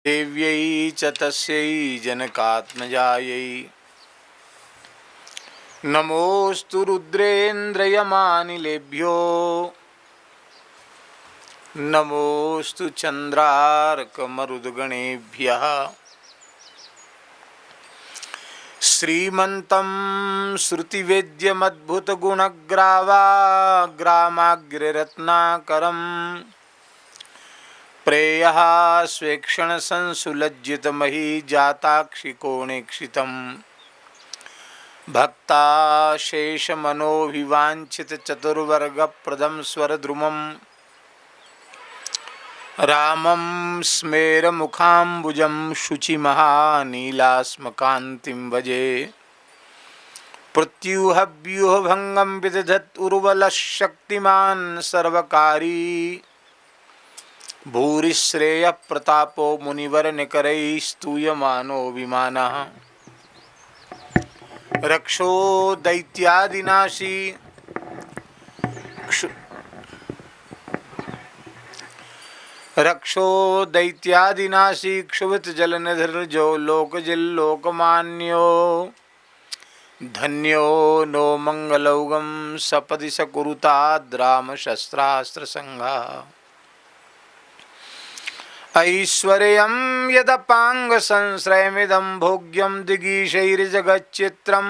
देव्यै च तस्यै जनकात्मजायै नमोऽस्तु रुद्रेन्द्रयमानिलेभ्यो नमोऽस्तु चन्द्रार्कमरुद्गणेभ्यः श्रीमन्तं श्रुतिवेद्यमद्भुतगुणग्रावाग्रामाग्ररत्नाकरं प्रेयः स्वेक्षणसंसुलज्जितमही जाताक्षिकोणेक्षितं भक्ताशेषमनोभिवाञ्छितचतुर्वर्गप्रदं स्वरद्रुमं रामं स्मेरमुखाम्बुजं शुचिमहानीलास्मकान्तिं भजे प्रत्यूहव्यूहभङ्गं विदधत् उर्वलः शक्तिमान् सर्वकारी भूरिश्रेयःप्रतापो मुनिवरनिकरैस्तूयमानो विमानः रक्षो दैत्यादिनाशी क्षुभितजलनिधिर्जो लोकजिल्लोकमान्यो धन्यो नो मंगलौगं सपदि सकुरुताद्रामशस्त्रास्त्रसंघः ऐश्वर्यं यदपाङ्गसंश्रयमिदं भोग्यं दिगीशैर्जगच्चित्रं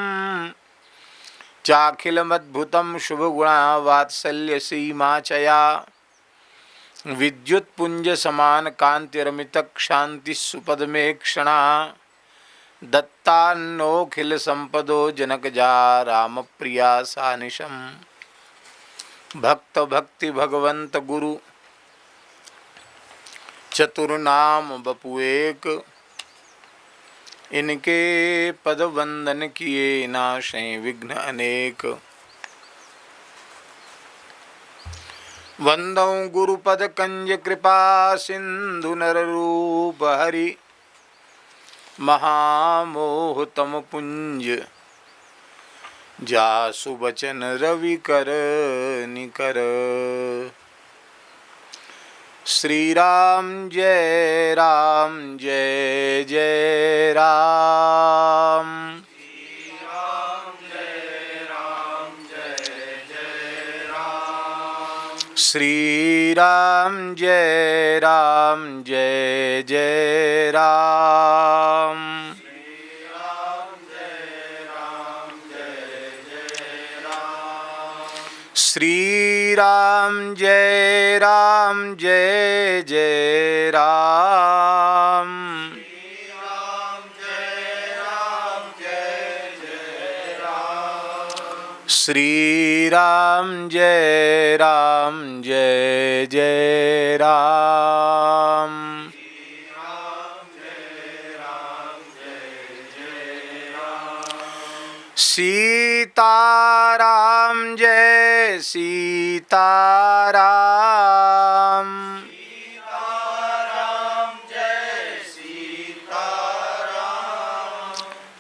चाखिलमद्भुतं शुभगुणावात्सल्यसीमा चया विद्युत्पुञ्जसमानकान्तिरमितक्षान्तिः दत्तान्नोऽखिलसम्पदो जनकजा रामप्रिया सानिशं भक्तभक्तिभगवन्त गुरु चतुर्नाम बपुएक इनके पद वंदन किए नाशे विघ्न अनेक वंदौ गुरुपद कंज कृपा सिंधु नररूप हरि महामोहतम पुंज जासु बचन रवि कर निकर श्री राम जय जय राम श्री राम जय जय राम श्री राम जय जय राम श्री राम जय जय राम सीताराम जय सीताराम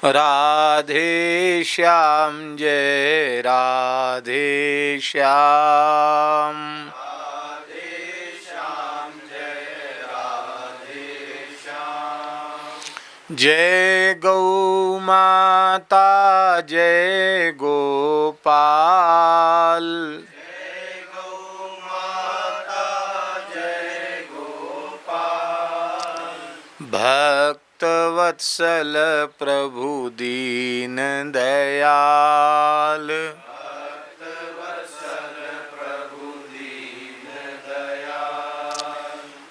राधे श्याम जय राधे श्याम जय गौ माता जय गोपाल भक्तवत्सल प्रभु दीन दयाल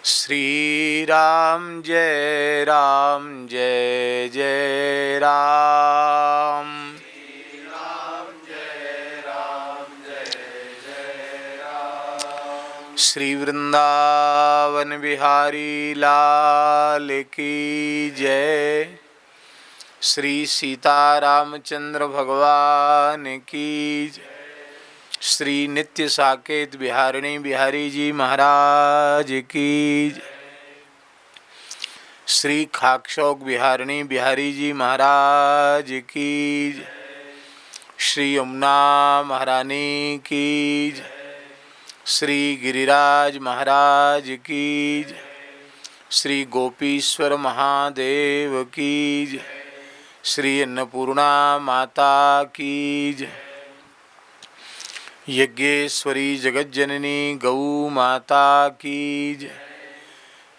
श्री राम जय जय राम श्री वृंदावन बिहारी लाल की जय श्री सीतारामचंद्र भगवान की जय श्री नित्य साकेत बिहारिणी बिहारी जी महाराज की जय श्री खाकशौक बिहारिणी बिहारी जी महाराज की जय श्री यमुना महारानी की जय श्री गिरिराज महाराज की जय श्री गोपीश्वर महादेव की जय। श्री अन्नपूर्णा माता की जय। यज्ञेश्वरी जगज्जननी गौ माता की जय।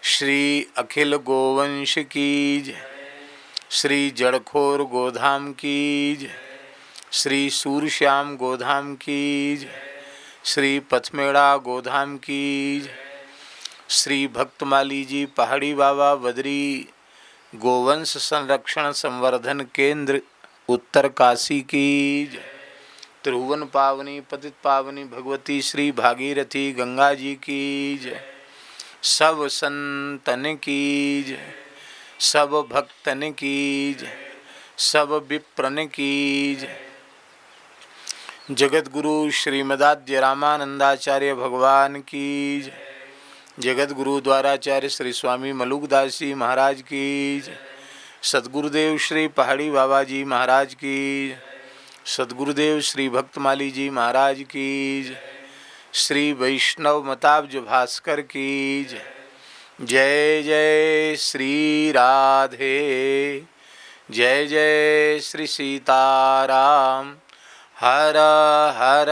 श्री अखिल गोवंश की जय। श्री जड़खोर गोधाम की जय। श्री सूरश्याम गोधाम की जय। श्री पथमेड़ा गोधाम की जय। श्री भक्तमाली जी पहाड़ी बाबा बद्री गोवंश संरक्षण संवर्धन केंद्र उत्तर काशी की जय। त्रिभुवन पावनी पतित पावनी भगवती श्री भागीरथी गंगा जी की जय। सब संतन की जय। सब भक्तन की जय। सब विप्रन की जय। जगत गुरु श्रीमदाद्य रामानंदाचार्य भगवान की जय। जगत गुरु द्वाराचार्य श्री स्वामी मलुकदास जी महाराज की जय। सद्गुरुदेव श्री पहाड़ी बाबा जी महाराज की जय। सद्गुरुदेव श्री भक्तमाली जी महाराज की जय। श्री वैष्णव मताब्ज भास्कर की जय। जय जय श्री राधे। जय जय श्री सीताराम। हर हर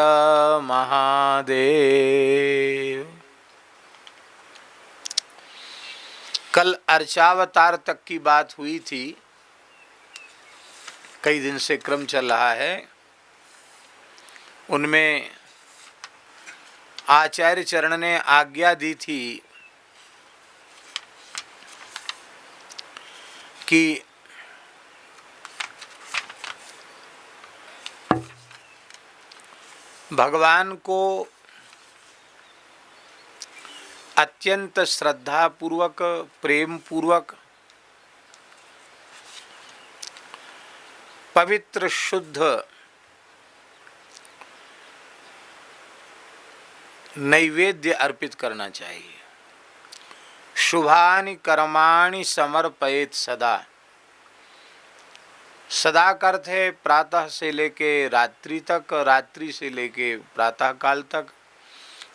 महादेव। कल अर्चावतार तक की बात हुई थी। कई दिन से क्रम चल रहा है। उनमें आचार्य चरण ने आज्ञा दी थी कि भगवान को अत्यंत श्रद्धा पूर्वक प्रेम पूर्वक पवित्र शुद्ध नैवेद्य अर्पित करना चाहिए। शुभानि कर्माणि समर्पयेत सदा। सदा का अर्थ है प्रातः से लेके रात्रि तक, रात्रि से लेके प्रातः काल तक।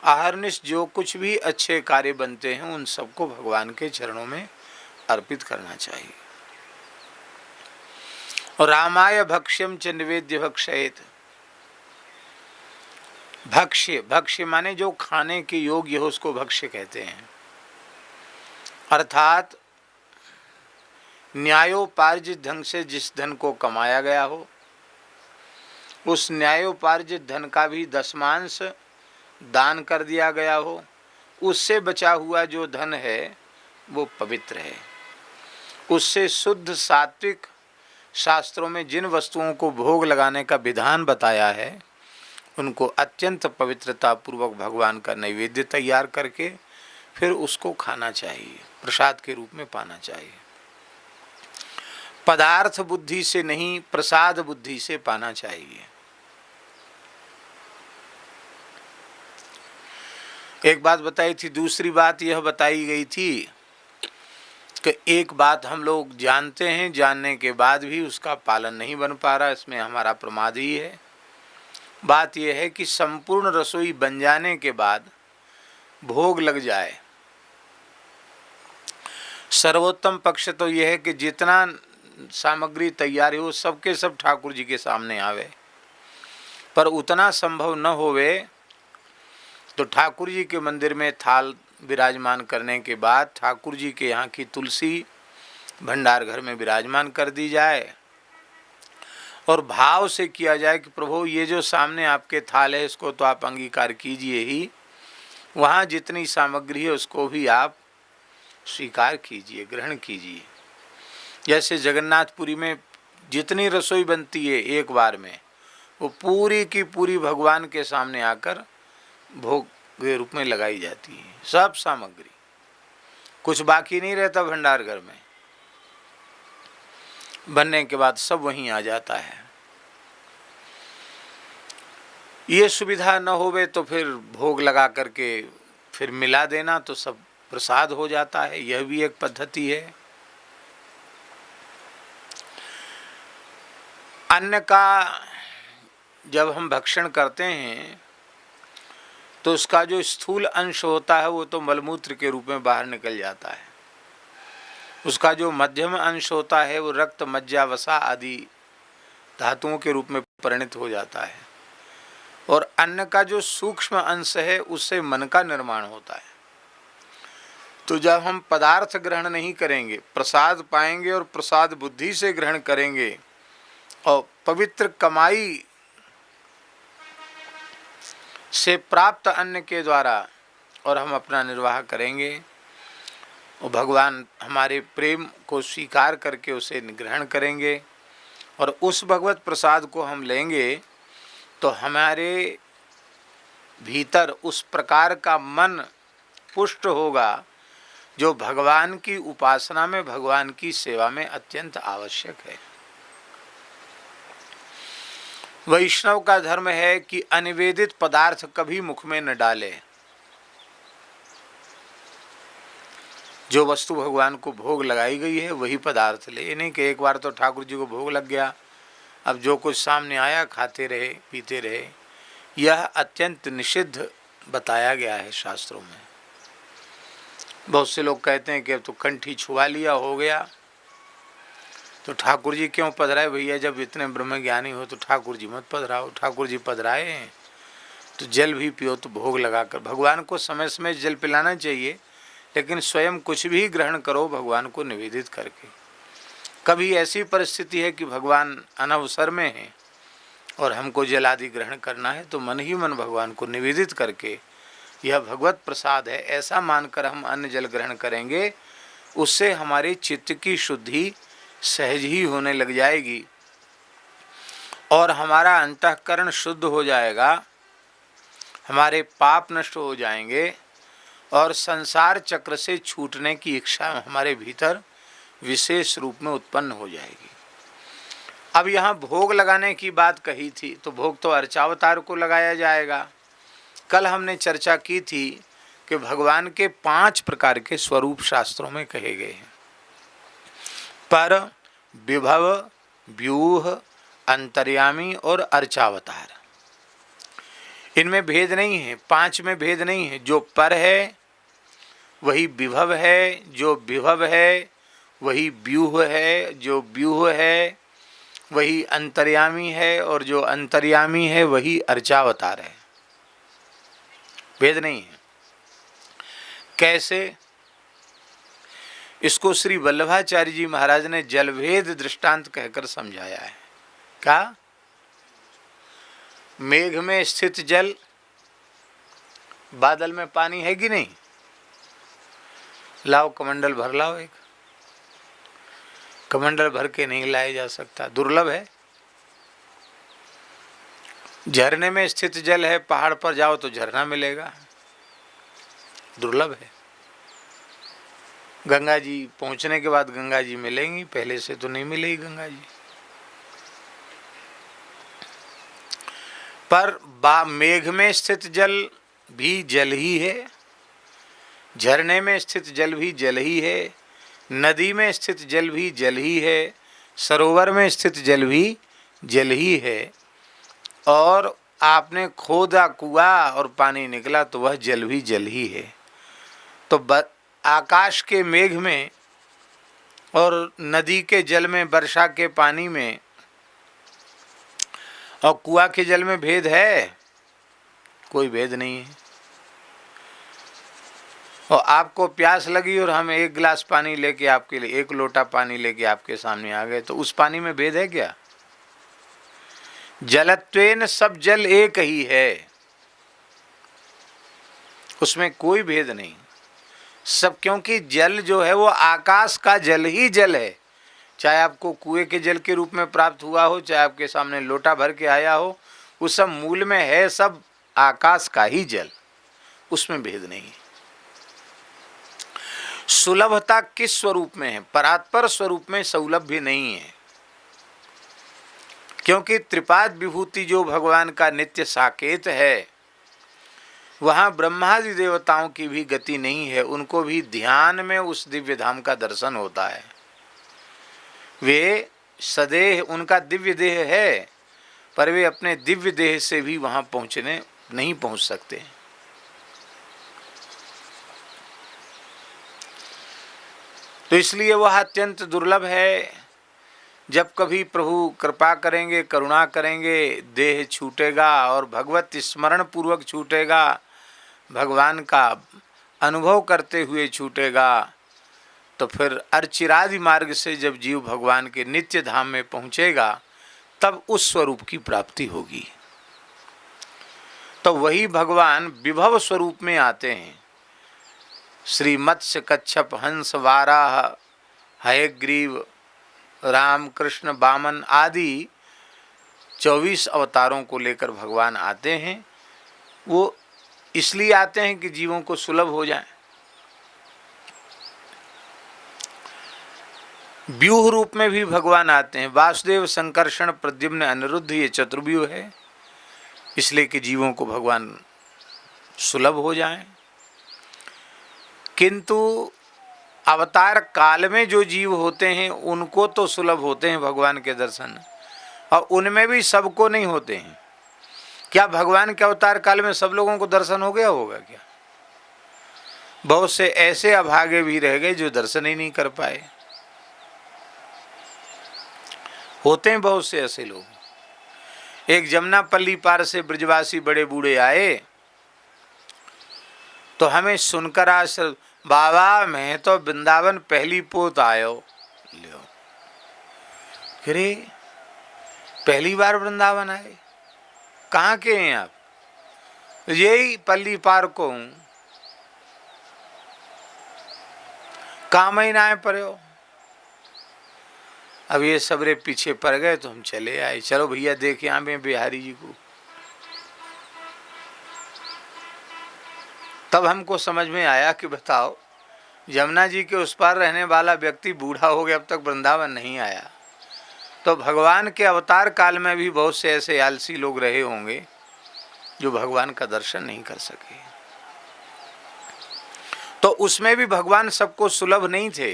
अहर्निश जो कुछ भी अच्छे कार्य बनते हैं उन सबको भगवान के चरणों में अर्पित करना चाहिए। और रामाय भक्ष्यम च निवेद्य भक्षयेत। भक्ष्य, भक्ष्य माने जो खाने के योग्य हो उसको भक्ष्य कहते हैं। अर्थात न्यायोपार्जित ढंग से जिस धन को कमाया गया हो उस न्यायोपार्जित धन का भी दशमांश दान कर दिया गया हो, उससे बचा हुआ जो धन है वो पवित्र है। उससे शुद्ध सात्विक शास्त्रों में जिन वस्तुओं को भोग लगाने का विधान बताया है उनको अत्यंत पवित्रता पूर्वक भगवान का नैवेद्य तैयार करके फिर उसको खाना चाहिए, प्रसाद के रूप में पाना चाहिए। पदार्थ बुद्धि से नहीं, प्रसाद बुद्धि से पाना चाहिए। एक बात बताई थी। दूसरी बात यह बताई गई थी कि एक बात हम लोग जानते हैं, जानने के बाद भी उसका पालन नहीं बन पा रहा, इसमें हमारा प्रमाद ही है। बात यह है कि संपूर्ण रसोई बन जाने के बाद भोग लग जाए, सर्वोत्तम पक्ष तो यह है कि जितना सामग्री तैयार हो सबके सब ठाकुर जी के सामने आवे। पर उतना संभव न होवे तो ठाकुर जी के मंदिर में थाल विराजमान करने के बाद ठाकुर जी के यहाँ की तुलसी भंडार घर में विराजमान कर दी जाए और भाव से किया जाए कि प्रभु ये जो सामने आपके थाल है इसको तो आप अंगीकार कीजिए ही, वहाँ जितनी सामग्री है उसको भी आप स्वीकार कीजिए, ग्रहण कीजिए। जैसे जगन्नाथपुरी में जितनी रसोई बनती है एक बार में वो पूरी की पूरी भगवान के सामने आकर भोग के रूप में लगाई जाती है। सब सामग्री, कुछ बाकी नहीं रहता भंडार घर में। बनने के बाद सब वहीं आ जाता है। ये सुविधा न होवे तो फिर भोग लगा करके फिर मिला देना तो सब प्रसाद हो जाता है। यह भी एक पद्धति है। अन्न का जब हम भक्षण करते हैं तो उसका जो स्थूल अंश होता है वो तो मलमूत्र के रूप में बाहर निकल जाता है। उसका जो मध्यम अंश होता है वो रक्त, मज्जा, वसा आदि धातुओं के रूप में परिणत हो जाता है, और अन्न का जो सूक्ष्म अंश है उससे मन का निर्माण होता है। तो जब हम पदार्थ ग्रहण नहीं करेंगे, प्रसाद पाएंगे और प्रसाद बुद्धि से ग्रहण करेंगे और पवित्र कमाई से प्राप्त अन्न के द्वारा और हम अपना निर्वाह करेंगे, और भगवान हमारे प्रेम को स्वीकार करके उसे ग्रहण करेंगे और उस भगवत प्रसाद को हम लेंगे, तो हमारे भीतर उस प्रकार का मन पुष्ट होगा जो भगवान की उपासना में, भगवान की सेवा में अत्यंत आवश्यक है। वैष्णव का धर्म है कि अनिवेदित पदार्थ कभी मुख में न डाले। जो वस्तु भगवान को भोग लगाई गई है वही पदार्थ ले, ये नहीं कि एक बार तो ठाकुर जी को भोग लग गया, अब जो कुछ सामने आया खाते रहे, पीते रहे। यह अत्यंत निषिद्ध बताया गया है शास्त्रों में। बहुत से लोग कहते हैं कि अब तो कंठी छुआ लिया, हो गया, तो ठाकुर जी क्यों पधराए? भैया जब इतने ब्रह्मज्ञानी हो तो ठाकुर जी मत पधराओ। ठाकुर जी पधराए हैं तो जल भी पियो, तो भोग लगाकर भगवान को समय समय जल पिलाना चाहिए, लेकिन स्वयं कुछ भी ग्रहण करो भगवान को निवेदित करके। कभी ऐसी परिस्थिति है कि भगवान अनवसर में है और हमको जल आदि ग्रहण करना है, तो मन ही मन भगवान को निवेदित करके यह भगवत प्रसाद है ऐसा मानकर हम अन्न जल ग्रहण करेंगे। उससे हमारे चित्त की शुद्धि सहज ही होने लग जाएगी और हमारा अंतःकरण शुद्ध हो जाएगा, हमारे पाप नष्ट हो जाएंगे और संसार चक्र से छूटने की इच्छा हमारे भीतर विशेष रूप में उत्पन्न हो जाएगी। अब यहाँ भोग लगाने की बात कही थी, तो भोग तो अर्चावतार को लगाया जाएगा। कल हमने चर्चा की थी कि भगवान के 5 प्रकार के स्वरूप शास्त्रों में कहे गए हैं। पर, विभव, व्यूह, अंतर्यामी और अर्चावतार। इनमें भेद नहीं है, 5 में भेद नहीं है। जो पर है वही विभव है, जो विभव है वही व्यूह है, जो व्यूह है वही अंतर्यामी है, और जो अंतर्यामी है वही अर्चावतार है। भेद नहीं है। कैसे? इसको श्री वल्लभाचार्य जी महाराज ने जलभेद दृष्टांत कहकर समझाया है। क्या? मेघ में स्थित जल बादल में पानी है कि नहीं? लाओ कमंडल भर लाओ। एक कमंडल भर के नहीं लाया जा सकता, दुर्लभ है। झरने में स्थित जल है, पहाड़ पर जाओ तो झरना मिलेगा, दुर्लभ है। गंगा जी पहुंचने के बाद गंगा जी मिलेंगी, पहले से तो नहीं मिलेगी गंगा जी। पर मेघ में स्थित जल भी जल ही है, झरने में स्थित जल भी जल ही है, नदी में स्थित जल भी जल ही है, सरोवर में स्थित जल भी जल ही है, और आपने खोदा कुआं और पानी निकला तो वह जल भी जल ही है। तो आकाश के मेघ में और नदी के जल में, वर्षा के पानी में और कुआं के जल में भेद है? कोई भेद नहीं है। और आपको प्यास लगी और हम 1 गिलास पानी लेके आपके लिए, 1 लोटा पानी लेके आपके सामने आ गए, तो उस पानी में भेद है क्या? जलत्वेन सब जल एक ही है, उसमें कोई भेद नहीं सब, क्योंकि जल जो है वो आकाश का जल ही जल है। चाहे आपको कुएं के जल के रूप में प्राप्त हुआ हो, चाहे आपके सामने लोटा भर के आया हो, उस सब मूल में है सब आकाश का ही जल, उसमें भेद नहीं है। सुलभता किस स्वरूप में है? परात्पर स्वरूप में सौलभ्य नहीं है, क्योंकि त्रिपाद विभूति जो भगवान का नित्य साकेत है, वहाँ ब्रह्मादि देवताओं की भी गति नहीं है, उनको भी ध्यान में उस दिव्य धाम का दर्शन होता है। वे सदेह, उनका दिव्य देह है, पर वे अपने दिव्य देह से भी वहाँ पहुँचने नहीं पहुँच सकते। तो इसलिए वह अत्यंत दुर्लभ है। जब कभी प्रभु कृपा करेंगे, करुणा करेंगे, देह छूटेगा और भगवत स्मरण पूर्वक छूटेगा, भगवान का अनुभव करते हुए छूटेगा, तो फिर अर्चिरादि मार्ग से जब जीव भगवान के नित्य धाम में पहुंचेगा तब उस स्वरूप की प्राप्ति होगी। तो वही भगवान विभव स्वरूप में आते हैं। श्री मत्स्य, कच्छप, हंस, वाराह, हयग्रीव, राम, कृष्ण, वामन आदि 24 अवतारों को लेकर भगवान आते हैं। वो इसलिए आते हैं कि जीवों को सुलभ हो जाए। व्यूह रूप में भी भगवान आते हैं। वासुदेव, संकर्षण, प्रद्युम्न, अनिरुद्ध, ये चतुर्व्यूह है, इसलिए कि जीवों को भगवान सुलभ हो जाए। किंतु अवतार काल में जो जीव होते हैं उनको तो सुलभ होते हैं भगवान के दर्शन, और उनमें भी सबको नहीं होते हैं। क्या भगवान के अवतार काल में सब लोगों को दर्शन हो गया होगा क्या? बहुत से ऐसे अभागे भी रह गए जो दर्शन ही नहीं कर पाए। होते हैं बहुत से ऐसे लोग। एक जमुनापल्ली पार से ब्रजवासी बड़े बूढ़े आए तो हमें सुनकर आज, बाबा मैं तो वृंदावन पहली पोत आयो। लो, अरे पहली बार वृंदावन आए? कहाँ के हैं आप? यही पल्ली पार को हूं। कहाँ महीना पर हो? अब ये सबरे पीछे पड़ गए तो हम चले आए। चलो भैया देखे आए बिहारी जी को। तब हमको समझ में आया कि बताओ, यमुना जी के उस पार रहने वाला व्यक्ति बूढ़ा हो गया, अब तक वृंदावन नहीं आया। तो भगवान के अवतार काल में भी बहुत से ऐसे आलसी लोग रहे होंगे जो भगवान का दर्शन नहीं कर सके। तो उसमें भी भगवान सबको सुलभ नहीं थे।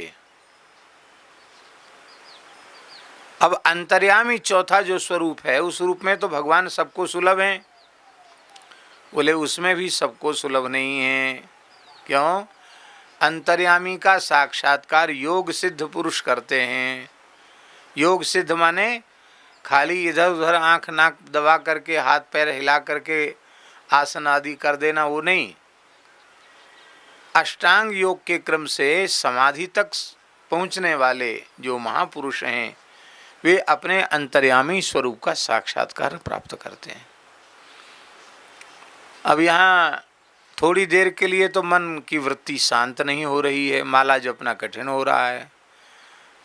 अब अंतर्यामी चौथा जो स्वरूप है, उस रूप में तो भगवान सबको सुलभ हैं। बोले उसमें भी सबको सुलभ नहीं है। क्यों? अंतर्यामी का साक्षात्कार योग सिद्ध पुरुष करते हैं। योग सिद्ध माने खाली इधर उधर आंख नाक दबा करके, हाथ पैर हिला करके आसन आदि कर देना, वो नहीं। अष्टांग योग के क्रम से समाधि तक पहुंचने वाले जो महापुरुष हैं, वे अपने अंतर्यामी स्वरूप का साक्षात्कार प्राप्त करते हैं। अब यहाँ थोड़ी देर के लिए तो मन की वृत्ति शांत नहीं हो रही है, माला जपना कठिन हो रहा है।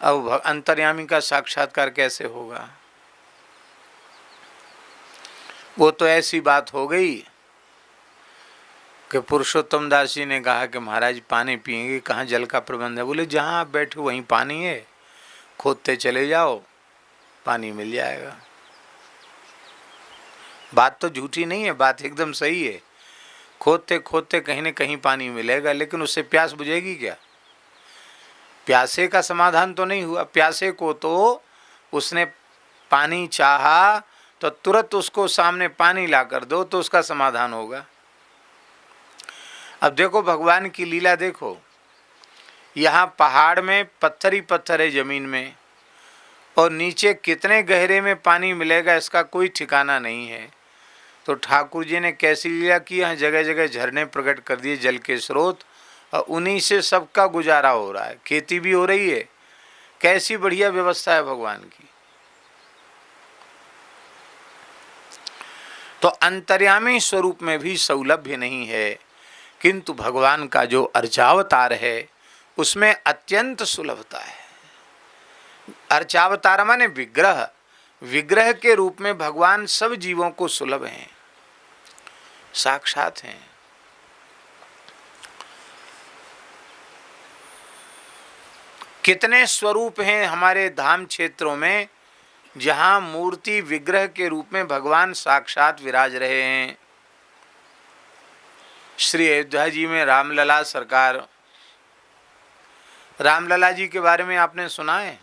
अब अंतर्यामी का साक्षात्कार कैसे होगा? वो तो ऐसी बात हो गई कि पुरुषोत्तम दास जी ने कहा कि महाराज पानी पिएंगे, कहाँ जल का प्रबंध है? बोले जहाँ आप बैठे वहीं पानी है, खोदते चले जाओ, पानी मिल जाएगा। बात तो झूठी नहीं है, बात एकदम सही है। खोदते खोदते कहीं न कहीं पानी मिलेगा, लेकिन उससे प्यास बुझेगी क्या? प्यासे का समाधान तो नहीं हुआ। प्यासे को तो उसने पानी चाहा तो तुरंत उसको सामने पानी ला कर दो तो उसका समाधान होगा। अब देखो भगवान की लीला देखो। यहाँ पहाड़ में पत्थर ही पत्थर है जमीन में, और नीचे कितने गहरे में पानी मिलेगा इसका कोई ठिकाना नहीं है। तो ठाकुर जी ने कैसी लीला की, यहाँ जगह जगह झरने प्रकट कर दिए, जल के स्रोत, और उन्हीं से सबका गुजारा हो रहा है, खेती भी हो रही है। कैसी बढ़िया व्यवस्था है भगवान की। तो अंतर्यामी स्वरूप में भी सौलभ्य नहीं है, किंतु भगवान का जो अर्चावतार है उसमें अत्यंत सुलभता है। अर्चावतार माने विग्रह। विग्रह के रूप में भगवान सब जीवों को सुलभ हैं, साक्षात हैं। कितने स्वरूप हैं हमारे धाम क्षेत्रों में जहां मूर्ति विग्रह के रूप में भगवान साक्षात विराज रहे हैं। श्री अयोध्या जी में रामलला सरकार, रामलला जी के बारे में आपने सुना है?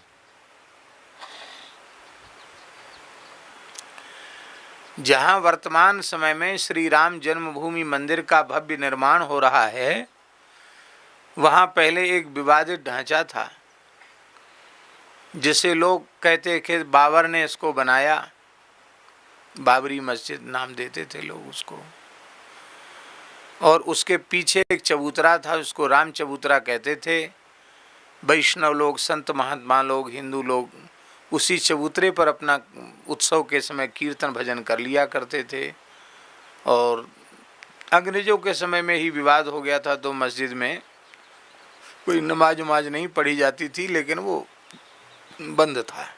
जहां वर्तमान समय में श्री राम जन्मभूमि मंदिर का भव्य निर्माण हो रहा है, वहां पहले एक विवादित ढांचा था। जिसे लोग कहते कि बाबर ने इसको बनाया, बाबरी मस्जिद नाम देते थे लोग उसको, और उसके पीछे एक चबूतरा था, उसको राम चबूतरा कहते थे। वैष्णव लोग, संत महात्मा लोग, हिंदू लोग उसी चबूतरे पर अपना उत्सव के समय कीर्तन भजन कर लिया करते थे। और अंग्रेजों के समय में ही विवाद हो गया था, तो मस्जिद में कोई नमाज वमाज नहीं पढ़ी जाती थी, लेकिन वो बंद था।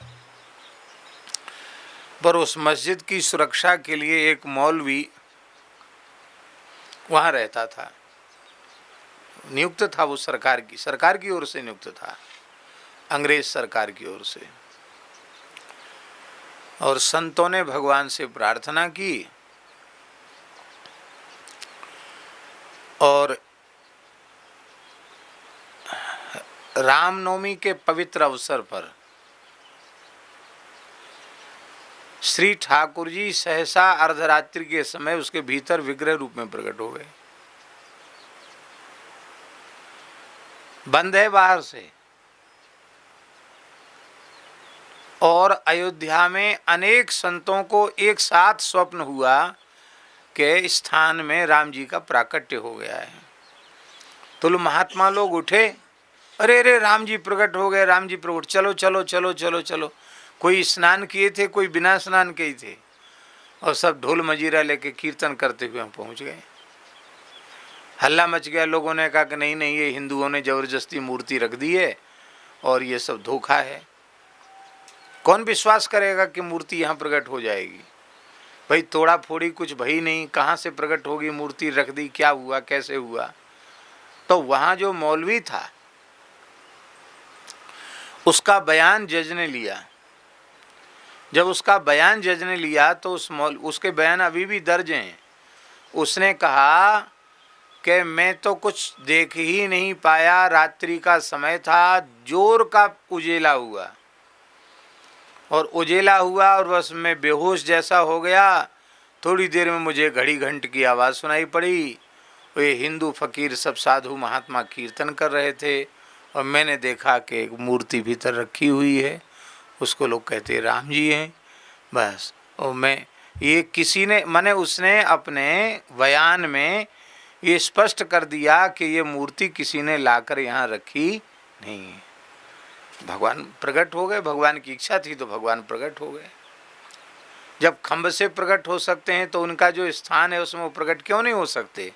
पर उस मस्जिद की सुरक्षा के लिए एक मौलवी वहाँ रहता था, नियुक्त था वो सरकार की ओर से नियुक्त था, अंग्रेज सरकार की ओर से। और संतों ने भगवान से प्रार्थना की और रामनवमी के पवित्र अवसर पर श्री ठाकुर जी सहसा अर्धरात्रि के समय उसके भीतर विग्रह रूप में प्रकट हो गए। बंद है बाहर से। और अयोध्या में अनेक संतों को एक साथ स्वप्न हुआ कि स्थान में राम जी का प्राकट्य हो गया है। तो महात्मा लोग उठे, अरे अरे राम जी प्रकट हो गए, राम जी प्रकट, चलो चलो चलो चलो चलो। कोई स्नान किए थे, कोई बिना स्नान किए थे, और सब ढोल मजीरा लेके कीर्तन करते हुए हम पहुंच गए। हल्ला मच गया, लोगों ने कहा कि नहीं नहीं, ये हिंदुओं ने जबरदस्ती मूर्ति रख दी है और ये सब धोखा है। कौन विश्वास करेगा कि मूर्ति यहाँ प्रकट हो जाएगी? भाई तोड़ा फोड़ी कुछ भई नहीं, कहाँ से प्रकट होगी मूर्ति, रख दी, क्या हुआ, कैसे हुआ? तो वहाँ जो मौलवी था उसका बयान जज ने लिया। जब उसका बयान जज ने लिया तो उसके बयान अभी भी दर्ज हैं। उसने कहा कि मैं तो कुछ देख ही नहीं पाया, रात्रि का समय था, जोर का उजेला हुआ और उजेला हुआ और बस मैं बेहोश जैसा हो गया। थोड़ी देर में मुझे घड़ी घंट की आवाज़ सुनाई पड़ी। वे हिंदू फकीर सब साधु महात्मा कीर्तन कर रहे थे और मैंने देखा कि एक मूर्ति भीतर रखी हुई है, उसको लोग कहते राम जी हैं। बस, और मैं ये किसी ने माने उसने अपने बयान में ये स्पष्ट कर दिया कि ये मूर्ति किसी ने लाकर यहाँ रखी नहीं है। भगवान प्रकट हो गए, भगवान की इच्छा थी तो भगवान प्रकट हो गए। जब खंभ से प्रकट हो सकते हैं तो उनका जो स्थान है उसमें वो प्रकट क्यों नहीं हो सकते?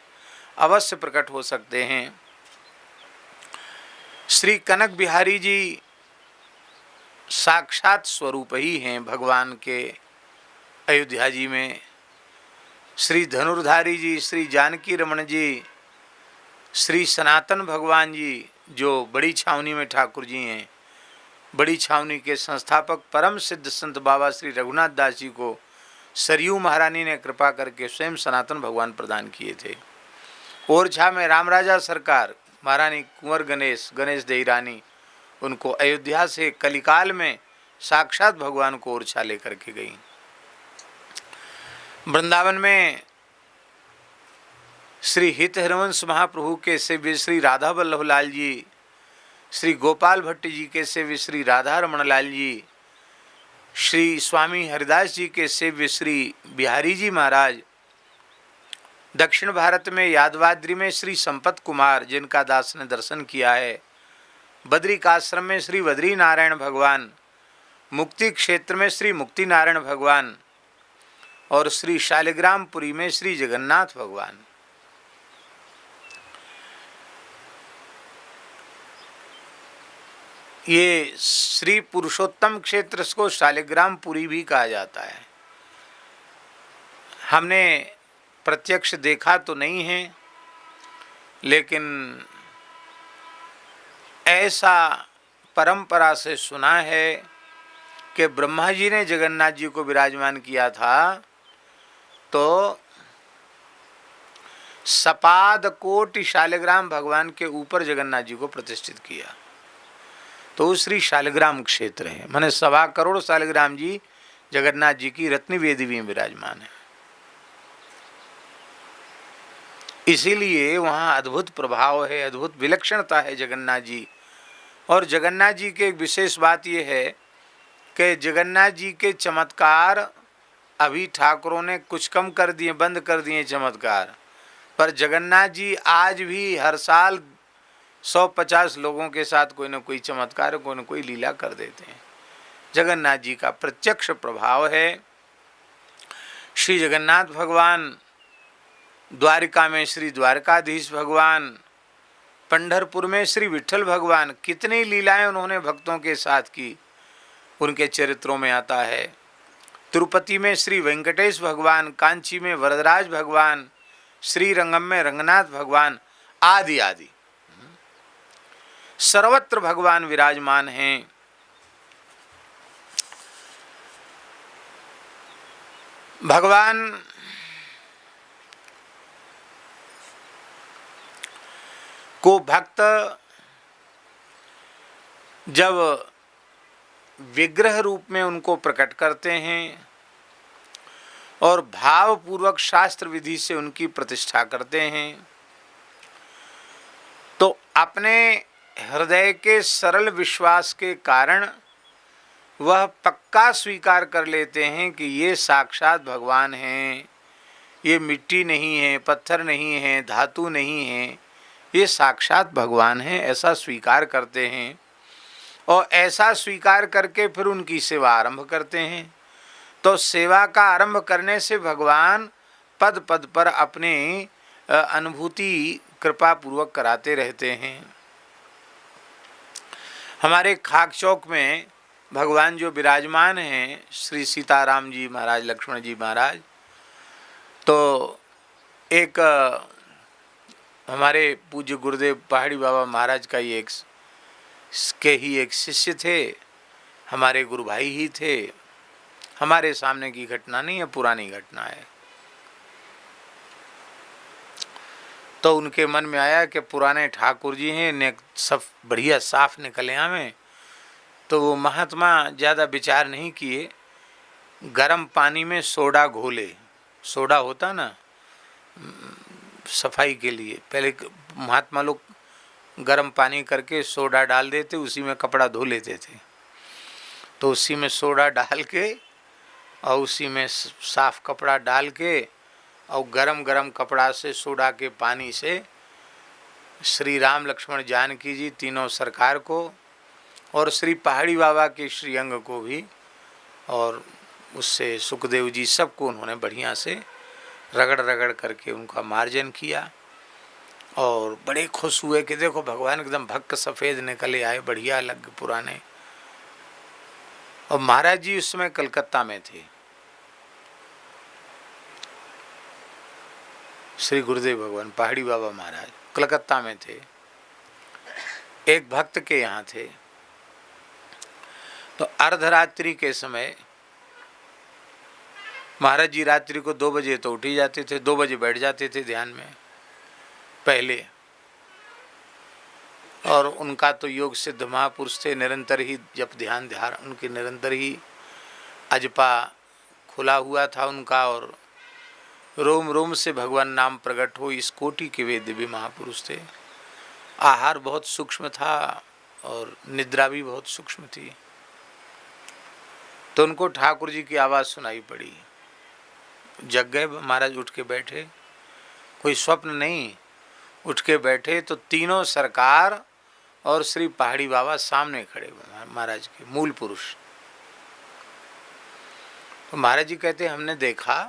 अवश्य प्रकट हो सकते हैं। श्री कनक बिहारी जी साक्षात स्वरूप ही हैं भगवान के अयोध्या जी में। श्री धनुर्धारी जी, श्री जानकी रमन जी, श्री सनातन भगवान जी जो बड़ी छावनी में ठाकुर जी हैं, बड़ी छावनी के संस्थापक परम सिद्ध संत बाबा श्री रघुनाथ दास जी को सरयू महारानी ने कृपा करके स्वयं सनातन भगवान प्रदान किए थे। ओरछा में रामराजा सरकार महारानी कुंवर गणेश देई रानी उनको अयोध्या से कलिकाल में साक्षात भगवान को ओरछा लेकर के गई। वृंदावन में श्री हित हरिवंश महाप्रभु के सेव्य श्री राधा वल्लभ लाल जी, श्री गोपाल भट्ट जी के सेव्य श्री राधा रमण लाल जी, श्री स्वामी हरिदास जी के सेव्य श्री बिहारी जी महाराज, दक्षिण भारत में यादवाद्री में श्री संपत कुमार जिनका दास ने दर्शन किया है, बद्रिकाश्रम में श्री बद्री नारायण भगवान, मुक्ति क्षेत्र में श्री मुक्ति नारायण भगवान और श्री शालिग्रामपुरी में श्री जगन्नाथ भगवान। ये श्री पुरुषोत्तम क्षेत्र को शालिग्रामपुरी भी कहा जाता है। हमने प्रत्यक्ष देखा तो नहीं है, लेकिन ऐसा परंपरा से सुना है कि ब्रह्मा जी ने जगन्नाथ जी को विराजमान किया था तो सपाद कोटि शालिग्राम भगवान के ऊपर जगन्नाथ जी को प्रतिष्ठित किया। तो श्री शालिग्राम क्षेत्र है, माने 1.25 करोड़ शालिग्राम जी जगन्नाथ जी की रत्न वेदी में विराजमान है। इसीलिए वहाँ अद्भुत प्रभाव है, अद्भुत विलक्षणता है जगन्नाथ जी और जगन्नाथ जी के एक विशेष बात यह है कि जगन्नाथ जी के चमत्कार अभी ठाकुरों ने कुछ कम कर दिए, बंद कर दिए चमत्कार, पर जगन्नाथ जी आज भी हर साल 150 लोगों के साथ कोई न कोई चमत्कार, कोई न कोई लीला कर देते हैं। जगन्नाथ जी का प्रत्यक्ष प्रभाव है। श्री जगन्नाथ भगवान, द्वारिका में श्री द्वारकाधीश भगवान, पंढरपुर में श्री विठ्ठल भगवान, कितनी लीलाएं उन्होंने भक्तों के साथ की, उनके चरित्रों में आता है। तिरुपति में श्री वेंकटेश भगवान, कांची में वरदराज भगवान, श्री रंगम में रंगनाथ भगवान, आदि आदि सर्वत्र भगवान विराजमान हैं। भगवान को भक्त जब विग्रह रूप में उनको प्रकट करते हैं और भावपूर्वक शास्त्र विधि से उनकी प्रतिष्ठा करते हैं, तो अपने हृदय के सरल विश्वास के कारण वह पक्का स्वीकार कर लेते हैं कि ये साक्षात भगवान हैं, ये मिट्टी नहीं है, पत्थर नहीं है, धातु नहीं है, ये साक्षात भगवान हैं, ऐसा स्वीकार करते हैं। और ऐसा स्वीकार करके फिर उनकी सेवा आरंभ करते हैं। तो सेवा का आरंभ करने से भगवान पद पद पर अपनी अनुभूति कृपा पूर्वक कराते रहते हैं। हमारे खाक चौक में भगवान जो विराजमान हैं, श्री सीताराम जी महाराज, लक्ष्मण जी महाराज, तो एक हमारे पूज्य गुरुदेव पहाड़ी बाबा महाराज का ही एक शिष्य थे, हमारे गुरु भाई ही थे। हमारे सामने की घटना नहीं है, पुरानी घटना है। तो उनके मन में आया कि पुराने ठाकुर जी हैं, ने सब बढ़िया साफ निकले हमें। तो वो महात्मा ज़्यादा विचार नहीं किए, गर्म पानी में सोडा घोले, सोडा होता ना सफाई के लिए, पहले महात्मा लोग गर्म पानी करके सोडा डाल देते, उसी में कपड़ा धो लेते थे। तो उसी में सोडा डाल के और उसी में साफ कपड़ा डाल के और गरम गरम कपड़ा से सोडा के पानी से श्री राम लक्ष्मण जानकी जी तीनों सरकार को और श्री पहाड़ी बाबा के श्रीअंग को भी और उससे सुखदेव जी सबको उन्होंने बढ़िया से रगड़ रगड़ करके उनका मार्जन किया। और बड़े खुश हुए कि देखो भगवान एकदम भक्क सफ़ेद निकले आए, बढ़िया लग पुराने। और महाराज जी उस समय कलकत्ता में थे, श्री गुरुदेव भगवान पहाड़ी बाबा महाराज कलकत्ता में थे, एक भक्त के यहाँ थे। तो अर्धरात्रि के समय महाराज जी रात्रि को 2 बजे तो उठ ही जाते थे, 2 बजे बैठ जाते थे ध्यान में पहले। और उनका तो योग सिद्ध महापुरुष थे, निरंतर ही जब ध्यान उनके निरंतर ही अजपा खुला हुआ था उनका, और रोम रोम से भगवान नाम प्रकट हो, इस कोटि के वे दिव्य महापुरुष थे। आहार बहुत सूक्ष्म था और निद्रा भी बहुत सूक्ष्म थी। तो उनको ठाकुर जी की आवाज़ सुनाई पड़ी, जग गए महाराज, उठ के बैठे, कोई स्वप्न नहीं, उठ के बैठे तो तीनों सरकार और श्री पहाड़ी बाबा सामने खड़े हुए, महाराज के मूल पुरुष। तो महाराज जी कहते हमने देखा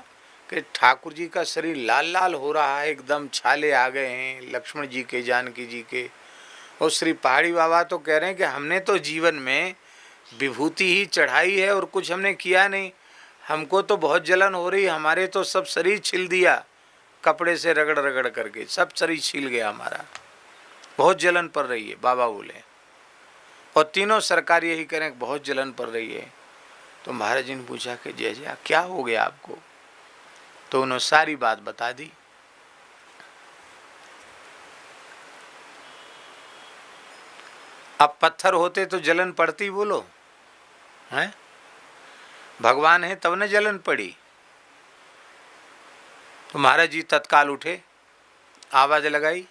कि ठाकुर जी का शरीर लाल लाल हो रहा है, एकदम छाले आ गए हैं लक्ष्मण जी के, जानकी जी के। और श्री पहाड़ी बाबा तो कह रहे हैं कि हमने तो जीवन में विभूति ही चढ़ाई है और कुछ हमने किया नहीं, हमको तो बहुत जलन हो रही, हमारे तो सब शरीर छिल दिया, कपड़े से रगड़ रगड़ करके सब शरीर छिल गया हमारा, बहुत जलन पड़ रही है बाबा बोले। और तीनों सरकार यही करें बहुत जलन पड़ रही है। तो महाराज जी ने पूछा कि जय जय क्या हो गया आपको? तो उन्होंने सारी बात बता दी। अब पत्थर होते तो जलन पड़ती, बोलो हैं? भगवान है तब न जलन पड़ी। तो महाराज जी तत्काल उठे, आवाज लगाई,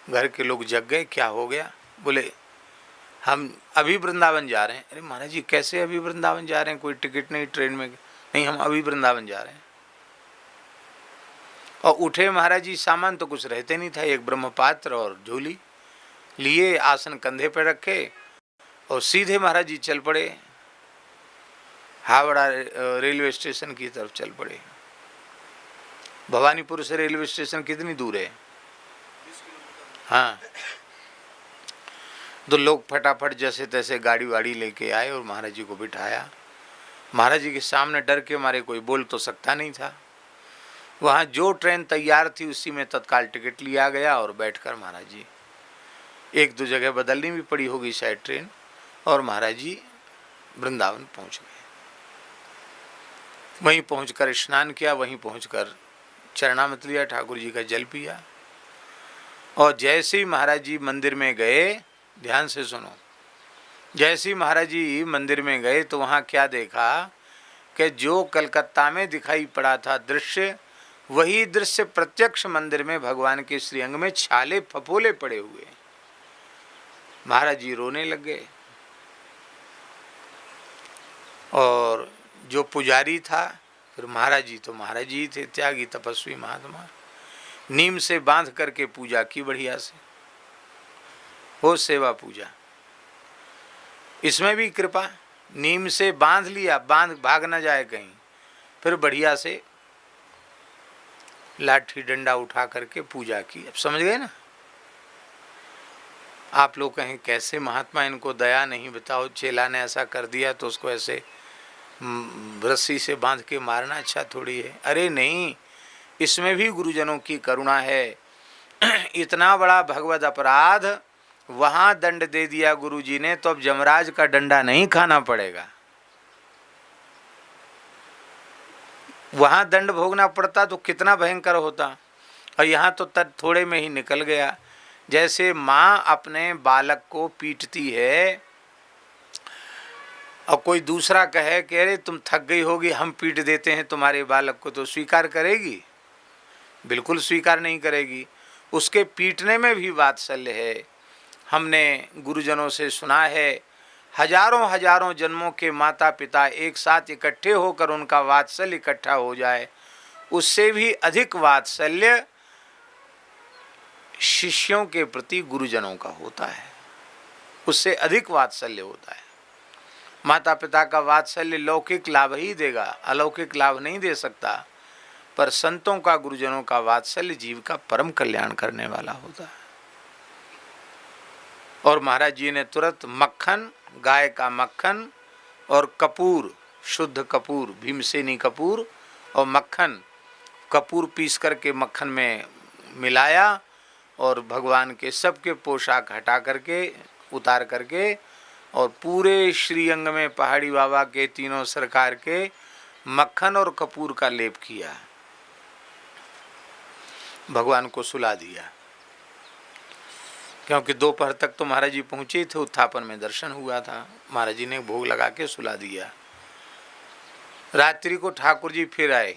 घर के लोग जग गए, क्या हो गया? बोले हम अभी वृंदावन जा रहे हैं। अरे महाराज जी कैसे अभी वृंदावन जा रहे हैं, कोई टिकट नहीं ट्रेन में? नहीं, हम अभी वृंदावन जा रहे हैं। और उठे महाराज जी, सामान तो कुछ रहते नहीं था, एक ब्रह्मपात्र और झोली लिए, आसन कंधे पर रखे और सीधे महाराज जी चल पड़े, हावड़ा रेलवे स्टेशन की तरफ चल पड़े। भवानीपुर से रेलवे स्टेशन कितनी दूर है? हाँ, तो लोग फटाफट जैसे तैसे गाड़ी वाड़ी लेके आए और महाराज जी को बिठाया। महाराज जी के सामने डर के मारे कोई बोल तो सकता नहीं था। वहाँ जो ट्रेन तैयार थी उसी में तत्काल टिकट लिया गया और बैठकर महाराज जी, एक दो जगह बदलनी भी पड़ी होगी शायद ट्रेन, और महाराज जी वृंदावन पहुँच गए। वहीं पहुंचकर स्नान किया, वहीं पहुंचकर चरणामृत लिया, ठाकुर जी का जल पिया। और जैसे ही महाराज जी मंदिर में गए, ध्यान से सुनो, जैसे ही महाराज जी मंदिर में गए तो वहाँ क्या देखा कि जो कलकत्ता में दिखाई पड़ा था दृश्य, वही दृश्य प्रत्यक्ष मंदिर में भगवान के श्रीअंग में छाले फपोले पड़े हुए। महाराज जी रोने लग गए। और जो पुजारी था, फिर महाराज जी तो महाराज जी थे, त्यागी तपस्वी महात्मा, नीम से बांध करके पूजा की बढ़िया से, हो सेवा पूजा। इसमें भी कृपा, नीम से बांध लिया, बांध भाग न जाए कहीं, फिर बढ़िया से लाठी डंडा उठा करके पूजा की। अब समझ गए ना? आप लोग कहें कैसे महात्मा, इनको दया नहीं, बताओ चेला ने ऐसा कर दिया तो उसको ऐसे रस्सी से बांध के मारना अच्छा थोड़ी है। अरे नहीं, इसमें भी गुरुजनों की करुणा है। इतना बड़ा भगवत अपराध वहाँ दंड दे दिया गुरुजी ने, तो अब यमराज का डंडा नहीं खाना पड़ेगा। वहाँ दंड भोगना पड़ता तो कितना भयंकर होता, और यहाँ तो थोड़े में ही निकल गया। जैसे माँ अपने बालक को पीटती है और कोई दूसरा कहे कि अरे तुम थक गई होगी, हम पीट देते हैं तुम्हारे बालक को, तो स्वीकार करेगी? बिल्कुल स्वीकार नहीं करेगी। उसके पीटने में भी वात्सल्य है। हमने गुरुजनों से सुना है, हजारों हजारों जन्मों के माता पिता एक साथ इकट्ठे होकर उनका वात्सल्य इकट्ठा हो जाए, उससे भी अधिक वात्सल्य शिष्यों के प्रति गुरुजनों का होता है, उससे अधिक वात्सल्य होता है। माता पिता का वात्सल्य लौकिक लाभ ही देगा, अलौकिक लाभ नहीं दे सकता, पर संतों का, गुरुजनों का वात्सल्य जीव का परम कल्याण करने वाला होता है। और महाराज जी ने तुरंत मक्खन, गाय का मक्खन और कपूर, शुद्ध कपूर, भीमसेनी कपूर और मक्खन, कपूर पीस करके मक्खन में मिलाया और भगवान के सबके पोशाक हटा करके, उतार करके, और पूरे श्रीअंग में पहाड़ी बाबा के तीनों सरकार के मक्खन और कपूर का लेप किया, भगवान को सुला दिया। क्योंकि दोपहर तक तो महाराज जी पहुँचे थे, उत्थापन में दर्शन हुआ था, महाराज जी ने भोग लगा के सुला दिया। रात्रि को ठाकुर जी फिर आए,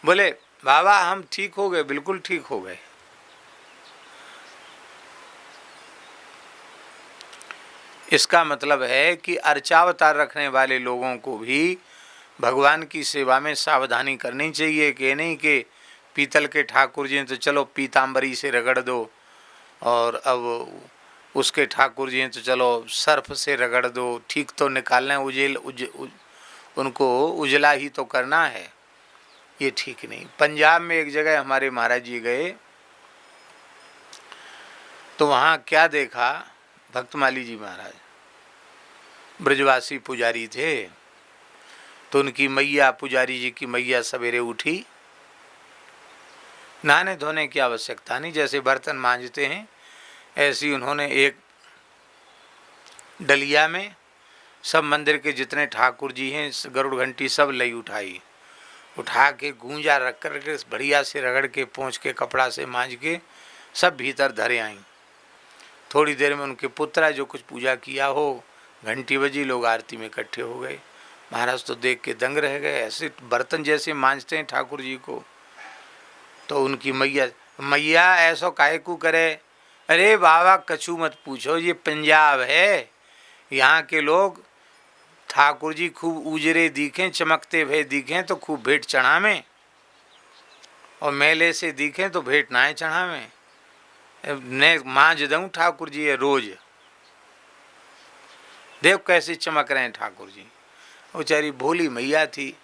बोले बाबा हम ठीक हो गए, बिल्कुल ठीक हो गए। इसका मतलब है कि अर्चावतार रखने वाले लोगों को भी भगवान की सेवा में सावधानी करनी चाहिए। कि नहीं कि पीतल के ठाकुर जी हैं तो चलो पीताम्बरी से रगड़ दो, और अब उसके ठाकुर जी हैं तो चलो सर्फ से रगड़ दो, ठीक तो निकालना है, उनको उजला ही तो करना है, ये ठीक नहीं। पंजाब में एक जगह हमारे महाराज जी गए तो वहाँ क्या देखा, भक्तमाली जी महाराज ब्रजवासी पुजारी थे, तो उनकी मैया, पुजारी जी की मैया सवेरे उठी, नहाने धोने की आवश्यकता नहीं, जैसे बर्तन मांजते हैं ऐसी उन्होंने एक डलिया में सब मंदिर के जितने ठाकुर जी हैं, गरुड़ घंटी सब लई उठाई, उठा के गूंजा रख कर के बढ़िया से रगड़ के पोंछ के कपड़ा से मांज के सब भीतर धरे आई। थोड़ी देर में उनके पुत्र जो कुछ पूजा किया हो, घंटी बजी, लोग आरती में इकट्ठे हो गए। महाराज तो देख के दंग रह गए, ऐसे बर्तन जैसे मांजते हैं ठाकुर जी को। तो उनकी मैया, मैया ऐसो काहे को करे, अरे बाबा कछु मत पूछो, ये पंजाब है, यहाँ के लोग ठाकुर जी खूब उजरे दिखें, चमकते भय दिखें तो खूब भेंट चढ़ावें, और मेले से दिखें तो भेंट नाए चढ़ावें। ने मांझ दूं ठाकुर जी ये रोज, देव कैसे चमक रहे हैं ठाकुर जी। बेचारी भोली मैया थी,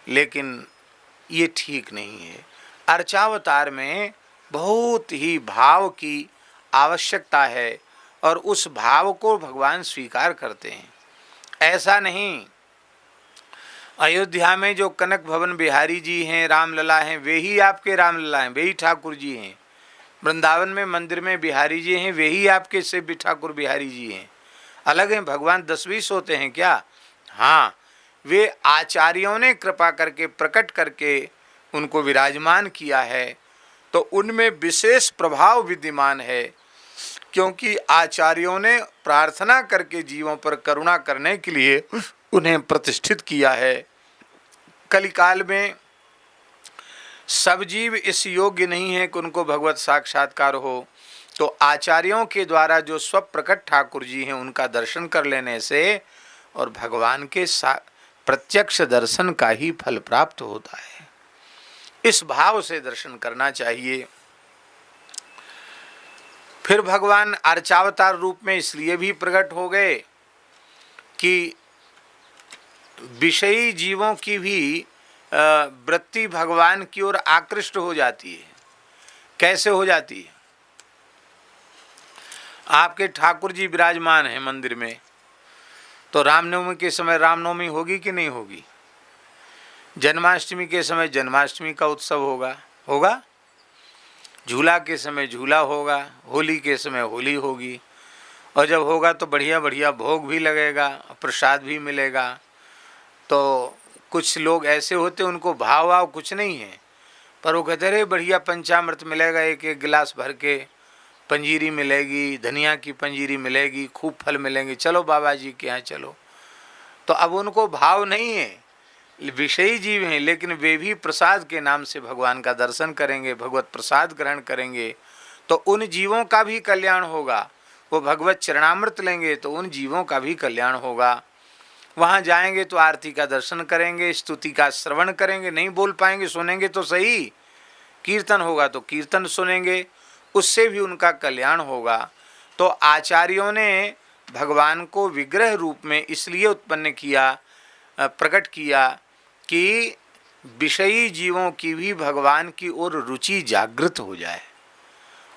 लेकिन ये ठीक नहीं है। अर्चावतार में बहुत ही भाव की आवश्यकता है, और उस भाव को भगवान स्वीकार करते हैं। ऐसा नहीं, अयोध्या में जो कनक भवन बिहारी जी हैं, रामलला हैं, वे ही आपके रामलला हैं, वे ही ठाकुर जी हैं। वृंदावन में मंदिर में बिहारी जी हैं, वे ही आपके सेव्य ठाकुर बिहारी जी हैं। अलग हैं भगवान 10-20 होते हैं क्या? हाँ, वे आचार्यों ने कृपा करके प्रकट करके उनको विराजमान किया है, तो उनमें विशेष प्रभाव विद्यमान है, क्योंकि आचार्यों ने प्रार्थना करके जीवों पर करुणा करने के लिए उन्हें प्रतिष्ठित किया है। कलिकाल में सब जीव इस योग्य नहीं है कि उनको भगवत साक्षात्कार हो, तो आचार्यों के द्वारा जो स्वप्रकट ठाकुर जी हैं उनका दर्शन कर लेने से और भगवान के प्रत्यक्ष दर्शन का ही फल प्राप्त होता है। इस भाव से दर्शन करना चाहिए। फिर भगवान अर्चावतार रूप में इसलिए भी प्रकट हो गए कि विषयी जीवों की भी वृत्ति भगवान की ओर आकृष्ट हो जाती है। कैसे हो जाती है? आपके ठाकुर जी विराजमान हैं मंदिर में, तो रामनवमी के समय रामनवमी होगी कि नहीं होगी? जन्माष्टमी के समय जन्माष्टमी का उत्सव होगा, झूला के समय झूला होगा, होली के समय होली होगी, और जब होगा तो बढ़िया बढ़िया भोग भी लगेगा, प्रसाद भी मिलेगा। तो कुछ लोग ऐसे होते उनको भाव कुछ नहीं है, पर वो कहते रहे बढ़िया पंचामृत मिलेगा, एक एक गिलास भर के, पंजीरी मिलेगी, धनिया की पंजीरी मिलेगी, खूब फल मिलेंगे, चलो बाबा जी के यहाँ चलो। तो अब उनको भाव नहीं है, विषयी जीव हैं, लेकिन वे भी प्रसाद के नाम से भगवान का दर्शन करेंगे, भगवत प्रसाद ग्रहण करेंगे, तो उन जीवों का भी कल्याण होगा। वो भगवत चरणामृत लेंगे तो उन जीवों का भी कल्याण होगा। वहाँ जाएंगे तो आरती का दर्शन करेंगे, स्तुति का श्रवण करेंगे, नहीं बोल पाएंगे, सुनेंगे तो सही, कीर्तन होगा तो कीर्तन सुनेंगे, उससे भी उनका कल्याण होगा। तो आचार्यों ने भगवान को विग्रह रूप में इसलिए उत्पन्न किया, प्रकट किया कि विषयी जीवों की भी भगवान की ओर रुचि जागृत हो जाए,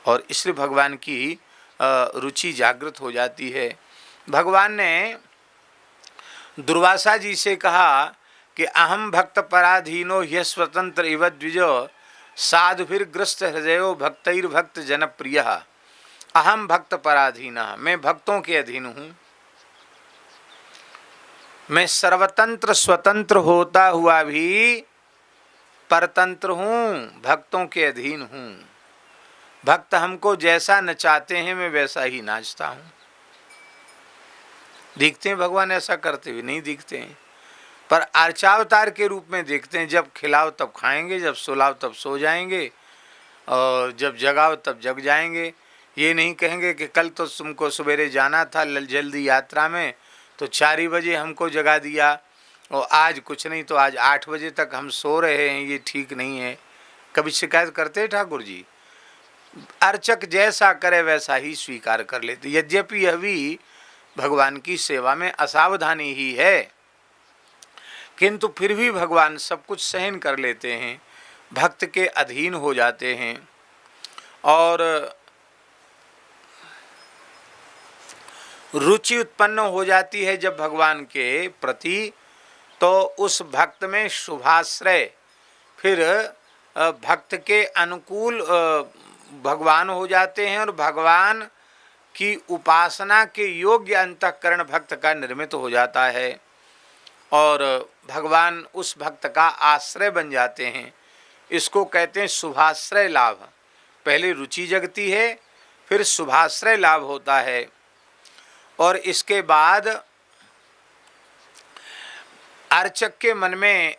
और इसलिए भगवान की रुचि जागृत हो जाती है। भगवान ने दुर्वासा जी से कहा कि अहम भक्त पराधीनो ह्य स्वतंत्र इव द्विजो साधुभिर्ग्रस्त हृदयो भक्तैर्भक्त जनप्रिय। अहम भक्त पराधीन, मैं भक्तों के अधीन हूँ, मैं सर्वतंत्र स्वतंत्र होता हुआ भी परतंत्र हूँ, भक्तों के अधीन हूँ। भक्त हमको जैसा नचाते हैं मैं वैसा ही नाचता हूँ। दिखते हैं भगवान ऐसा करते हुए? नहीं दिखते हैं, पर अर्चावतार के रूप में देखते हैं। जब खिलाओ तब खाएंगे, जब सुलाओ तब सो जाएंगे, और जब जगाओ तब जग जाएंगे। ये नहीं कहेंगे कि कल तो तुमको सवेरे जाना था जल्दी यात्रा में, तो 4 बजे हमको जगा दिया, और आज कुछ नहीं तो आज 8 बजे तक हम सो रहे हैं, ये ठीक नहीं है। कभी शिकायत करते हैं ठाकुर जी? अर्चक जैसा करे वैसा ही स्वीकार कर लेते। यद्यपि यह भी भगवान की सेवा में असावधानी ही है, किंतु फिर भी भगवान सब कुछ सहन कर लेते हैं, भक्त के अधीन हो जाते हैं। और रुचि उत्पन्न हो जाती है जब भगवान के प्रति, तो उस भक्त में शुभाश्रय, फिर भक्त के अनुकूल भगवान हो जाते हैं, और भगवान की उपासना के योग्य अंतःकरण भक्त का निर्मित हो जाता है, और भगवान उस भक्त का आश्रय बन जाते हैं। इसको कहते हैं शुभाश्रय लाभ। पहले रुचि जगती है, फिर शुभाश्रय लाभ होता है, और इसके बाद अर्चक के मन में,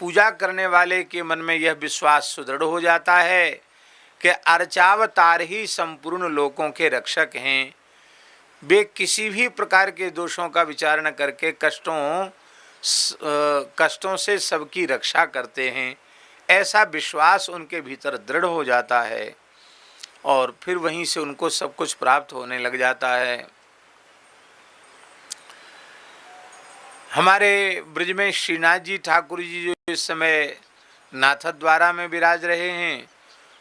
पूजा करने वाले के मन में यह विश्वास सुदृढ़ हो जाता है कि अर्चावतार ही संपूर्ण लोकों के रक्षक हैं। वे किसी भी प्रकार के दोषों का विचार न करके कष्टों से सबकी रक्षा करते हैं। ऐसा विश्वास उनके भीतर दृढ़ हो जाता है और फिर वहीं से उनको सब कुछ प्राप्त होने लग जाता है। हमारे ब्रज में श्रीनाथ जी ठाकुर जी जो इस समय नाथद्वारा में विराज रहे हैं,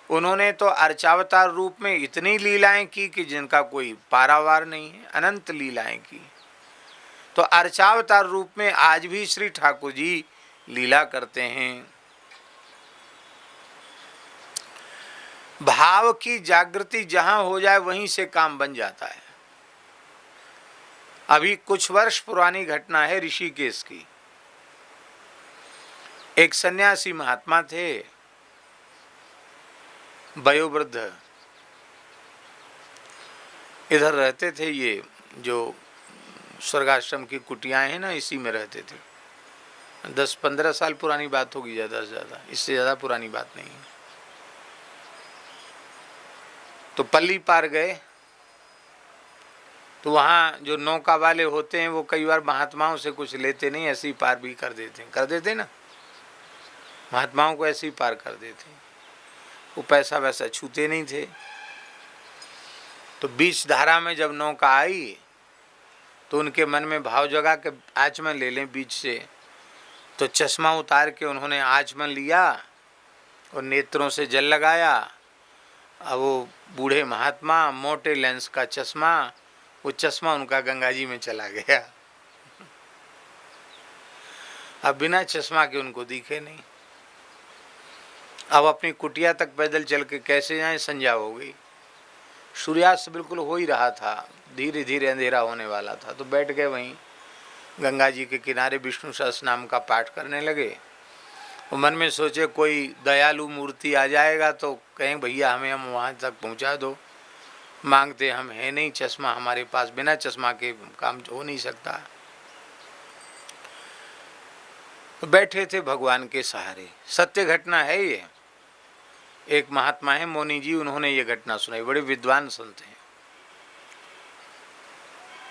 उन्होंने तो अर्चावतार रूप में इतनी लीलाएं की कि जिनका कोई पारावार नहीं है, अनंत लीलाएं की। तो अर्चावतार रूप में आज भी श्री ठाकुर जी लीला करते हैं। भाव की जागृति जहां हो जाए वहीं से काम बन जाता है। अभी कुछ वर्ष पुरानी घटना है ऋषिकेश की। एक सन्यासी महात्मा थे, वयोवृद्ध, इधर रहते थे। ये जो स्वर्गाश्रम की कुटियाएं हैं ना, इसी में रहते थे। 10-15 साल पुरानी बात होगी, ज़्यादा से ज़्यादा, इससे ज़्यादा पुरानी बात नहीं है। तो पल्ली पार गए तो वहाँ जो नौका वाले होते हैं वो कई बार महात्माओं से कुछ लेते नहीं, ऐसे ही पार भी कर देते ना, महात्माओं को ऐसे ही पार कर देते। वो पैसा वैसा छूते नहीं थे। तो बीच धारा में जब नौका आई तो उनके मन में भाव जगा कि आचमन ले लें बीच से। तो चश्मा उतार के उन्होंने आचमन लिया और नेत्रों से जल लगाया। अब वो बूढ़े महात्मा, मोटे लेंस का चश्मा, वो चश्मा उनका गंगा जी में चला गया। अब बिना चश्मा के उनको दिखे नहीं। अब अपनी कुटिया तक पैदल चल के कैसे जाएं, संध्या हो गई। सूर्यास्त बिल्कुल हो ही रहा था, धीरे धीरे अंधेरा होने वाला था। तो बैठ गए वहीं गंगा जी के किनारे, विष्णु सहस्त्र नाम का पाठ करने लगे। वो मन में सोचे कोई दयालु मूर्ति आ जाएगा तो कहें भैया हमें हम वहाँ तक पहुँचा दो। मांगते हम है नहीं, चश्मा हमारे पास, बिना चश्मा के काम हो नहीं सकता। तो बैठे थे भगवान के सहारे। सत्य घटना है ये। एक महात्मा है मोनी जी, उन्होंने ये घटना सुनाई। बड़े विद्वान संत हैं।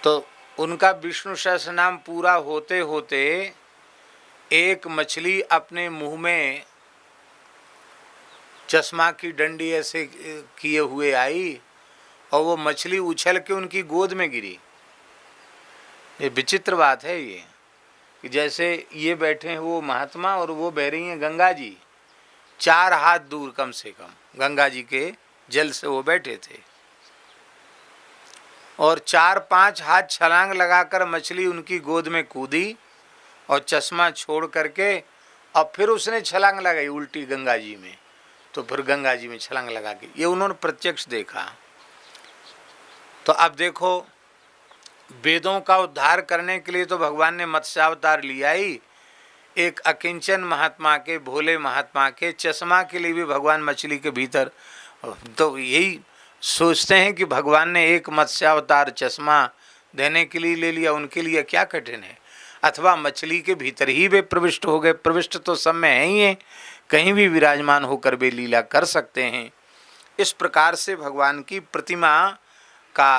तो उनका विष्णु सहस्त्र नाम पूरा होते होते एक मछली अपने मुंह में चश्मा की डंडी ऐसे किए हुए आई और वो मछली उछल के उनकी गोद में गिरी। ये विचित्र बात है ये, कि जैसे ये बैठे हैं वो महात्मा और वो बह रही हैं गंगा जी, 4 हाथ दूर कम से कम गंगा जी के जल से वो बैठे थे। और 4-5 हाथ छलांग लगाकर मछली उनकी गोद में कूदी और चश्मा छोड़ करके अब फिर उसने छलांग लगाई उल्टी गंगा जी में। तो फिर गंगा जी में छलांग लगा के, ये उन्होंने प्रत्यक्ष देखा। तो अब देखो, वेदों का उद्धार करने के लिए तो भगवान ने मत्स्यावतार लिया ही। एक अकिंचन महात्मा के, भोले महात्मा के चश्मा के लिए भी भगवान मछली के भीतर, तो यही सोचते हैं कि भगवान ने एक मत्स्यावतार चश्मा देने के लिए ले लिया, उनके लिए क्या कठिन है। अथवा मछली के भीतर ही वे प्रविष्ट हो गए। प्रविष्ट तो सब में है ही है, कहीं भी विराजमान होकर वे लीला कर सकते हैं। इस प्रकार से भगवान की प्रतिमा का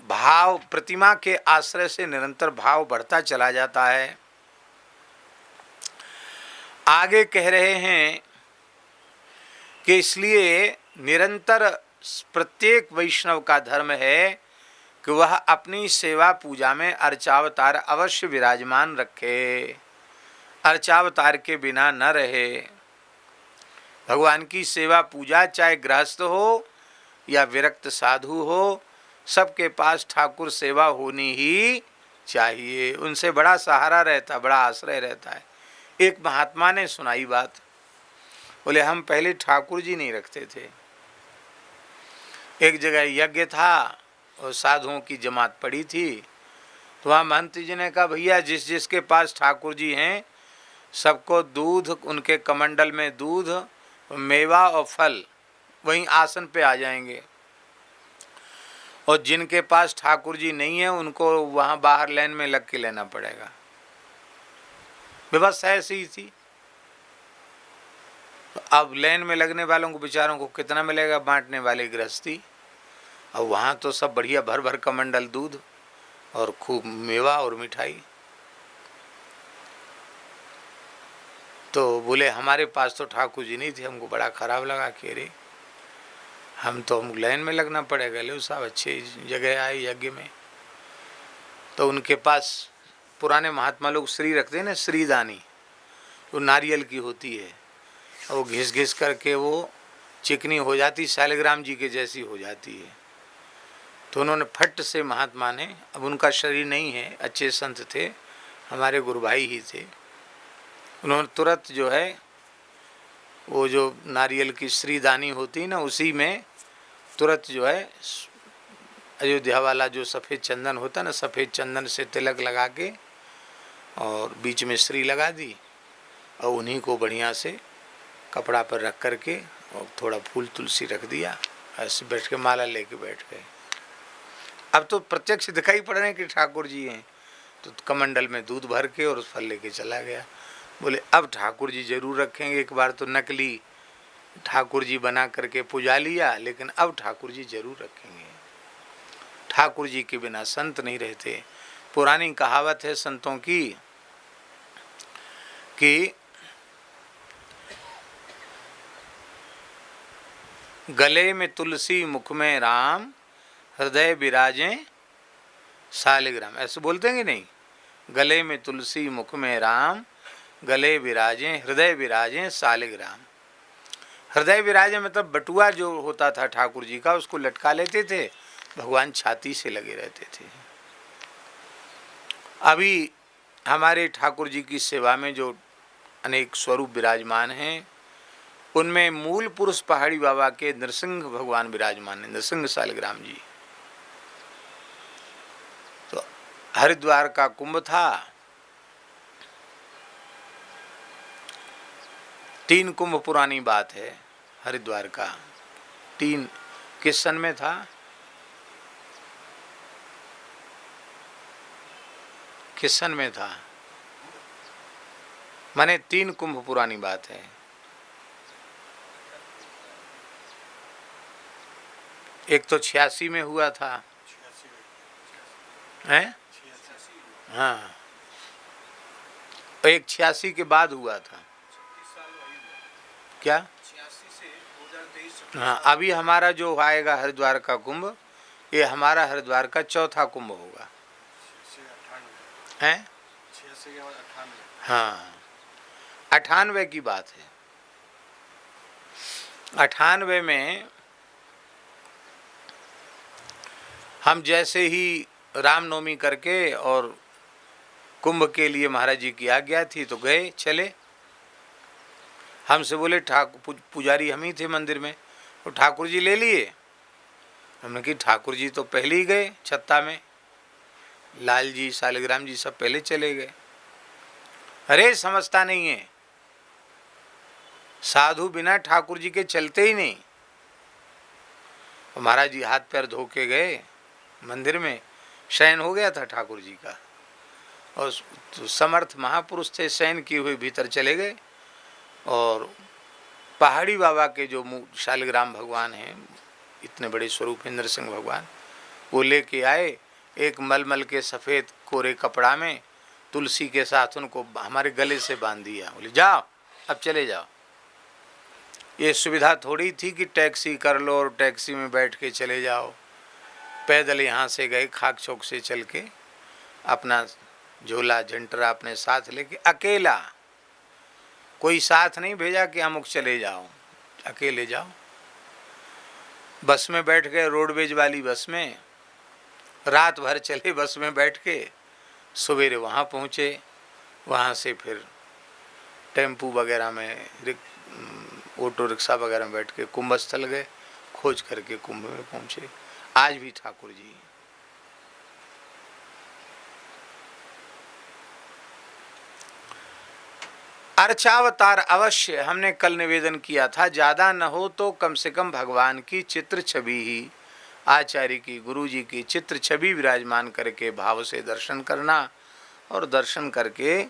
भाव, प्रतिमा के आश्रय से निरंतर भाव बढ़ता चला जाता है। आगे कह रहे हैं कि इसलिए निरंतर प्रत्येक वैष्णव का धर्म है कि वह अपनी सेवा पूजा में अर्चावतार अवश्य विराजमान रखे, अर्चावतार के बिना न रहे। भगवान की सेवा पूजा चाहे गृहस्थ हो या विरक्त साधु हो, सबके पास ठाकुर सेवा होनी ही चाहिए। उनसे बड़ा सहारा रहता, बड़ा आश्रय रहता है। एक महात्मा ने सुनाई बात, बोले हम पहले ठाकुर जी नहीं रखते थे। एक जगह यज्ञ था और साधुओं की जमात पड़ी थी। तो वहाँ महंत जी ने कहा भैया जिस जिसके पास ठाकुर जी हैं सबको दूध, उनके कमंडल में दूध, मेवा और फल वहीं आसन पे आ जाएंगे, और जिनके पास ठाकुर जी नहीं है उनको वहाँ बाहर लाइन में लग के लेना पड़ेगा। व्यवस्था ऐसी ही थी। अब लाइन में लगने वालों को बेचारों को कितना मिलेगा, बांटने वाले गृहस्थी। और वहाँ तो सब बढ़िया भर भर कमंडल दूध और खूब मेवा और मिठाई। तो बोले हमारे पास तो ठाकुर जी नहीं थे, हमको बड़ा खराब लगा कि अरे हम लाइन में लगना पड़ेगा। ले साहब अच्छी जगह आए यज्ञ में। तो उनके पास पुराने महात्मा लोग श्री रखते हैं ना, श्रीदानी, वो नारियल की होती है, वो घिस घिस करके वो चिकनी हो जाती, शालिग्राम जी के जैसी हो जाती है। तो उन्होंने फट से महात्मा ने, अब उनका शरीर नहीं है, अच्छे संत थे, हमारे गुरु भाई ही थे, उन्होंने तुरंत जो है वो जो नारियल की श्रीदानी होती ना, उसी में तुरंत जो है अयोध्या वाला जो सफ़ेद चंदन होता ना, सफ़ेद चंदन से तिलक लगा के और बीच में श्री लगा दी और उन्हीं को बढ़िया से कपड़ा पर रख करके और थोड़ा फूल तुलसी रख दिया, ऐसे बैठ के माला लेके बैठ गए। अब तो प्रत्यक्ष दिखाई पड़ रहे हैं कि ठाकुर जी हैं। तो कमंडल में दूध भर के और उस फल लेके चला गया। बोले अब ठाकुर जी जरूर रखेंगे, एक बार तो नकली ठाकुर जी बना करके पुजा लिया, लेकिन अब ठाकुर जी जरूर रखेंगे। ठाकुर जी के बिना संत नहीं रहते। पुरानी कहावत है संतों की कि गले में तुलसी मुख में राम, हृदय विराजें शालिग्राम। ऐसे बोलते हैं कि नहीं? गले में तुलसी मुख में राम, गले विराजें, हृदय विराजें शालिग्राम। हृदय विराजे मतलब बटुआ जो होता था ठाकुर जी का, उसको लटका लेते थे, भगवान छाती से लगे रहते थे। अभी हमारे ठाकुर जी की सेवा में जो अनेक स्वरूप विराजमान हैं, उनमें मूल पुरुष पहाड़ी बाबा के नरसिंह भगवान विराजमान है, नरसिंह शालिग्राम जी। तो हरिद्वार का कुंभ था, 3 कुंभ पुरानी बात है हरिद्वार का। 3 किस सन में था? किस सन में था? माने 3 कुंभ पुरानी बात है। एक तो 86 में हुआ था, हैं? हाँ, एक 86 के बाद हुआ था। क्या? हाँ, अभी हमारा जो आएगा हरिद्वार का कुंभ, ये हमारा हरिद्वार का 4था कुंभ होगा, हैं? हाँ, 98 की बात है। 98 में हम जैसे ही रामनवमी करके और कुंभ के लिए महाराज जी की आज्ञा थी तो गए चले। हमसे बोले ठाकुर पुजारी हम ही थे मंदिर में, तो ठाकुर जी ले लिए। हमने कहा ठाकुर जी तो पहले ही गए, छत्ता में लाल जी शालिग्राम जी सब पहले चले गए। अरे समझता नहीं है, साधु बिना ठाकुर जी के चलते ही नहीं। महाराज जी हाथ पैर धो के गए, मंदिर में शयन हो गया था ठाकुर जी का, और तो समर्थ महापुरुष थे, शयन किए हुए भीतर चले गए। और पहाड़ी बाबा के जो शालिग्राम भगवान हैं, इतने बड़े स्वरूप इंद्र सिंह भगवान, वो लेके आए एक मलमल के सफ़ेद कोरे कपड़ा में, तुलसी के साथ उनको हमारे गले से बांध दिया। बोले जाओ अब चले जाओ। ये सुविधा थोड़ी थी कि टैक्सी कर लो और टैक्सी में बैठ के चले जाओ। पैदल यहाँ से गए, खाक चौक से चल के, अपना झोला झंटरा अपने साथ लेके, अकेला, कोई साथ नहीं भेजा कि अमुक चले जाओ, अकेले जाओ। बस में बैठ गए, रोडवेज वाली बस में, रात भर चले बस में बैठ के, सवेरे वहाँ पहुँचे। वहाँ से फिर टेम्पू वगैरह में, ऑटो रिक्शा वगैरह में बैठ के कुंभ स्थल गए, खोज करके कुंभ में पहुँचे। आज भी ठाकुर जी अर्चावतार अवश्य, हमने कल निवेदन किया था, ज़्यादा न हो तो कम से कम भगवान की चित्र छवि ही, आचार्य की, गुरु जी की चित्र छवि विराजमान करके भाव से दर्शन करना, और दर्शन करके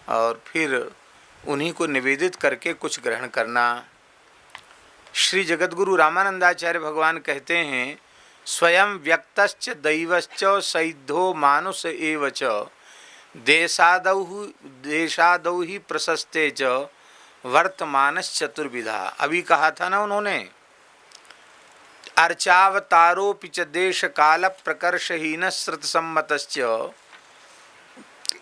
और फिर उन्हीं को निवेदित करके कुछ ग्रहण करना। श्री जगद्गुरु रामानंदाचार्य भगवान कहते हैं, स्वयं व्यक्तश्च दैवश्च सैद्धो मानुष एव च देशादौ ही प्रशस्ते च वर्तमानश्च चतुर्विधा। अभी कहा था ना उन्होंने, अर्चावतारोपि च देश काल प्रकर्षहीन श्रुत सम्मतश्च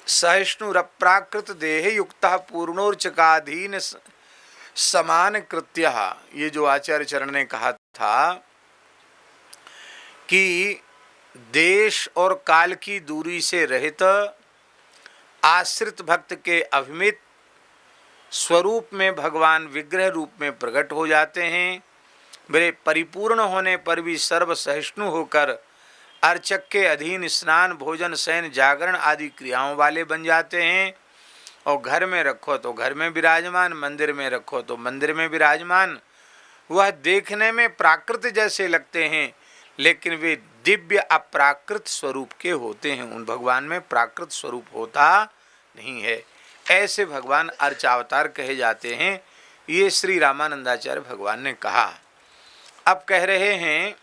सहिष्णुरप्राकृत देह युक्तः पूर्णोर्चकाधीन समान कृत्य। ये जो आचार्य चरण ने कहा था कि देश और काल की दूरी से रहित आश्रित भक्त के अभिमित स्वरूप में भगवान विग्रह रूप में प्रकट हो जाते हैं। वे परिपूर्ण होने पर भी सर्व सहिष्णु होकर अर्चक के अधीन स्नान भोजन शयन जागरण आदि क्रियाओं वाले बन जाते हैं। और घर में रखो तो घर में विराजमान, मंदिर में रखो तो मंदिर में विराजमान। वह देखने में प्राकृत जैसे लगते हैं, लेकिन वे दिव्य अप्राकृत स्वरूप के होते हैं। उन भगवान में प्राकृत स्वरूप होता नहीं है। ऐसे भगवान अर्चावतार कहे जाते हैं। ये श्री रामानंदाचार्य भगवान ने कहा। अब कह रहे हैं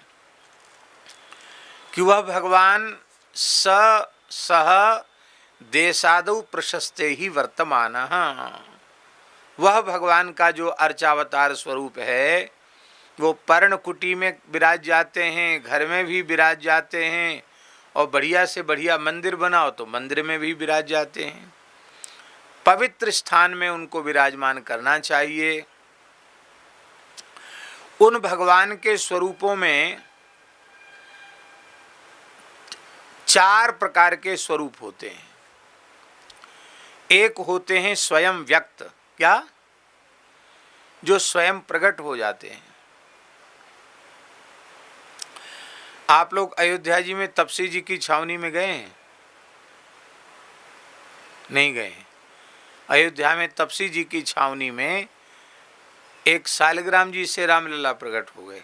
कि वह भगवान सह देशादौ प्रशस्ते ही वर्तमान। वह भगवान का जो अर्चावतार स्वरूप है वो पर्णकुटी में विराज जाते हैं, घर में भी विराज जाते हैं, और बढ़िया से बढ़िया मंदिर बनाओ तो मंदिर में भी विराज जाते हैं। पवित्र स्थान में उनको विराजमान करना चाहिए। उन भगवान के स्वरूपों में 4 प्रकार के स्वरूप होते हैं। एक होते हैं स्वयं व्यक्त, क्या, जो स्वयं प्रकट हो जाते हैं। आप लोग अयोध्या जी में तपसी जी की छावनी में गए हैं? नहीं गए। अयोध्या में तपसी जी की छावनी में एक शालिग्राम जी से रामलला प्रकट हो गए।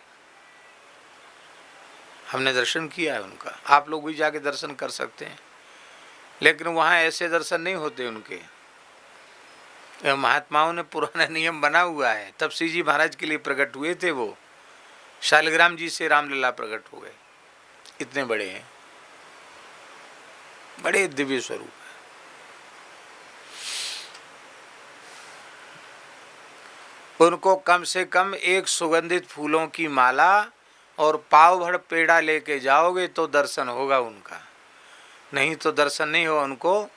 हमने दर्शन किया है उनका। आप लोग भी जाके दर्शन कर सकते हैं, लेकिन वहाँ ऐसे दर्शन नहीं होते उनके। महात्माओं ने पुराना नियम बना हुआ है। तपसी जी महाराज के लिए प्रकट हुए थे, वो शालिग्राम जी से रामलला प्रकट हो गए। इतने बड़े हैं, बड़े दिव्य स्वरूप है। उनको कम से कम एक सुगंधित फूलों की माला और पाव भर पेड़ा लेके जाओगे तो दर्शन होगा उनका, नहीं तो दर्शन नहीं हो। उनको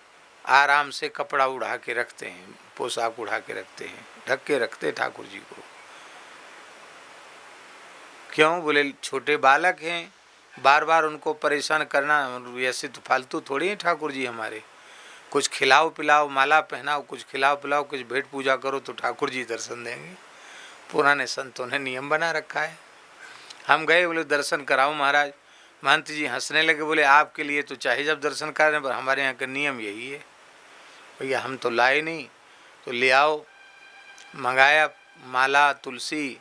आराम से कपड़ा उड़ा के रखते हैं, पोशाक उड़ा के रखते हैं, ढक के रखते ठाकुर जी को। क्यों? बोले छोटे बालक हैं, बार बार उनको परेशान करना ऐसे तो फालतू थोड़ी हैं ठाकुर जी हमारे। कुछ खिलाओ पिलाओ, माला पहनाओ, कुछ खिलाओ पिलाओ, कुछ भेंट पूजा करो तो ठाकुर जी दर्शन देंगे। पुराने संतों ने नियम बना रखा है। हम गए, बोले दर्शन कराओ महाराज। महंत जी हंसने लगे, बोले आपके लिए तो चाहे जब दर्शन करें, पर हमारे यहाँ का नियम यही है। भैया हम तो लाए नहीं, तो ले आओ। मंगाया माला, तुलसी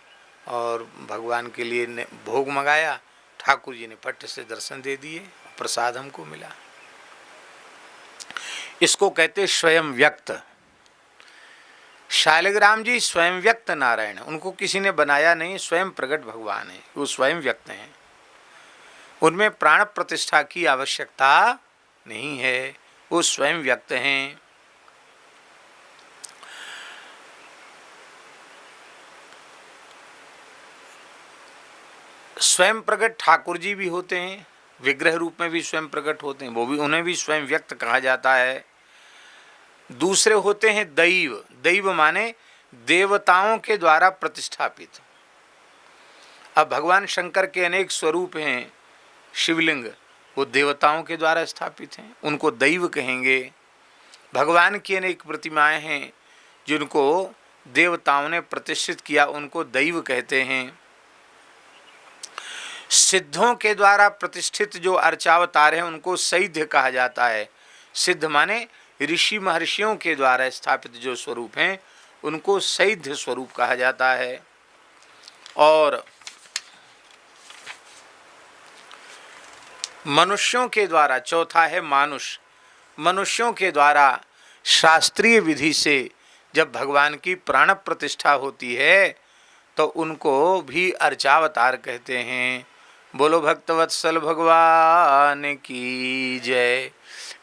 और भगवान के लिए भोग मंगाया। ठाकुर जी ने पट से दर्शन दे दिए, प्रसाद हमको मिला। इसको कहते स्वयं व्यक्त। शालिग्राम जी स्वयं व्यक्त नारायण, उनको किसी ने बनाया नहीं, स्वयं प्रकट भगवान है, वो स्वयं व्यक्त हैं। उनमें प्राण प्रतिष्ठा की आवश्यकता नहीं है, वो स्वयं व्यक्त हैं। स्वयं प्रकट ठाकुर जी भी होते हैं, विग्रह रूप में भी स्वयं प्रकट होते हैं, वो भी, उन्हें भी स्वयं व्यक्त कहा जाता है। दूसरे होते हैं दैव। दैव माने देवताओं के द्वारा प्रतिष्ठापित। अब भगवान शंकर के अनेक स्वरूप हैं, शिवलिंग, वो देवताओं के द्वारा स्थापित हैं, उनको दैव कहेंगे। भगवान की अनेक प्रतिमाएं हैं जिनको देवताओं ने प्रतिष्ठित किया, उनको दैव कहते हैं। सिद्धों के द्वारा प्रतिष्ठित जो अर्चावतार हैं उनको सैध्य कहा जाता है। सिद्ध माने ऋषि महर्षियों के द्वारा स्थापित जो स्वरूप हैं उनको सैध्य स्वरूप कहा जाता है। और मनुष्यों के द्वारा, चौथा है मानुष, मनुष्यों के द्वारा शास्त्रीय विधि से जब भगवान की प्राण प्रतिष्ठा होती है तो उनको भी अर्चावतार कहते हैं। बोलो भक्तवत्सल भगवान की जय।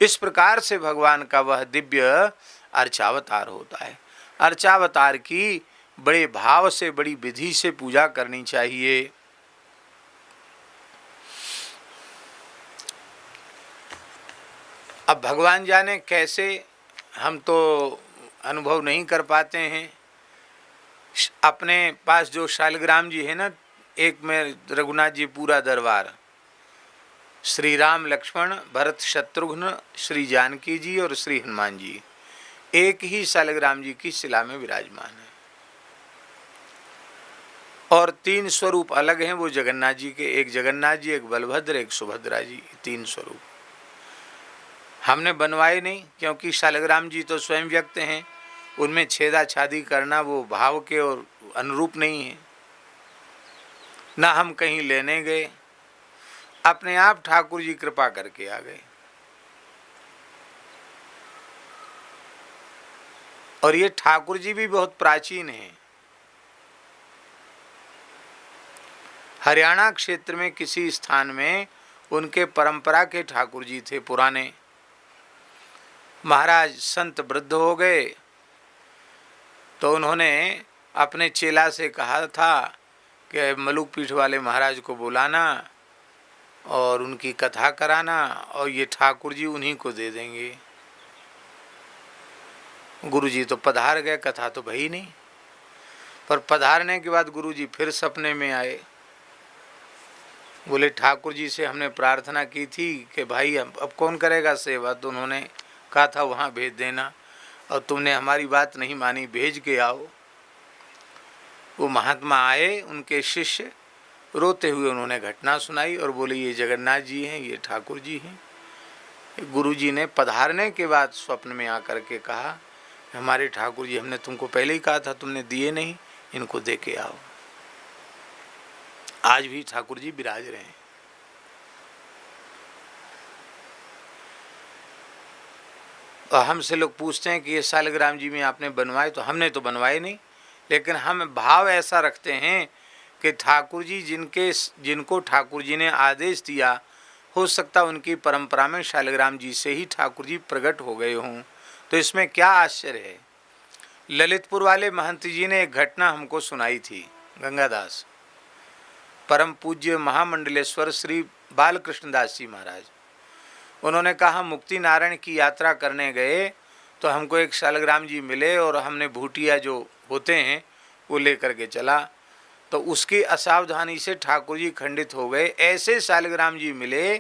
इस प्रकार से भगवान का वह दिव्य अर्चावतार होता है। अर्चावतार की बड़े भाव से, बड़ी विधि से पूजा करनी चाहिए। अब भगवान जाने कैसे, हम तो अनुभव नहीं कर पाते हैं। अपने पास जो शालिग्राम जी है ना, एक में रघुनाथ जी पूरा दरबार, श्री राम लक्ष्मण भरत शत्रुघ्न, श्री जानकी जी और श्री हनुमान जी एक ही शालिग्राम जी की शिला में विराजमान है। और 3 स्वरूप अलग हैं वो जगन्नाथ जी के, एक जगन्नाथ जी, एक बलभद्र, एक सुभद्रा जी, 3 स्वरूप हमने बनवाए नहीं, क्योंकि शालिग्राम जी तो स्वयं व्यक्त हैं, उनमें छेदा छादी करना वो भाव के और अनुरूप नहीं है। ना हम कहीं लेने गए, अपने आप ठाकुर जी कृपा करके आ गए। और ये ठाकुर जी भी बहुत प्राचीन हैं। हरियाणा क्षेत्र में किसी स्थान में उनके परंपरा के ठाकुर जी थे पुराने। महाराज संत वृद्ध हो गए तो उन्होंने अपने चेला से कहा था कि मलुक पीठ वाले महाराज को बुलाना और उनकी कथा कराना, और ये ठाकुर जी उन्हीं को दे देंगे। गुरुजी तो पधार गए, कथा तो भई नहीं। पर पधारने के बाद गुरुजी फिर सपने में आए। बोले ठाकुर जी से हमने प्रार्थना की थी कि भाई अब कौन करेगा सेवा, तो उन्होंने कहा था वहाँ भेज देना, और तुमने हमारी बात नहीं मानी, भेज के आओ। वो महात्मा आए, उनके शिष्य, रोते हुए उन्होंने घटना सुनाई और बोले ये जगन्नाथ जी हैं, ये ठाकुर जी हैं। गुरुजी ने पधारने के बाद स्वप्न में आकर के कहा, हमारे ठाकुर जी, हमने तुमको पहले ही कहा था, तुमने दिए नहीं, इनको दे के आओ। आज भी ठाकुर जी विराज रहे हैं। और हमसे लोग पूछते हैं कि ये शालिग्राम जी में आपने बनवाए, तो हमने तो बनवाए नहीं, लेकिन हम भाव ऐसा रखते हैं कि ठाकुर जी जिनको ठाकुर जी ने आदेश दिया, हो सकता उनकी परंपरा में शालिग्राम जी से ही ठाकुर जी प्रकट हो गए हों, तो इसमें क्या आश्चर्य है। ललितपुर वाले महंत जी ने एक घटना हमको सुनाई थी। गंगादास परम पूज्य महामंडलेश्वर श्री बालकृष्ण दास जी महाराज, उन्होंने कहा मुक्ति नारायण की यात्रा करने गए तो हमको एक शालिग्राम जी मिले, और हमने भूटिया जो होते हैं वो लेकर के चला, तो उसकी असावधानी से ठाकुर जी खंडित हो गए। ऐसे शालिग्राम जी मिले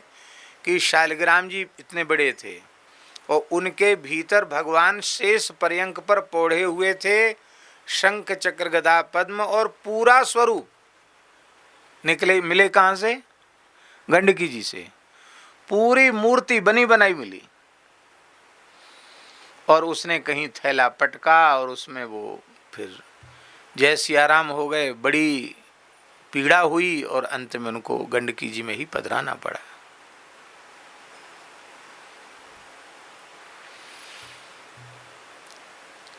कि शालिग्राम जी इतने बड़े थे और उनके भीतर भगवान शेष पर्यंक पर पौढ़े हुए थे, शंख चक्र गदा पद्म और पूरा स्वरूप निकले। मिले कहाँ से? गंडकी जी से पूरी मूर्ति बनी बनाई मिली। और उसने कहीं थैला पटका और उसमें वो फिर जय सियाराम हो गए। बड़ी पीड़ा हुई और अंत में उनको गंडकी जी में ही पधराना पड़ा।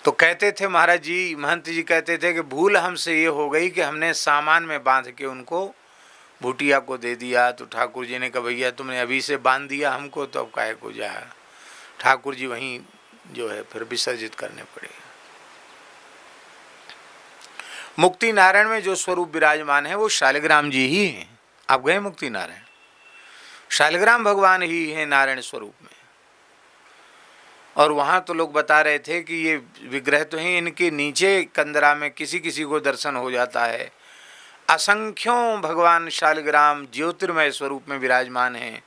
तो कहते थे महाराज जी, महंत जी कहते थे कि भूल हमसे ये हो गई कि हमने सामान में बांध के उनको भूटिया को दे दिया। तो ठाकुर जी ने कहा भैया तुमने अभी से बांध दिया हमको, तो अब काहे को जाए। ठाकुर जी वहीं जो है फिर विसर्जित करने पड़े। मुक्ति नारायण में जो स्वरूप विराजमान है वो शालिग्राम जी ही हैं। आप गए मुक्ति नारायण? शालिग्राम भगवान ही है नारायण स्वरूप में। और वहाँ तो लोग बता रहे थे कि ये विग्रह तो हैं, इनके नीचे कंदरा में किसी किसी को दर्शन हो जाता है। असंख्यों भगवान शालिग्राम ज्योतिर्मय स्वरूप में विराजमान हैं।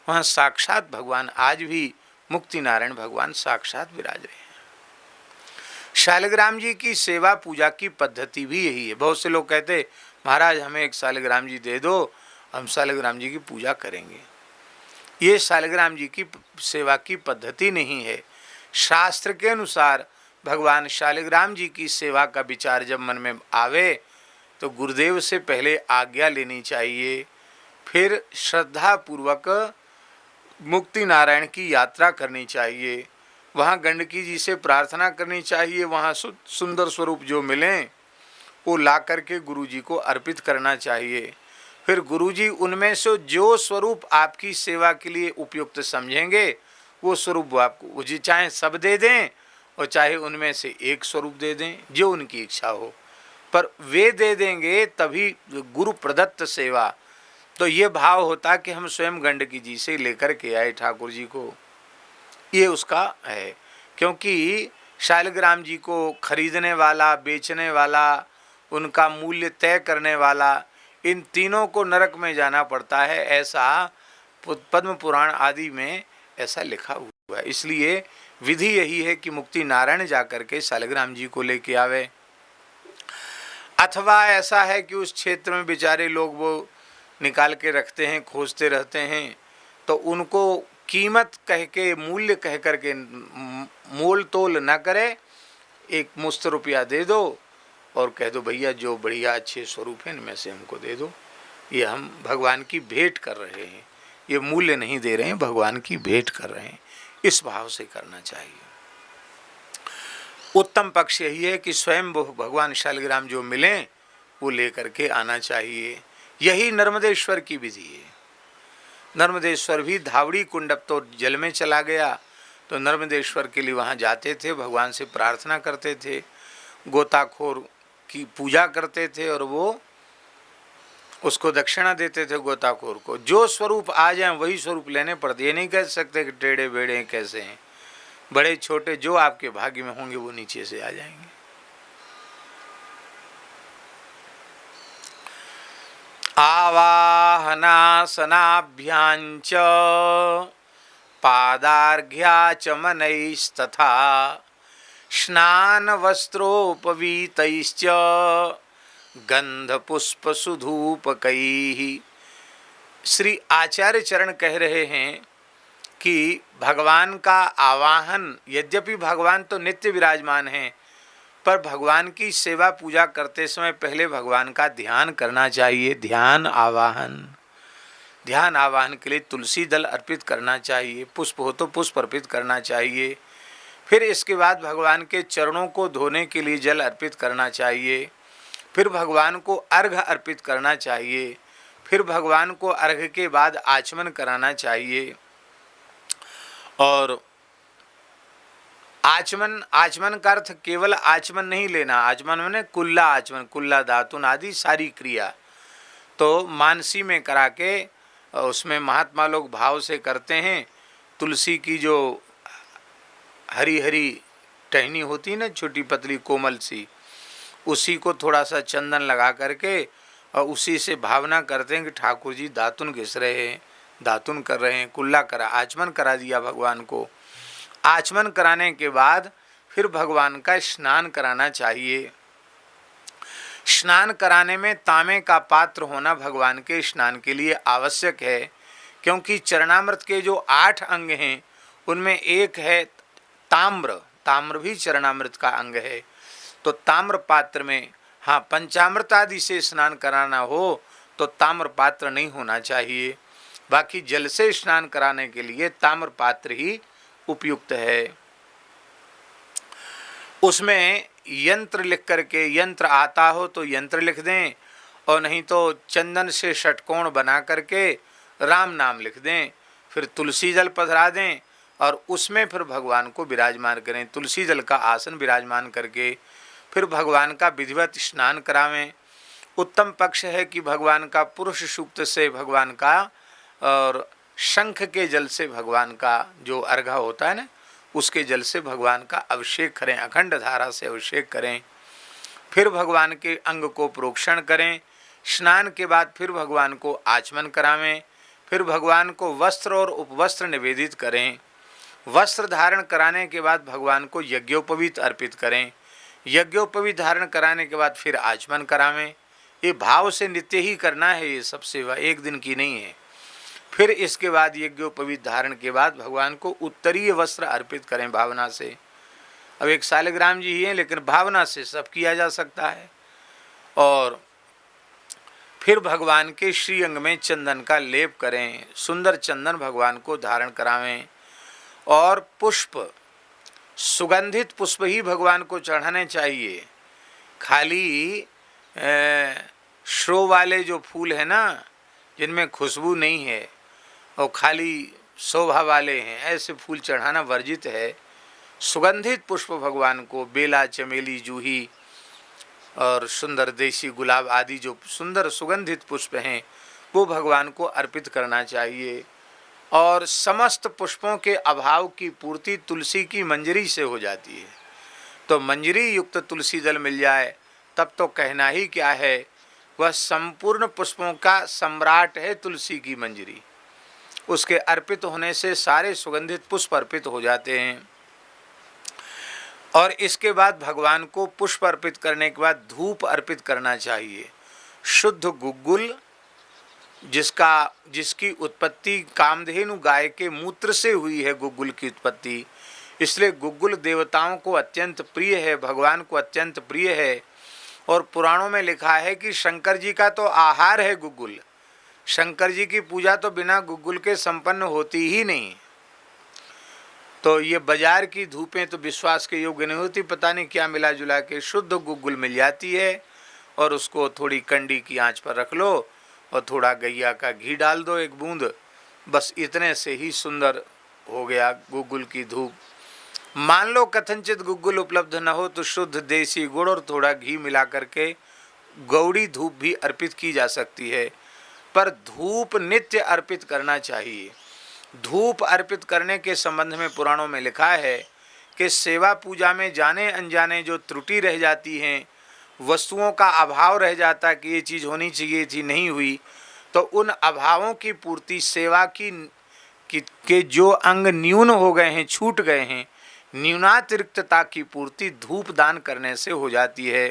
वहाँ साक्षात भगवान आज भी मुक्ति नारायण भगवान साक्षात विराज रहे हैं। शालिग्राम जी की सेवा पूजा की पद्धति भी यही है। बहुत से लोग कहते महाराज हमें एक शालिग्राम जी दे दो, हम शालिग्राम जी की पूजा करेंगे। ये शालिग्राम जी की सेवा की पद्धति नहीं है। शास्त्र के अनुसार भगवान शालिग्राम जी की सेवा का विचार जब मन में आवे तो गुरुदेव से पहले आज्ञा लेनी चाहिए, फिर श्रद्धा पूर्वक मुक्ति नारायण की यात्रा करनी चाहिए। वहाँ गंडकी जी से प्रार्थना करनी चाहिए, वहाँ सुंदर स्वरूप जो मिलें वो ला करके गुरु जी को अर्पित करना चाहिए। फिर गुरु जी उनमें से जो स्वरूप आपकी सेवा के लिए उपयुक्त समझेंगे वो स्वरूप वो आपको जी चाहे सब दे दें और चाहे उनमें से एक स्वरूप दे दें, जो उनकी इच्छा हो, पर वे दे देंगे तभी गुरु प्रदत्त सेवा। तो ये भाव होता कि हम स्वयं गंडकी जी से लेकर के आए ठाकुर जी को, ये उसका है। क्योंकि शालिग्राम जी को खरीदने वाला, बेचने वाला, उनका मूल्य तय करने वाला, इन तीनों को नरक में जाना पड़ता है, ऐसा पद्म पुराण आदि में ऐसा लिखा हुआ है। इसलिए विधि यही है कि मुक्ति नारायण जाकर के शालिग्राम जी को लेके आवे। अथवा ऐसा है कि उस क्षेत्र में बेचारे लोग वो निकाल के रखते हैं, खोजते रहते हैं, तो उनको कीमत कह के, मूल्य कह करके मोल तोल न करे, एक मुश्त रुपया दे दो और कह दो भैया जो बढ़िया अच्छे स्वरूप है इनमें से हमको दे दो, ये हम भगवान की भेंट कर रहे हैं, ये मूल्य नहीं दे रहे हैं, भगवान की भेंट कर रहे हैं, इस भाव से करना चाहिए। उत्तम पक्ष यही है कि स्वयं भगवान शालिग्राम जो मिलें वो लेकर के आना चाहिए। यही नर्मदेश्वर की विधि है। नर्मदेश्वर भी धावड़ी कुंड अब तो जल में चला गया, तो नर्मदेश्वर के लिए वहाँ जाते थे, भगवान से प्रार्थना करते थे, गोताखोर की पूजा करते थे और वो उसको दक्षिणा देते थे गोताखोर को। जो स्वरूप आ जाए वही स्वरूप लेने पड़ते, ये नहीं कह सकते कि टेढ़े बेड़े कैसे हैं, बड़े छोटे जो आपके भाग्य में होंगे वो नीचे से आ जाएंगे। आवाहनासनाभ्याञ्च पादार्घ्याचमनैस्तथा स्नानवस्त्रोपवीतैश्च गंधपुष्पसुधूपकैः। श्री आचार्य चरण कह रहे हैं कि भगवान का आवाहन, यद्यपि भगवान तो नित्य विराजमान हैं, पर भगवान की सेवा पूजा करते समय पहले भगवान का ध्यान करना चाहिए। ध्यान आवाहन के लिए तुलसी दल अर्पित करना चाहिए, पुष्प हो तो पुष्प अर्पित करना चाहिए। फिर इसके बाद भगवान के चरणों को धोने के लिए जल अर्पित करना चाहिए। फिर भगवान को अर्घ्य अर्पित करना चाहिए। फिर भगवान को अर्घ्य के बाद आचमन कराना चाहिए। और आचमन का अर्थ केवल आचमन नहीं लेना, आचमन मैंने कुल्ला आचमन, कुल्ला दातुन आदि सारी क्रिया तो मानसी में करा के उसमें महात्मा लोग भाव से करते हैं। तुलसी की जो हरी हरी टहनी होती है ना, छोटी पतली कोमल सी, उसी को थोड़ा सा चंदन लगा करके और उसी से भावना करते हैं कि ठाकुर जी दातुन घिस रहे हैं, दातुन कर रहे हैं, कुल्ला करा, आचमन करा दिया भगवान को। आचमन कराने के बाद फिर भगवान का स्नान कराना चाहिए। स्नान कराने में तांबे का पात्र होना भगवान के स्नान के लिए आवश्यक है, क्योंकि चरणामृत के जो 8 अंग हैं उनमें एक है ताम्र, ताम्र भी चरणामृत का अंग है। तो ताम्र पात्र में, हाँ, पंचामृत आदि से स्नान कराना हो तो ताम्र पात्र नहीं होना चाहिए, बाकी जल से स्नान कराने के लिए ताम्र पात्र ही उपयुक्त है। उसमें यंत्र लिख करके, यंत्र आता हो तो यंत्र लिख दें, और नहीं तो चंदन से षटकोण बना करके राम नाम लिख दें। फिर तुलसी जल पधरा दें और उसमें फिर भगवान को विराजमान करें। तुलसी जल का आसन विराजमान करके फिर भगवान का विधिवत स्नान करावें। उत्तम पक्ष है कि भगवान का पुरुष सूक्त से भगवान का और शंख के जल से भगवान का जो अर्घा होता है ना, उसके जल से भगवान का अभिषेक करें, अखंड धारा से अभिषेक करें। फिर भगवान के अंग को प्रोक्षण करें। स्नान के बाद फिर भगवान को आचमन करावें। फिर भगवान को वस्त्र और उपवस्त्र निवेदित करें। वस्त्र धारण कराने के बाद भगवान को यज्ञोपवीत अर्पित करें। यज्ञोपवीत धारण कराने के बाद फिर आचमन करावें। ये भाव से नित्य ही करना है, ये सब सेवा एक दिन की नहीं है। फिर इसके बाद यज्ञोपवीत धारण के बाद भगवान को उत्तरीय वस्त्र अर्पित करें भावना से। अब एक शालिग्राम जी ही हैं, लेकिन भावना से सब किया जा सकता है। और फिर भगवान के श्रीअंग में चंदन का लेप करें, सुंदर चंदन भगवान को धारण करावें। और पुष्प सुगंधित पुष्प ही भगवान को चढ़ाने चाहिए। खाली शो वाले जो फूल है ना, जिनमें खुशबू नहीं है और खाली शोभा वाले हैं, ऐसे फूल चढ़ाना वर्जित है। सुगंधित पुष्प भगवान को, बेला, चमेली, जूही और सुंदर देसी गुलाब आदि जो सुंदर सुगंधित पुष्प हैं, वो भगवान को अर्पित करना चाहिए। और समस्त पुष्पों के अभाव की पूर्ति तुलसी की मंजरी से हो जाती है। तो मंजरी युक्त तुलसी दल मिल जाए तब तो कहना ही क्या है। वह संपूर्ण पुष्पों का सम्राट है तुलसी की मंजरी। उसके अर्पित होने से सारे सुगंधित पुष्प अर्पित हो जाते हैं। और इसके बाद भगवान को पुष्प अर्पित करने के बाद धूप अर्पित करना चाहिए। शुद्ध गुग्गुल, जिसकी उत्पत्ति कामधेनु गाय के मूत्र से हुई है, गुग्गुल की उत्पत्ति, इसलिए गुग्गुल देवताओं को अत्यंत प्रिय है, भगवान को अत्यंत प्रिय है। और पुराणों में लिखा है कि शंकर जी का तो आहार है गुग्गुल। शंकर जी की पूजा तो बिना गुग्गुल के संपन्न होती ही नहीं। तो ये बाजार की धूपें तो विश्वास के योग्य नहीं होती। पता नहीं क्या मिला जुला के शुद्ध गुग्गुल मिल जाती है, और उसको थोड़ी कंडी की आंच पर रख लो और थोड़ा गैया का घी डाल दो, एक बूंद, बस इतने से ही सुंदर हो गया गुग्गुल की धूप। मान लो कथनचित गुग्गुल उपलब्ध न हो तो शुद्ध देसी गुड़ और थोड़ा घी मिला करके गौड़ी धूप भी अर्पित की जा सकती है। पर धूप नित्य अर्पित करना चाहिए। धूप अर्पित करने के संबंध में पुराणों में लिखा है कि सेवा पूजा में जाने अनजाने जो त्रुटि रह जाती हैं, वस्तुओं का अभाव रह जाता कि ये चीज़ होनी चाहिए थी, नहीं हुई, तो उन अभावों की पूर्ति सेवा के जो अंग न्यून हो गए हैं, छूट गए हैं, न्यूनातिरिक्तता की पूर्ति धूप दान करने से हो जाती है।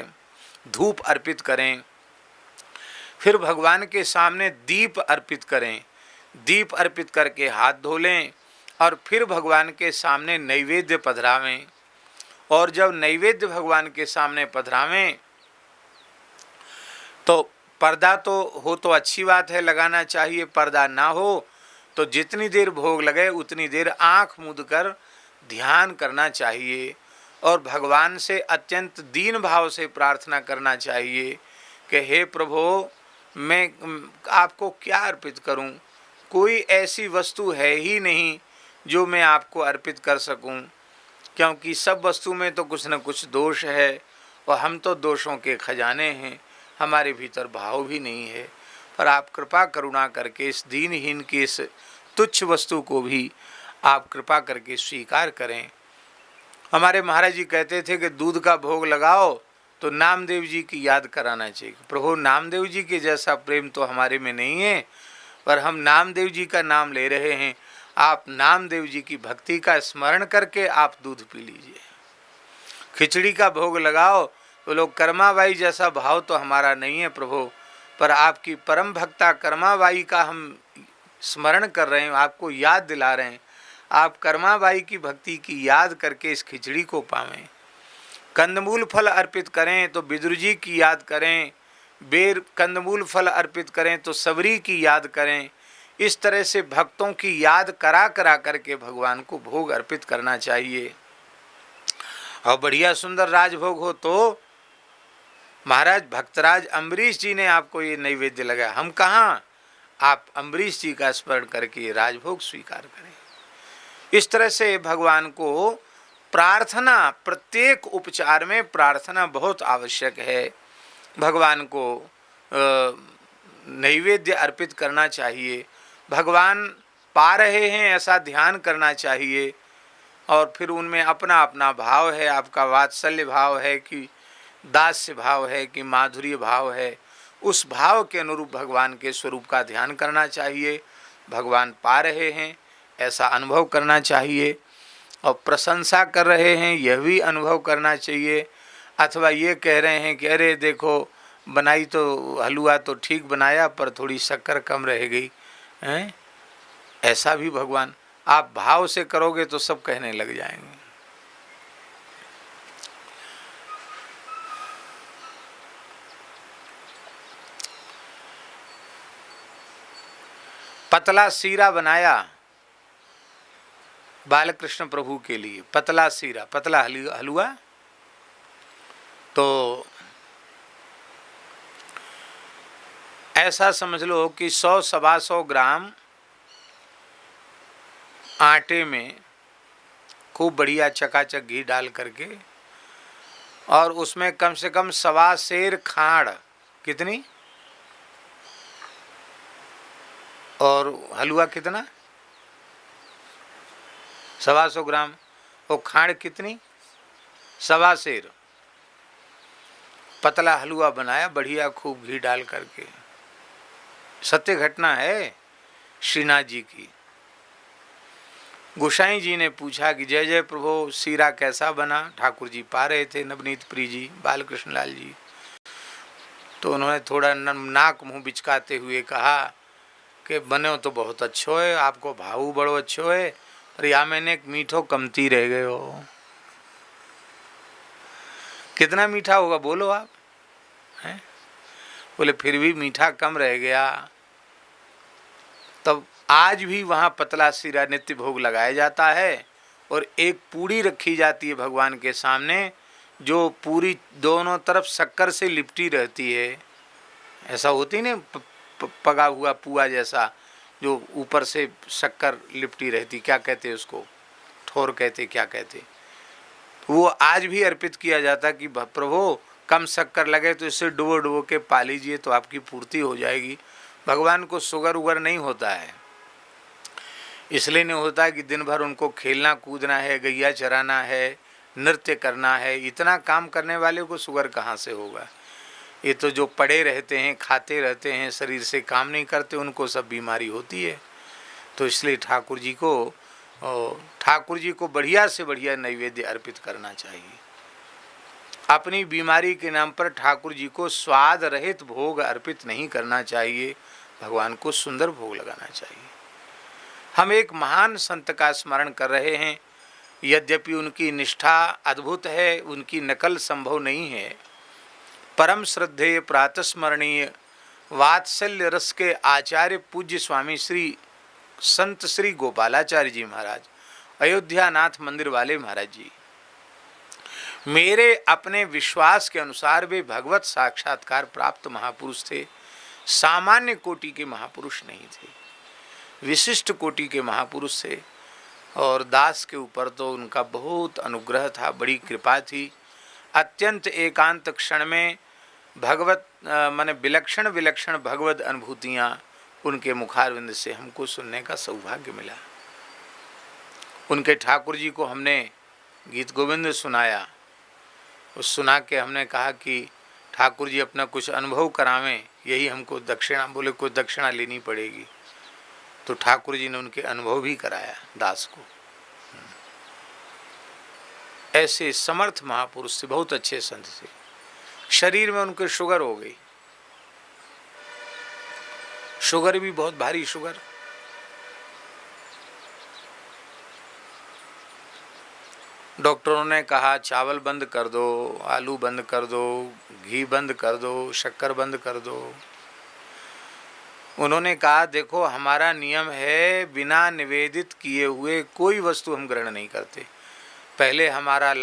धूप अर्पित करें। फिर भगवान के सामने दीप अर्पित करें। दीप अर्पित करके हाथ धो लें और फिर भगवान के सामने नैवेद्य पधरावें। और जब नैवेद्य भगवान के सामने पधरावें तो पर्दा तो हो तो अच्छी बात है, लगाना चाहिए। पर्दा ना हो तो जितनी देर भोग लगे उतनी देर आँख मूंद कर ध्यान करना चाहिए और भगवान से अत्यंत दीन भाव से प्रार्थना करना चाहिए कि हे प्रभु, मैं आपको क्या अर्पित करूं? कोई ऐसी वस्तु है ही नहीं जो मैं आपको अर्पित कर सकूं, क्योंकि सब वस्तु में तो कुछ न कुछ दोष है और हम तो दोषों के खजाने हैं, हमारे भीतर भाव भी नहीं है। पर आप कृपा करुणा करके इस दीनहीन की इस तुच्छ वस्तु को भी आप कृपा करके स्वीकार करें। हमारे महाराज जी कहते थे कि दूध का भोग लगाओ तो नामदेव जी की याद कराना चाहिए। प्रभु, नामदेव जी के जैसा प्रेम तो हमारे में नहीं है, पर हम नामदेव जी का नाम ले रहे हैं। आप नामदेव जी की भक्ति का स्मरण करके आप दूध पी लीजिए। खिचड़ी का भोग लगाओ तो लोग कर्माबाई जैसा भाव तो हमारा नहीं है प्रभु, पर आपकी परम भक्ता कर्माबाई का हम स्मरण कर रहे हैं, आपको याद दिला रहे हैं। आप कर्माबाई की भक्ति की याद करके इस खिचड़ी को पावें। कंदमूल फल अर्पित करें तो विदुर जी की याद करें, बेर कंदमूल फल अर्पित करें तो सबरी की याद करें। इस तरह से भक्तों की याद करा करा करके भगवान को भोग अर्पित करना चाहिए। और बढ़िया सुंदर राजभोग हो तो महाराज भक्तराज अम्बरीश जी ने आपको ये नैवेद्य लगाया, हम कहाँ? आप अम्बरीश जी का स्मरण करके राजभोग स्वीकार करें। इस तरह से भगवान को प्रार्थना, प्रत्येक उपचार में प्रार्थना बहुत आवश्यक है। भगवान को नैवेद्य अर्पित करना चाहिए। भगवान पा रहे हैं ऐसा ध्यान करना चाहिए और फिर उनमें अपना अपना भाव है। आपका वात्सल्य भाव है कि दास्य भाव है कि माधुर्य भाव है, उस भाव के अनुरूप भगवान के स्वरूप का ध्यान करना चाहिए। भगवान पा रहे हैं ऐसा अनुभव करना चाहिए और प्रशंसा कर रहे हैं यह भी अनुभव करना चाहिए। अथवा ये कह रहे हैं कि अरे देखो बनाई तो हलवा तो ठीक बनाया पर थोड़ी शक्कर कम रह गई हैं, ऐसा भी भगवान आप भाव से करोगे तो सब कहने लग जाएंगे। पतला सीरा बनाया बालकृष्ण प्रभु के लिए पतला सीरा, पतला हलवा। तो ऐसा समझ लो कि 100-125 ग्राम आटे में खूब बढ़िया चकाचक घी डाल करके, और उसमें कम से कम 1.25 सेर खांड, कितनी, और हलवा कितना, 125 ग्राम, और खांड कितनी, 1.25 सेर। पतला हलवा बनाया बढ़िया खूब घी डाल करके। सत्य घटना है श्रीनाथ जी की। गोसाई जी ने पूछा कि जय जय प्रभु, सीरा कैसा बना। ठाकुर जी पा रहे थे, नवनीत प्रिय जी, बालकृष्ण लाल जी। तो उन्होंने थोड़ा नाक मुंह बिचकाते हुए कहा कि बने तो बहुत अच्छो है, आपको भाव बड़ो अच्छो है, पर या मैंने एक मीठो कमती रह गए हो। कितना मीठा होगा बोलो आप, हैं? बोले फिर भी मीठा कम रह गया। तब आज भी वहाँ पतला सीरा नित्य भोग लगाया जाता है, और एक पूड़ी रखी जाती है भगवान के सामने, जो पूरी दोनों तरफ शक्कर से लिपटी रहती है। ऐसा होती नहीं, पका हुआ पुआ जैसा, जो ऊपर से शक्कर लिपटी रहती, क्या कहते हैं उसको, ठोर कहते, क्या कहते, वो आज भी अर्पित किया जाता कि प्रभु कम शक्कर लगे तो इससे डुबो डुबो के पा लीजिए तो आपकी पूर्ति हो जाएगी। भगवान को शुगर उगर नहीं होता है, इसलिए नहीं होता कि दिन भर उनको खेलना कूदना है, गैया चराना है, नृत्य करना है। इतना काम करने वाले को शुगर कहाँ से होगा। ये तो जो पड़े रहते हैं, खाते रहते हैं, शरीर से काम नहीं करते, उनको सब बीमारी होती है। तो इसलिए ठाकुर जी को बढ़िया से बढ़िया नैवेद्य अर्पित करना चाहिए। अपनी बीमारी के नाम पर ठाकुर जी को स्वाद रहित भोग अर्पित नहीं करना चाहिए, भगवान को सुंदर भोग लगाना चाहिए। हम एक महान संत का स्मरण कर रहे हैं, यद्यपि उनकी निष्ठा अद्भुत है, उनकी नकल संभव नहीं है। परम श्रद्धेय प्रातस्मरणीय वात्सल्य रस के आचार्य पूज्य स्वामी श्री संत श्री गोपालाचार्य जी महाराज, अयोध्यानाथ मंदिर वाले महाराज जी, मेरे अपने विश्वास के अनुसार वे भगवत साक्षात्कार प्राप्त महापुरुष थे। सामान्य कोटि के महापुरुष नहीं थे, विशिष्ट कोटि के महापुरुष थे। और दास के ऊपर तो उनका बहुत अनुग्रह था, बड़ी कृपा थी। अत्यंत एकांत क्षण में भगवत माने विलक्षण विलक्षण भगवत अनुभूतियाँ उनके मुखारविंद से हमको सुनने का सौभाग्य मिला। उनके ठाकुर जी को हमने गीत गोविंद सुनाया, उस सुना के हमने कहा कि ठाकुर जी अपना कुछ अनुभव करावें, यही हमको दक्षिणा। बोले कोई दक्षिणा लेनी पड़ेगी, तो ठाकुर जी ने उनके अनुभव भी कराया दास को। ऐसे समर्थ महापुरुष थे, बहुत अच्छे संत थे। शरीर में उनके शुगर हो गई, शुगर भी बहुत भारी शुगर। डॉक्टरों ने कहा चावल बंद कर दो, आलू बंद कर दो, घी बंद कर दो, शक्कर बंद कर दो। उन्होंने कहा देखो हमारा नियम है, बिना निवेदित किए हुए कोई वस्तु हम ग्रहण नहीं करते। पहले हमारा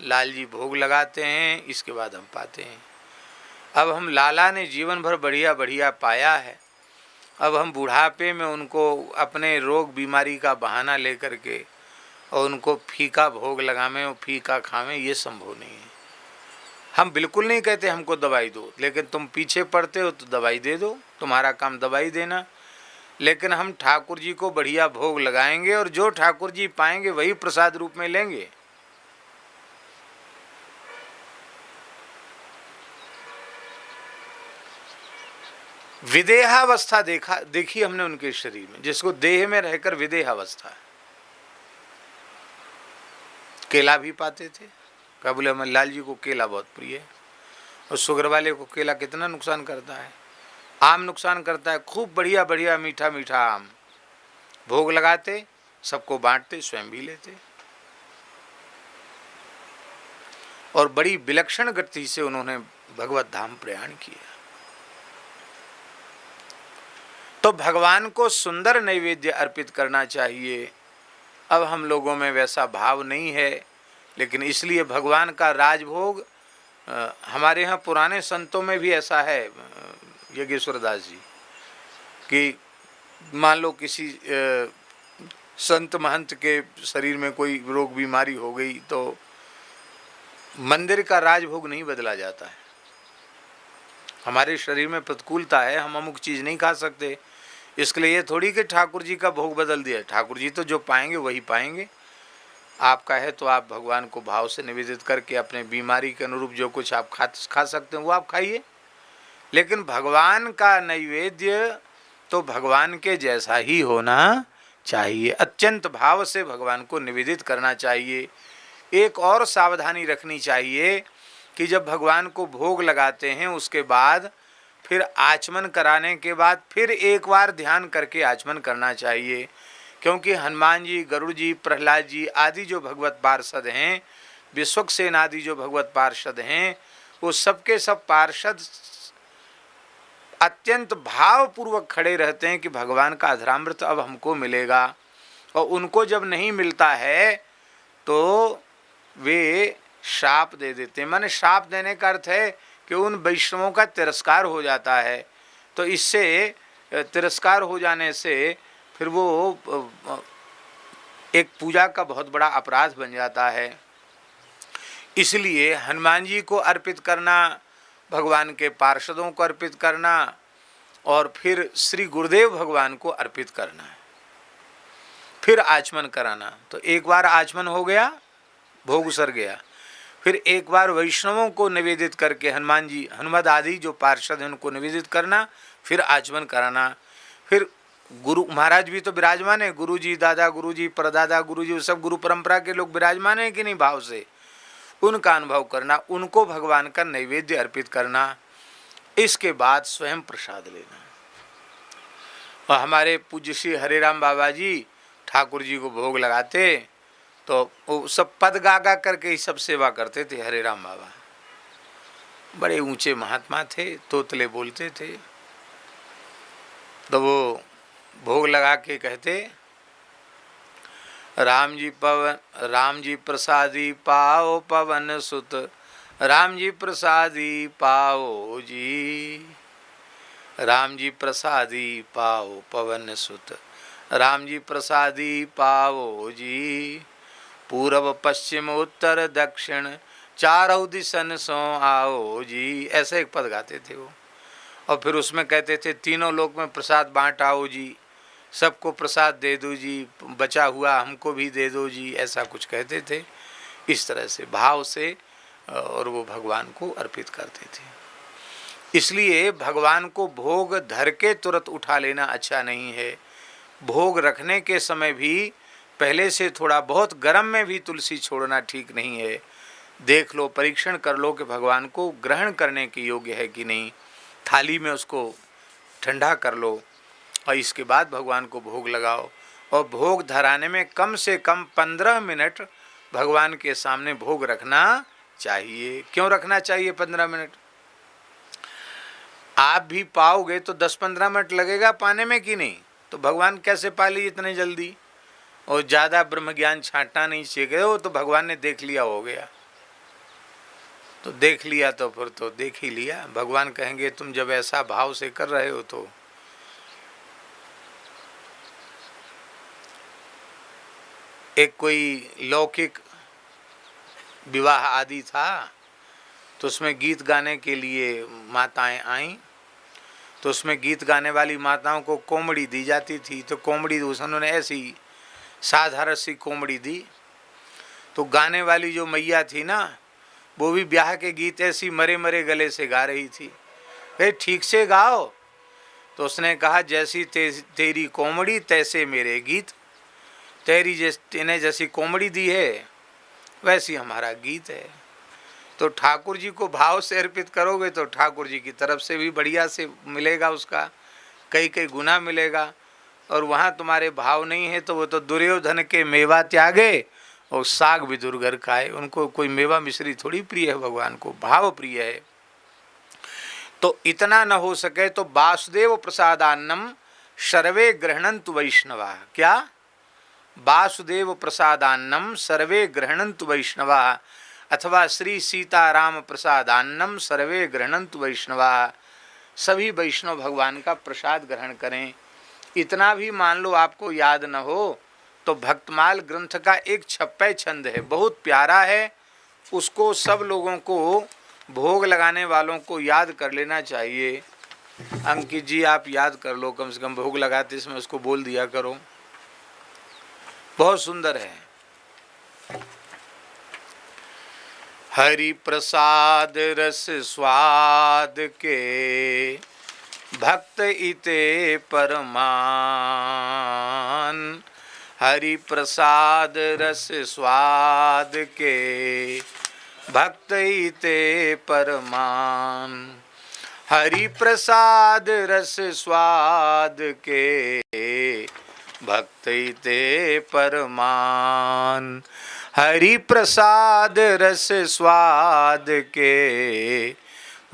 लाल जी भोग लगाते हैं, इसके बाद हम पाते हैं। अब हम लाला ने जीवन भर बढ़िया बढ़िया पाया है, अब हम बुढ़ापे में उनको अपने रोग बीमारी का बहाना लेकर के और उनको फीका भोग लगावें और फीका खावें, ये संभव नहीं है। हम बिल्कुल नहीं कहते हमको दवाई दो, लेकिन तुम पीछे पड़ते हो तो दवाई दे दो, तुम्हारा काम दवाई देना। लेकिन हम ठाकुर जी को बढ़िया भोग लगाएंगे और जो ठाकुर जी पाएंगे वही प्रसाद रूप में लेंगे। विदेहावस्था देखी हमने उनके शरीर में, जिसको देह में रहकर विदेहावस्था। केला भी पाते थे, क्या बोले हमारे लाल जी को केला बहुत प्रिय है। और शुगर वाले को केला कितना नुकसान करता है, आम नुकसान करता है। खूब बढ़िया बढ़िया मीठा मीठा आम भोग लगाते, सबको बांटते, स्वयं भी लेते। और बड़ी विलक्षण गति से उन्होंने भगवत धाम प्रयाण किया। तो भगवान को सुंदर नैवेद्य अर्पित करना चाहिए। अब हम लोगों में वैसा भाव नहीं है, लेकिन इसलिए भगवान का राजभोग हमारे यहाँ पुराने संतों में भी ऐसा है, योगेश्वर दास जी, कि मान लो किसी संत महंत के शरीर में कोई रोग बीमारी हो गई तो मंदिर का राजभोग नहीं बदला जाता है। हमारे शरीर में प्रतिकूलता है, हम अमुक चीज़ नहीं खा सकते, इसके लिए ये थोड़ी कि ठाकुर जी का भोग बदल दिया। ठाकुर जी तो जो पाएंगे वही पाएंगे। आपका है तो आप भगवान को भाव से निवेदित करके अपने बीमारी के अनुरूप जो कुछ आप खा सकते हैं वो आप खाइए, लेकिन भगवान का नैवेद्य तो भगवान के जैसा ही होना चाहिए। अत्यंत भाव से भगवान को निवेदित करना चाहिए। एक और सावधानी रखनी चाहिए कि जब भगवान को भोग लगाते हैं उसके बाद फिर आचमन कराने के बाद फिर एक बार ध्यान करके आचमन करना चाहिए, क्योंकि हनुमान जी, गरुड़ जी, प्रहलाद जी आदि जो भगवत पार्षद हैं, विश्वक्सेन आदि जो भगवत पार्षद हैं, वो सबके सब पार्षद अत्यंत भावपूर्वक खड़े रहते हैं कि भगवान का अधरामृत अब हमको मिलेगा। और उनको जब नहीं मिलता है तो वे शाप दे देते हैं। माने शाप देने का अर्थ है कि उन वैष्णवों का तिरस्कार हो जाता है। तो इससे तिरस्कार हो जाने से फिर वो एक पूजा का बहुत बड़ा अपराध बन जाता है। इसलिए हनुमान जी को अर्पित करना, भगवान के पार्षदों को अर्पित करना और फिर श्री गुरुदेव भगवान को अर्पित करना है, फिर आचमन कराना। तो एक बार आचमन हो गया, भोग सर गया, फिर एक बार वैष्णवों को निवेदित करके हनुमान जी, हनुमद आदि जो पार्षद हैं उनको निवेदित करना, फिर आचमन कराना। फिर गुरु महाराज भी तो विराजमान है, गुरु जी, दादा गुरु जी, परदादा गुरु जी, सब गुरु परंपरा के लोग विराजमान हैं कि नहीं, भाव से उनका अनुभव करना, उनको भगवान का नैवेद्य अर्पित करना, इसके बाद स्वयं प्रसाद लेना। और हमारे पूज्य श्री हरे राम बाबा जी ठाकुर जी को भोग लगाते तो वो सब पद गा गा करके ही सब सेवा करते थे। हरे राम बाबा बड़े ऊंचे महात्मा थे, तोतले बोलते थे। तो वो भोग लगा के कहते, राम जी प्रसादी पाओ पवन सुत, राम जी प्रसादी पाओ जी, राम जी प्रसादी पाओ पवन सुत, राम जी प्रसादी पाओ जी, पूर्व पश्चिम उत्तर दक्षिण चारों दिशन सो आओ जी। ऐसे एक पद गाते थे वो। और फिर उसमें कहते थे, तीनों लोक में प्रसाद बांट आओ जी, सबको प्रसाद दे दो जी, बचा हुआ हमको भी दे दो जी, ऐसा कुछ कहते थे। इस तरह से भाव से और वो भगवान को अर्पित करते थे। इसलिए भगवान को भोग धर के तुरंत उठा लेना अच्छा नहीं है। भोग रखने के समय भी पहले से थोड़ा बहुत गर्म में भी तुलसी छोड़ना ठीक नहीं है। देख लो, परीक्षण कर लो कि भगवान को ग्रहण करने के योग्य है कि नहीं, थाली में उसको ठंडा कर लो और इसके बाद भगवान को भोग लगाओ। और भोग धराने में कम से कम 15 मिनट भगवान के सामने भोग रखना चाहिए। क्यों रखना चाहिए 15 मिनट? आप भी पाओगे तो 10-15 मिनट लगेगा पाने में कि नहीं, तो भगवान कैसे पा ली इतने जल्दी? और ज़्यादा ब्रह्म ज्ञान छांटना नहीं चाहिए, वो तो भगवान ने देख लिया हो गया। तो देख लिया तो फिर तो देख ही लिया। भगवान कहेंगे तुम जब ऐसा भाव से कर रहे हो तो एक कोई लौकिक विवाह आदि था तो उसमें गीत गाने के लिए माताएं आईं, तो उसमें गीत गाने वाली माताओं को कोमड़ी दी जाती थी। तो कोमड़ी उन्होंने ऐसी साधारण सी कोमड़ी दी। तो गाने वाली जो मैया थी ना, वो भी ब्याह के गीत ऐसी मरे मरे गले से गा रही थी। भाई ठीक से गाओ। तो उसने कहा, जैसी तेरी कोमड़ी तैसे मेरे गीत, तेने जैसी कोमड़ी दी है वैसी हमारा गीत है। तो ठाकुर जी को भाव से अर्पित करोगे तो ठाकुर जी की तरफ से भी बढ़िया से मिलेगा, उसका कई कई गुना मिलेगा। और वहाँ तुम्हारे भाव नहीं है तो वो तो दुर्योधन के मेवा त्यागे और साग भी दुर्गर खाए। उनको कोई मेवा मिश्री थोड़ी प्रिय है, भगवान को भाव प्रिय है। तो इतना न हो सके तो वासुदेव प्रसादान्नम सर्वे गृह्णन्तु वैष्णवा। क्या? वासुदेव प्रसादान्नम सर्वे गृह्णन्तु वैष्णवा, अथवा श्री सीताराम प्रसादान्नम सर्वे गृह्णन्तु वैष्णवा, सभी वैष्णव भगवान का प्रसाद ग्रहण करें। इतना भी मान लो आपको याद न हो तो भक्तमाल ग्रंथ का एक 56 छंद है, बहुत प्यारा है, उसको सब लोगों को भोग लगाने वालों को याद कर लेना चाहिए। अंकित जी आप याद कर लो, कम से कम भोग लगाते समय उसको बोल दिया करो, बहुत सुंदर है। हरि प्रसाद रस स्वाद के भक्त इते परमान, हरि प्रसाद रस स्वाद के भक्त इते परमान, हरि प्रसाद रस स्वाद के भक्त इते परमान, हरि प्रसाद रस स्वाद के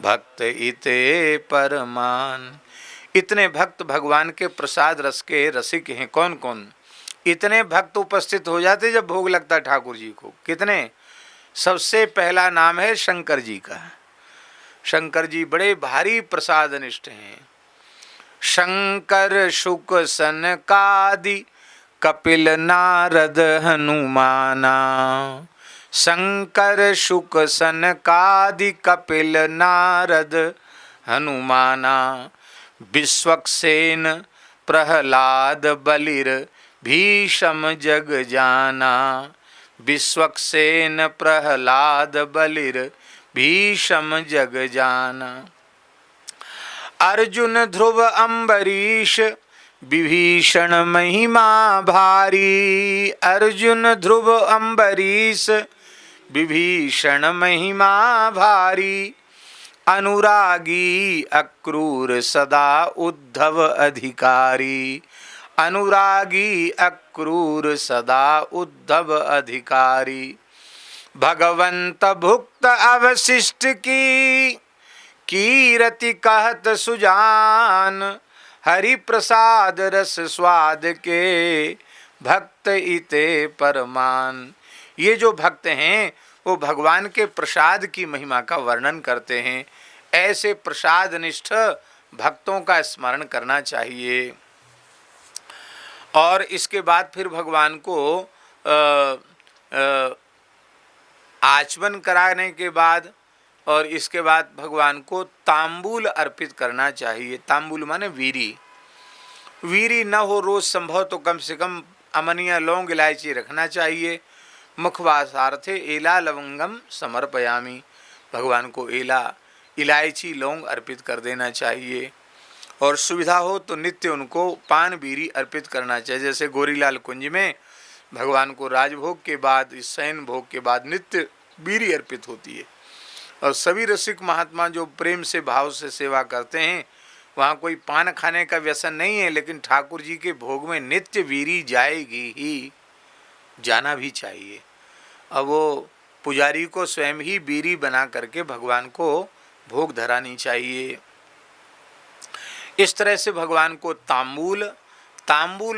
भक्त इते परमान। इतने भक्त भगवान के प्रसाद रस के रसिक हैं। कौन कौन? इतने भक्त उपस्थित हो जाते जब भोग लगता ठाकुर जी को। कितने? सबसे पहला नाम है शंकर जी का। शंकर जी बड़े भारी प्रसादनिष्ठ हैं। शंकर शुक सनकादि कपिल नारद हनुमाना, शंकर शुक सनकादि कपिल नारद हनुमाना, विश्वक्सेन प्रहलाद बलिर भीषम जग जाना, विश्वक्सेन प्रहलाद बलिर भीषम जग जाना, अर्जुन ध्रुव अम्बरीश विभीषण महिमा भारी, अर्जुन ध्रुव अम्बरीश विभीषण महिमा भारी, अनुरागी अक्रूर सदा उद्धव अधिकारी, अनुरागी अक्रूर सदा उद्धव अधिकारी, भगवंत भुक्त अवशिष्ट की कीरति कहत सुजान, हरि प्रसाद रस स्वाद के भक्त इते परमान। ये जो भक्त हैं वो भगवान के प्रसाद की महिमा का वर्णन करते हैं। ऐसे प्रसाद निष्ठ भक्तों का स्मरण करना चाहिए। और इसके बाद फिर भगवान को आचमन कराने के बाद और इसके बाद भगवान को तांबूल अर्पित करना चाहिए। तांबूल माने वीरी। वीरी न हो रोज संभव तो कम से कम अमनिया लौंग इलायची रखना चाहिए। मुखवासार्थे एला लवंगम समर्पयामी, भगवान को एला इलायची लौंग अर्पित कर देना चाहिए। और सुविधा हो तो नित्य उनको पान बीरी अर्पित करना चाहिए। जैसे गोरीलाल कुंज में भगवान को राजभोग के बाद, शयन भोग के बाद नित्य बीरी अर्पित होती है। और सभी रसिक महात्मा जो प्रेम से भाव से सेवा करते हैं वहाँ कोई पान खाने का व्यसन नहीं है, लेकिन ठाकुर जी के भोग में नित्य बीरी जाएगी ही, जाना भी चाहिए। अब वो पुजारी को स्वयं ही बीरी बना करके भगवान को भोग धरानी चाहिए। इस तरह से भगवान को तांबूल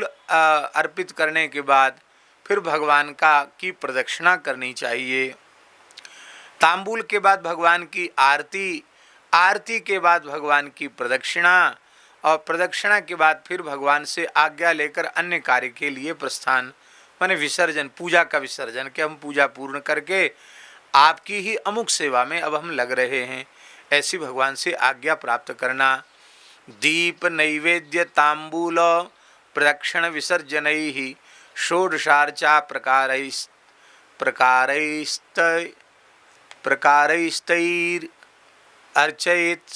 अर्पित करने के बाद फिर भगवान की प्रदक्षिणा करनी चाहिए। तांबूल के बाद भगवान की आरती, आरती के बाद भगवान की प्रदक्षिणा, और प्रदक्षिणा के बाद फिर भगवान से आज्ञा लेकर अन्य कार्य के लिए प्रस्थान, माने विसर्जन, पूजा का विसर्जन, कि हम पूजा पूर्ण करके आपकी ही अमुक सेवा में अब हम लग रहे हैं, ऐसी भगवान से आज्ञा प्राप्त करना। दीप नैवेद्य तांबूल प्रदक्षिण विसर्जनैः षोडशार्चा प्रकारैस्तैर् अर्चयेत्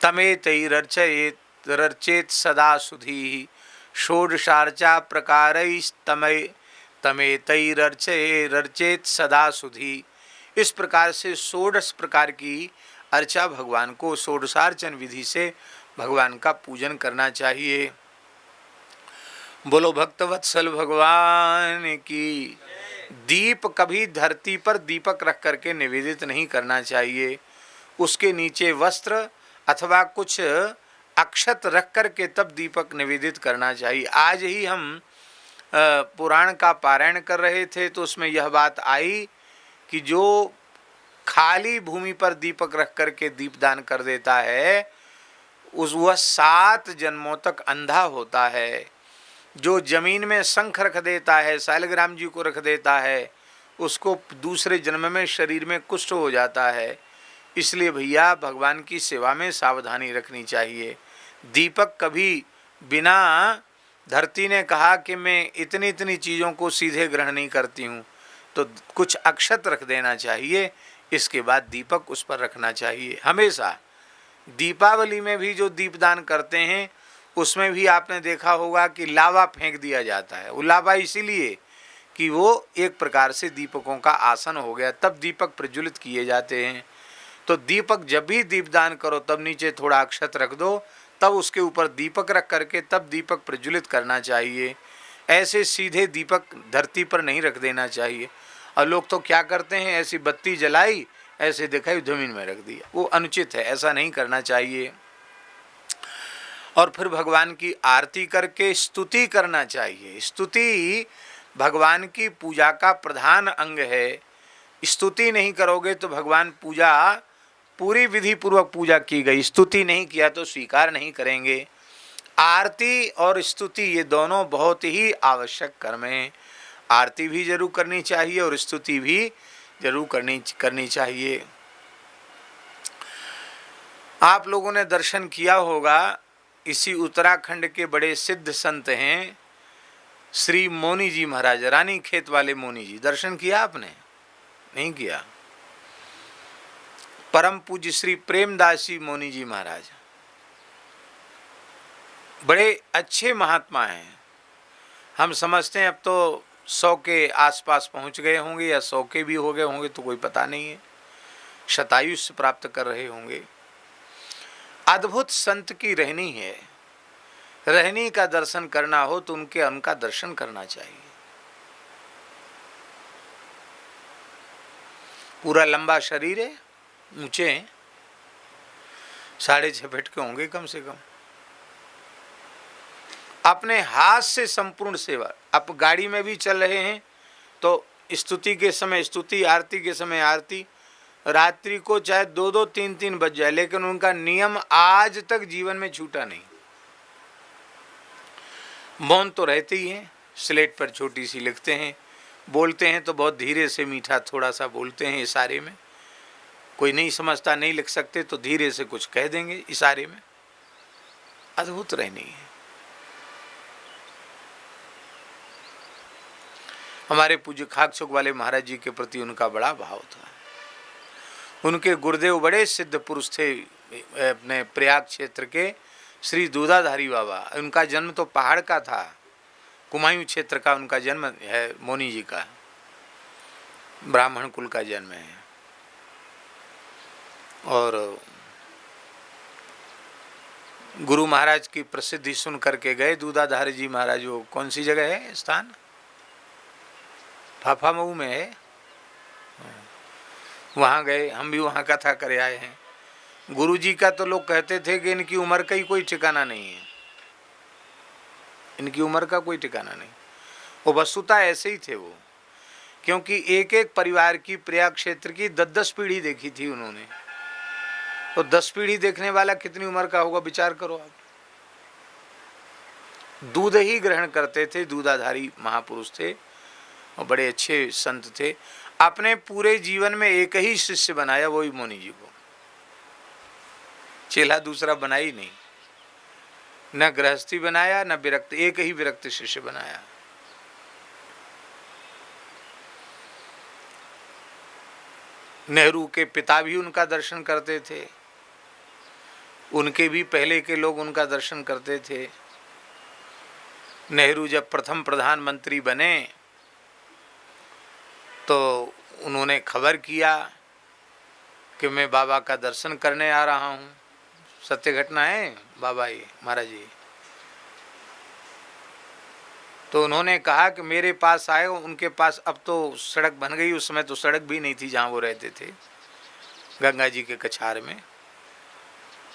तमेतैरर्चयेत् सदा सुधीः षोडशार्चा प्रकारैस्तमेतैरर्चयेत् सदा सुधीः। इस प्रकार से 16 प्रकार की अर्चा भगवान को षोडशार्चन विधि से भगवान का पूजन करना चाहिए। बोलो भक्तवत्सल भगवान की। दीप कभी धरती पर दीपक रख करके निवेदित नहीं करना चाहिए। उसके नीचे वस्त्र अथवा कुछ अक्षत रख करके तब दीपक निवेदित करना चाहिए। आज ही हम पुराण का पारायण कर रहे थे तो उसमें यह बात आई कि जो खाली भूमि पर दीपक रख करके दीपदान कर देता है वह 7 जन्मों तक अंधा होता है। जो जमीन में शंख रख देता है, शालिग्राम जी को रख देता है, उसको दूसरे जन्म में शरीर में कुष्ठ हो जाता है। इसलिए भैया भगवान की सेवा में सावधानी रखनी चाहिए। दीपक कभी बिना, धरती ने कहा कि मैं इतनी इतनी चीज़ों को सीधे ग्रहण नहीं करती हूँ, तो कुछ अक्षत रख देना चाहिए, इसके बाद दीपक उस पर रखना चाहिए। हमेशा दीपावली में भी जो दीपदान करते हैं उसमें भी आपने देखा होगा कि लावा फेंक दिया जाता है। वो लावा इसीलिए कि वो एक प्रकार से दीपकों का आसन हो गया, तब दीपक प्रज्वलित किए जाते हैं। तो दीपक जब भी दीपदान करो तब नीचे थोड़ा अक्षत रख दो, तब उसके ऊपर दीपक रख करके तब दीपक प्रज्वलित करना चाहिए। ऐसे सीधे दीपक धरती पर नहीं रख देना चाहिए। और लोग तो क्या करते हैं, ऐसी बत्ती जलाई, ऐसे दिखाई, जमीन में रख दिया, वो अनुचित है, ऐसा नहीं करना चाहिए। और फिर भगवान की आरती करके स्तुति करना चाहिए। स्तुति भगवान की पूजा का प्रधान अंग है। स्तुति नहीं करोगे तो भगवान पूजा पूरी विधि पूर्वक पूजा की गई, स्तुति नहीं किया तो स्वीकार नहीं करेंगे। आरती और स्तुति ये दोनों बहुत ही आवश्यक कर्म हैं। आरती भी जरूर करनी चाहिए और स्तुति भी जरूर करनी चाहिए। आप लोगों ने दर्शन किया होगा, इसी उत्तराखंड के बड़े सिद्ध संत हैं श्री मोनी जी महाराज, रानी खेत वाले मोनी जी। दर्शन किया आपने? नहीं किया? परम पूज्य श्री प्रेमदास जी मोनी जी महाराज बड़े अच्छे महात्मा हैं। हम समझते हैं अब तो 100 के आसपास पहुंच गए होंगे या 100 के भी हो गए होंगे, तो कोई पता नहीं है। शतायुष प्राप्त कर रहे होंगे। अद्भुत संत की रहनी है। रहनी का दर्शन करना हो तो उनका दर्शन करना चाहिए। पूरा लंबा शरीर है, ऊंचे हैं, 6.5 फीट के होंगे कम से कम। अपने हाथ से संपूर्ण सेवा। आप गाड़ी में भी चल रहे हैं तो स्तुति के समय स्तुति, आरती के समय आरती, रात्रि को चाहे 2-2, 3-3 बज जाए, लेकिन उनका नियम आज तक जीवन में छूटा नहीं। मौन तो रहते ही हैं, स्लेट पर छोटी सी लिखते हैं, बोलते हैं तो बहुत धीरे से मीठा थोड़ा सा बोलते हैं इशारे में। कोई नहीं समझता, नहीं लिख सकते तो धीरे से कुछ कह देंगे इशारे में। अद्भुत रहनी है। हमारे पूज्य खाकचौक वाले महाराज जी के प्रति उनका बड़ा भाव था। उनके गुरुदेव बड़े सिद्ध पुरुष थे, अपने प्रयाग क्षेत्र के श्री दूधाधारी बाबा। उनका जन्म तो पहाड़ का था, कुमायूं क्षेत्र का उनका जन्म है, मोनी जी का ब्राह्मण कुल का जन्म है। और गुरु महाराज की प्रसिद्धि सुन करके गए दूधाधारी जी महाराज। वो कौन सी जगह है स्थान? फाफामऊ में है। वहाँ गए, हम भी वहाँ कथा करे आए हैं। गुरु जी का तो लोग कहते थे कि इनकी उम्र का ही कोई ठिकाना नहीं है, इनकी उम्र का कोई ठिकाना नहीं। वो वस्तुतः ऐसे ही थे वो, क्योंकि एक एक परिवार की, प्रयाग क्षेत्र की 10-10 पीढ़ी देखी थी उन्होंने। तो 10 पीढ़ी देखने वाला कितनी उम्र का होगा, विचार करो आप। दूध ही ग्रहण करते थे, दूधाधारी महापुरुष थे और बड़े अच्छे संत थे। अपने पूरे जीवन में एक ही शिष्य बनाया, वही मोनी जी को। चेला दूसरा बना ही नहीं, न गृहस्थी बनाया न विरक्त, एक ही विरक्त शिष्य बनाया। नेहरू के पिता भी उनका दर्शन करते थे, उनके भी पहले के लोग उनका दर्शन करते थे। नेहरू जब प्रथम प्रधानमंत्री बने तो उन्होंने खबर किया कि मैं बाबा का दर्शन करने आ रहा हूँ। सत्य घटना है बाबा ये महाराज जी। तो उन्होंने कहा कि मेरे पास आए। उनके पास अब तो सड़क बन गई, उस समय तो सड़क भी नहीं थी जहाँ वो रहते थे, गंगा जी के कछार में।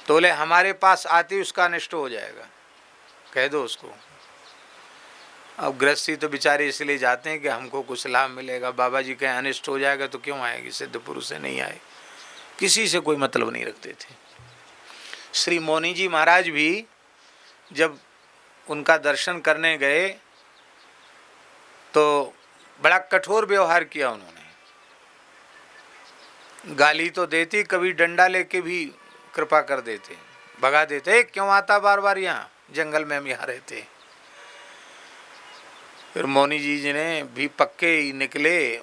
तो बोले हमारे पास आते उसका अनिष्ट हो जाएगा, कह दो उसको। अब गृहस्थी तो बेचारे इसलिए जाते हैं कि हमको कुछ लाभ मिलेगा, बाबा जी कहें अनिष्ट हो जाएगा तो क्यों आएगी, सिद्ध पुरुष से नहीं आए, किसी से कोई मतलब नहीं रखते थे। श्री मौनी जी महाराज भी जब उनका दर्शन करने गए तो बड़ा कठोर व्यवहार किया उन्होंने, गाली तो देती, कभी डंडा लेके भी कृपा कर देते, भगा देते, क्यों आता बार बार यहाँ, जंगल में हम यहाँ रहते। फिर मौनी जी ने भी पक्के ही निकले,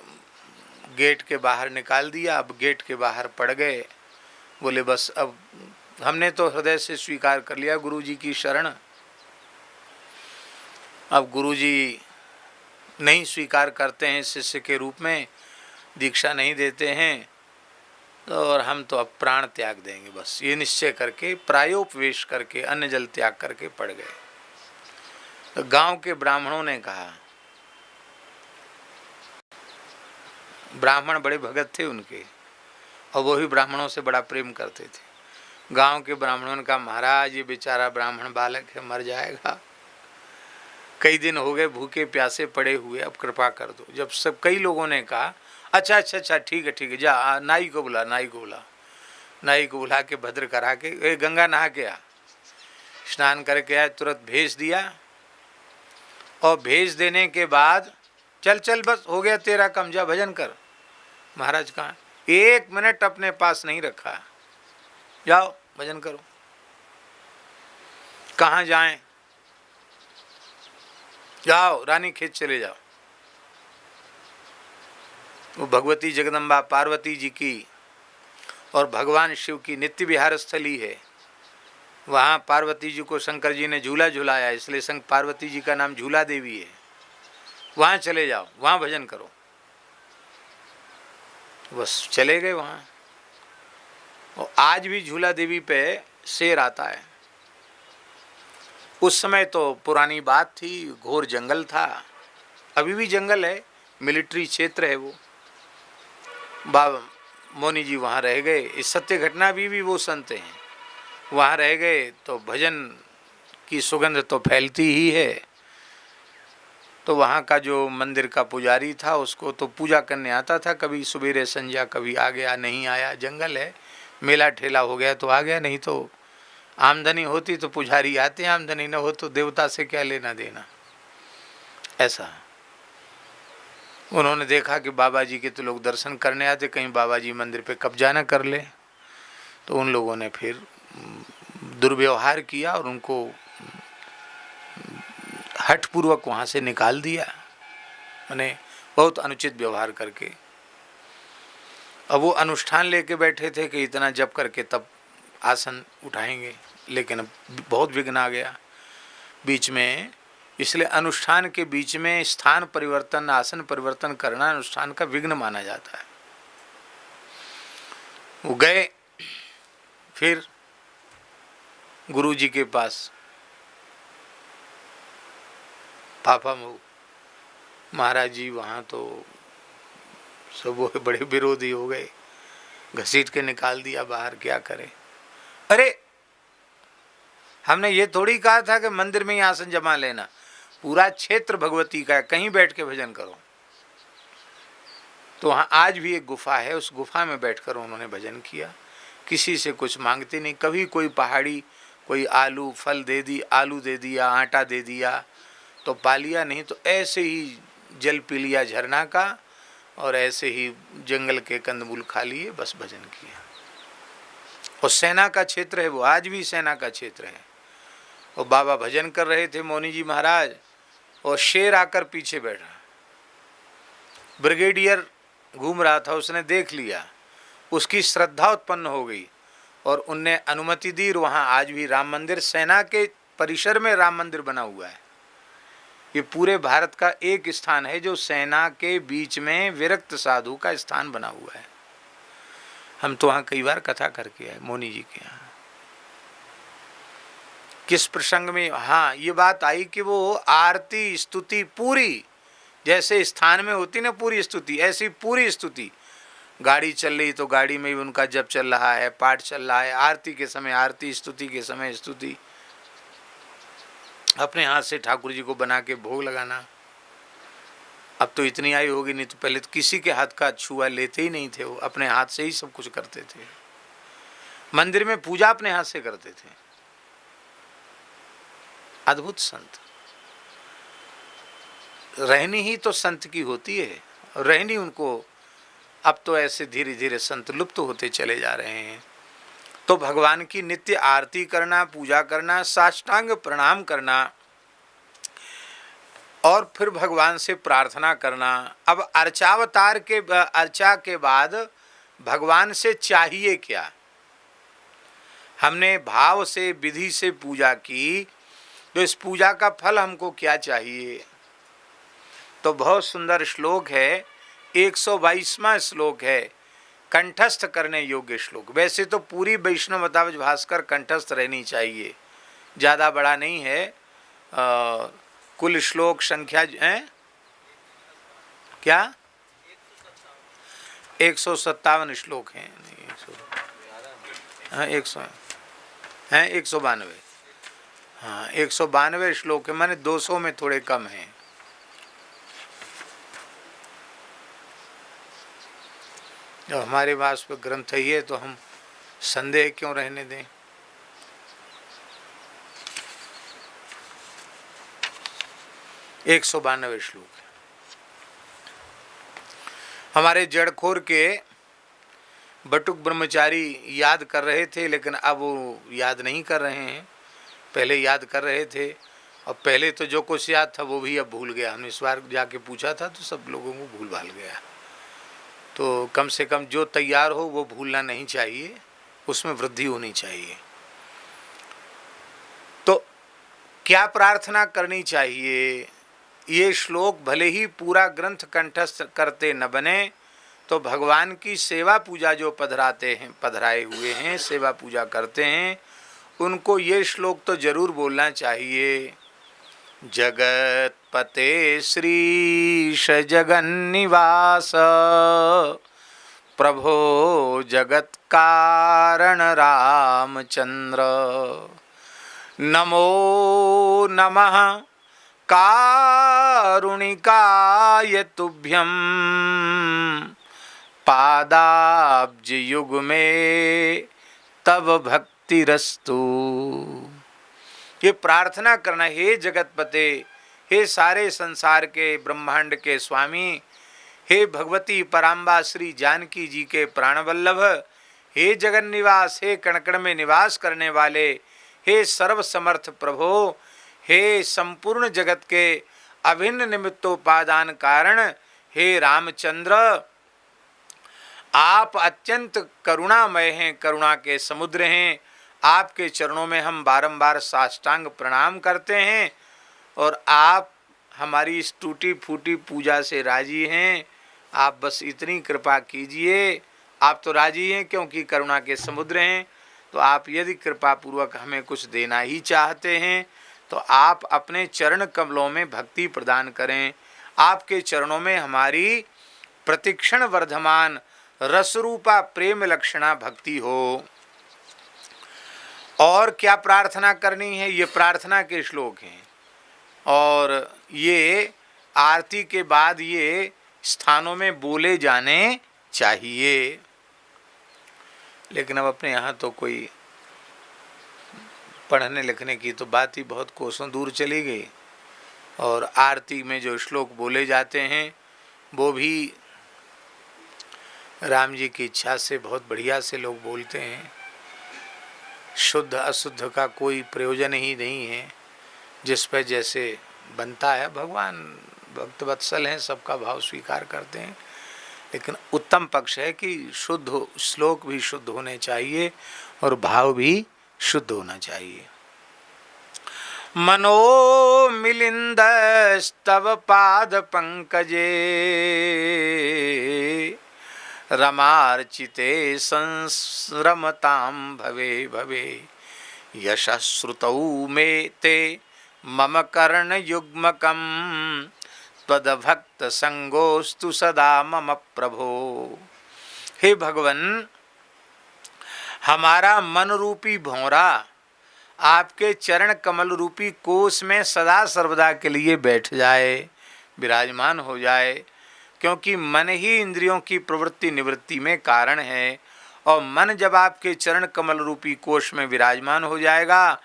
गेट के बाहर निकाल दिया। अब गेट के बाहर पड़ गए, बोले बस अब हमने तो हृदय से स्वीकार कर लिया गुरु जी की शरण, अब गुरु जी नहीं स्वीकार करते हैं शिष्य के रूप में, दीक्षा नहीं देते हैं, और हम तो अब प्राण त्याग देंगे, बस ये निश्चय करके प्रायोपवेश करके अन्न जल त्याग करके पड़ गए। तो गांव के ब्राह्मणों ने कहा, ब्राह्मण बड़े भगत थे उनके, और वो ही ब्राह्मणों से बड़ा प्रेम करते थे। गांव के ब्राह्मणों ने कहा, महाराज ये बेचारा ब्राह्मण बालक है, मर जाएगा, कई दिन हो गए भूखे प्यासे पड़े हुए, अब कृपा कर दो। जब सब कई लोगों ने कहा अच्छा अच्छा अच्छा ठीक है जा, नाई को बुला, नाई को बुला, नाई को बुला के भद्र करा के गंगा नहा के आ, स्नान करके आया, तुरंत भेज दिया। और भेज देने के बाद चल चल बस हो गया तेरा कम, जा भजन कर। महाराज कहाँ, 1 मिनट अपने पास नहीं रखा, जाओ भजन करो। कहाँ जाएं, जाओ रानी खेत चले जाओ। वो भगवती जगदम्बा पार्वती जी की और भगवान शिव की नित्य विहार स्थली है। वहाँ पार्वती जी को शंकर जी ने झूला झुलाया, इसलिए संग पार्वती जी का नाम झूला देवी है। वहाँ चले जाओ, वहाँ भजन करो। बस चले गए वहाँ। और आज भी झूला देवी पे शेर आता है। उस समय तो पुरानी बात थी, घोर जंगल था, अभी भी जंगल है, मिलिट्री क्षेत्र है वो। बाबा मौनी जी वहाँ रह गए, इस सत्य घटना भी वो संत हैं, वहाँ रह गए तो भजन की सुगंध तो फैलती ही है। तो वहाँ का जो मंदिर का पुजारी था उसको तो पूजा करने आता था, कभी सवेरे संध्या, कभी आ गया नहीं आया, जंगल है, मेला ठेला हो गया तो आ गया, नहीं तो आमदनी होती तो पुजारी आते, आमदनी न हो तो देवता से क्या लेना देना। ऐसा उन्होंने देखा कि बाबा जी के तो लोग दर्शन करने आते, कहीं बाबा जी मंदिर पे कब्जा न कर ले, तो उन लोगों ने फिर दुर्व्यवहार किया और उनको हठपूर्वक वहाँ से निकाल दिया, मैंने बहुत अनुचित व्यवहार करके। अब वो अनुष्ठान लेके बैठे थे कि इतना जप करके तब आसन उठाएंगे, लेकिन अब बहुत विघ्न आ गया बीच में, इसलिए अनुष्ठान के बीच में स्थान परिवर्तन, आसन परिवर्तन करना अनुष्ठान का विघ्न माना जाता है। वो गए फिर गुरु जी के पास, पापा महाराज जी वहाँ तो सब वो बड़े विरोधी हो गए, घसीट के निकाल दिया बाहर, क्या करें। अरे हमने ये थोड़ी कहा था कि मंदिर में ही आसन जमा लेना, पूरा क्षेत्र भगवती का है, कहीं बैठ के भजन करो। तो वहाँ आज भी एक गुफा है, उस गुफा में बैठकर उन्होंने भजन किया, किसी से कुछ मांगते नहीं। कभी कोई पहाड़ी कोई आलू फल दे दी, आलू दे दिया, आटा दे दिया तो पा लिया, नहीं तो ऐसे ही जल पी लिया झरना का, और ऐसे ही जंगल के कंदमूल खा लिए, बस भजन किया। और सेना का क्षेत्र है वो, आज भी सेना का क्षेत्र है। और बाबा भजन कर रहे थे मौनी जी महाराज, और शेर आकर पीछे बैठा, ब्रिगेडियर घूम रहा था, उसने देख लिया, उसकी श्रद्धा उत्पन्न हो गई और उनने अनुमति दी। वहाँ आज भी राम मंदिर, सेना के परिसर में राम मंदिर बना हुआ है। ये पूरे भारत का एक स्थान है जो सेना के बीच में विरक्त साधु का स्थान बना हुआ है। हम तो वहाँ कई बार कथा करके आए मौनी जी के यहाँ। किस प्रसंग में, हाँ ये बात आई कि वो आरती स्तुति पूरी, जैसे स्थान में होती ना पूरी स्तुति, ऐसी पूरी स्तुति। गाड़ी चल रही तो गाड़ी में भी उनका जप चल रहा है, पाठ चल रहा है, आरती के समय आरती, स्तुति के समय स्तुति। अपने हाथ से ठाकुर जी को बना के भोग लगाना। अब तो इतनी आयु होगी, नहीं तो पहले तो किसी के हाथ का छुआ लेते ही नहीं थे, वो अपने हाथ से ही सब कुछ करते थे। मंदिर में पूजा अपने हाथ से करते थे। अद्भुत संत। रहनी ही तो संत की होती है, रहनी उनको। अब तो ऐसे धीरे धीरे संत लुप्त होते चले जा रहे हैं। तो भगवान की नित्य आरती करना, पूजा करना, साष्टांग प्रणाम करना और फिर भगवान से प्रार्थना करना। अब अर्चा के बाद भगवान से चाहिए क्या? हमने भाव से, विधि से पूजा की, तो इस पूजा का फल हमको क्या चाहिए? तो बहुत सुंदर श्लोक है, 122वां श्लोक है, कंठस्थ करने योग्य श्लोक। वैसे तो पूरी वैष्णवतावज भास्कर कंठस्थ रहनी चाहिए, ज़्यादा बड़ा नहीं है। कुल श्लोक संख्या है क्या? 157 श्लोक हैं। नहीं, 100 हैं, 192। हाँ, 192 श्लोक है, माने 200 में थोड़े कम हैं। जब हमारे पास पे ग्रंथ ही है तो हम संदेह क्यों रहने दें? एक 192 श्लोक है। हमारे जड़खोर के बटुक ब्रह्मचारी याद कर रहे थे, लेकिन अब वो याद नहीं कर रहे हैं। पहले याद कर रहे थे, और पहले तो जो कुछ याद था वो भी अब भूल गया। हमने इस बार जाके पूछा था तो सब लोगों को भूल भाल गया। तो कम से कम जो तैयार हो वो भूलना नहीं चाहिए, उसमें वृद्धि होनी चाहिए। तो क्या प्रार्थना करनी चाहिए? ये श्लोक भले ही पूरा ग्रंथ कंठस्थ करते न बने, तो भगवान की सेवा पूजा जो पधराए हुए हैं, सेवा पूजा करते हैं, उनको ये श्लोक तो जरूर बोलना चाहिए। जगत पते श्रीश जगन्निवास, प्रभो जगत कारण रामचंद्र, नमो नमः कारुणिकाय तुभ्यं, पादाब्ज युग में तब भक्तिरस्तु। ये प्रार्थना करना, हे जगतपते, हे सारे संसार के ब्रह्मांड के स्वामी, हे भगवती पराम्बा श्री जानकी जी के प्राणवल्लभ, हे जगन्निवास, हे कणकण में निवास करने वाले, हे सर्व समर्थ प्रभो, हे संपूर्ण जगत के अभिन्न निमित्तोपादान कारण, हे रामचंद्र, आप अत्यंत करुणामय हैं, करुणा के समुद्र हैं। आपके चरणों में हम बारंबार साष्टांग प्रणाम करते हैं, और आप हमारी इस टूटी फूटी पूजा से राजी हैं। आप बस इतनी कृपा कीजिए। आप तो राजी हैं क्योंकि करुणा के समुद्र हैं। तो आप यदि कृपा पूर्वक हमें कुछ देना ही चाहते हैं, तो आप अपने चरण कमलों में भक्ति प्रदान करें। आपके चरणों में हमारी प्रतिक्षण वर्धमान रसरूपा प्रेम लक्षणा भक्ति हो। और क्या प्रार्थना करनी है? ये प्रार्थना के श्लोक हैं, और ये आरती के बाद ये स्थानों में बोले जाने चाहिए। लेकिन अब अपने यहाँ तो कोई पढ़ने लिखने की तो बात ही बहुत कोसों दूर चली गई, और आरती में जो श्लोक बोले जाते हैं वो भी राम जी की इच्छा से बहुत बढ़िया से लोग बोलते हैं। शुद्ध अशुद्ध का कोई प्रयोजन ही नहीं है, जिस पर जैसे बनता है। भगवान भक्त वत्सल हैं, सबका भाव स्वीकार करते हैं, लेकिन उत्तम पक्ष है कि शुद्ध हो, श्लोक भी शुद्ध होने चाहिए और भाव भी शुद्ध होना चाहिए। मनो मिलिंद स्तव पाद पंकजे, रमार्चिते संस्रमतां भवे भवे, यशश्रुतौ मे ते मम कर्ण युग्मकं, त्वद्भक्त संगोस्तु सदा मम प्रभो। हे भगवन, हमारा मन रूपी भौरा आपके चरण कमल रूपी कोष में सदा सर्वदा के लिए बैठ जाए, विराजमान हो जाए। क्योंकि मन ही इंद्रियों की प्रवृत्ति निवृत्ति में कारण है, और मन जब आपके चरण कमल रूपी कोष में विराजमान हो जाएगा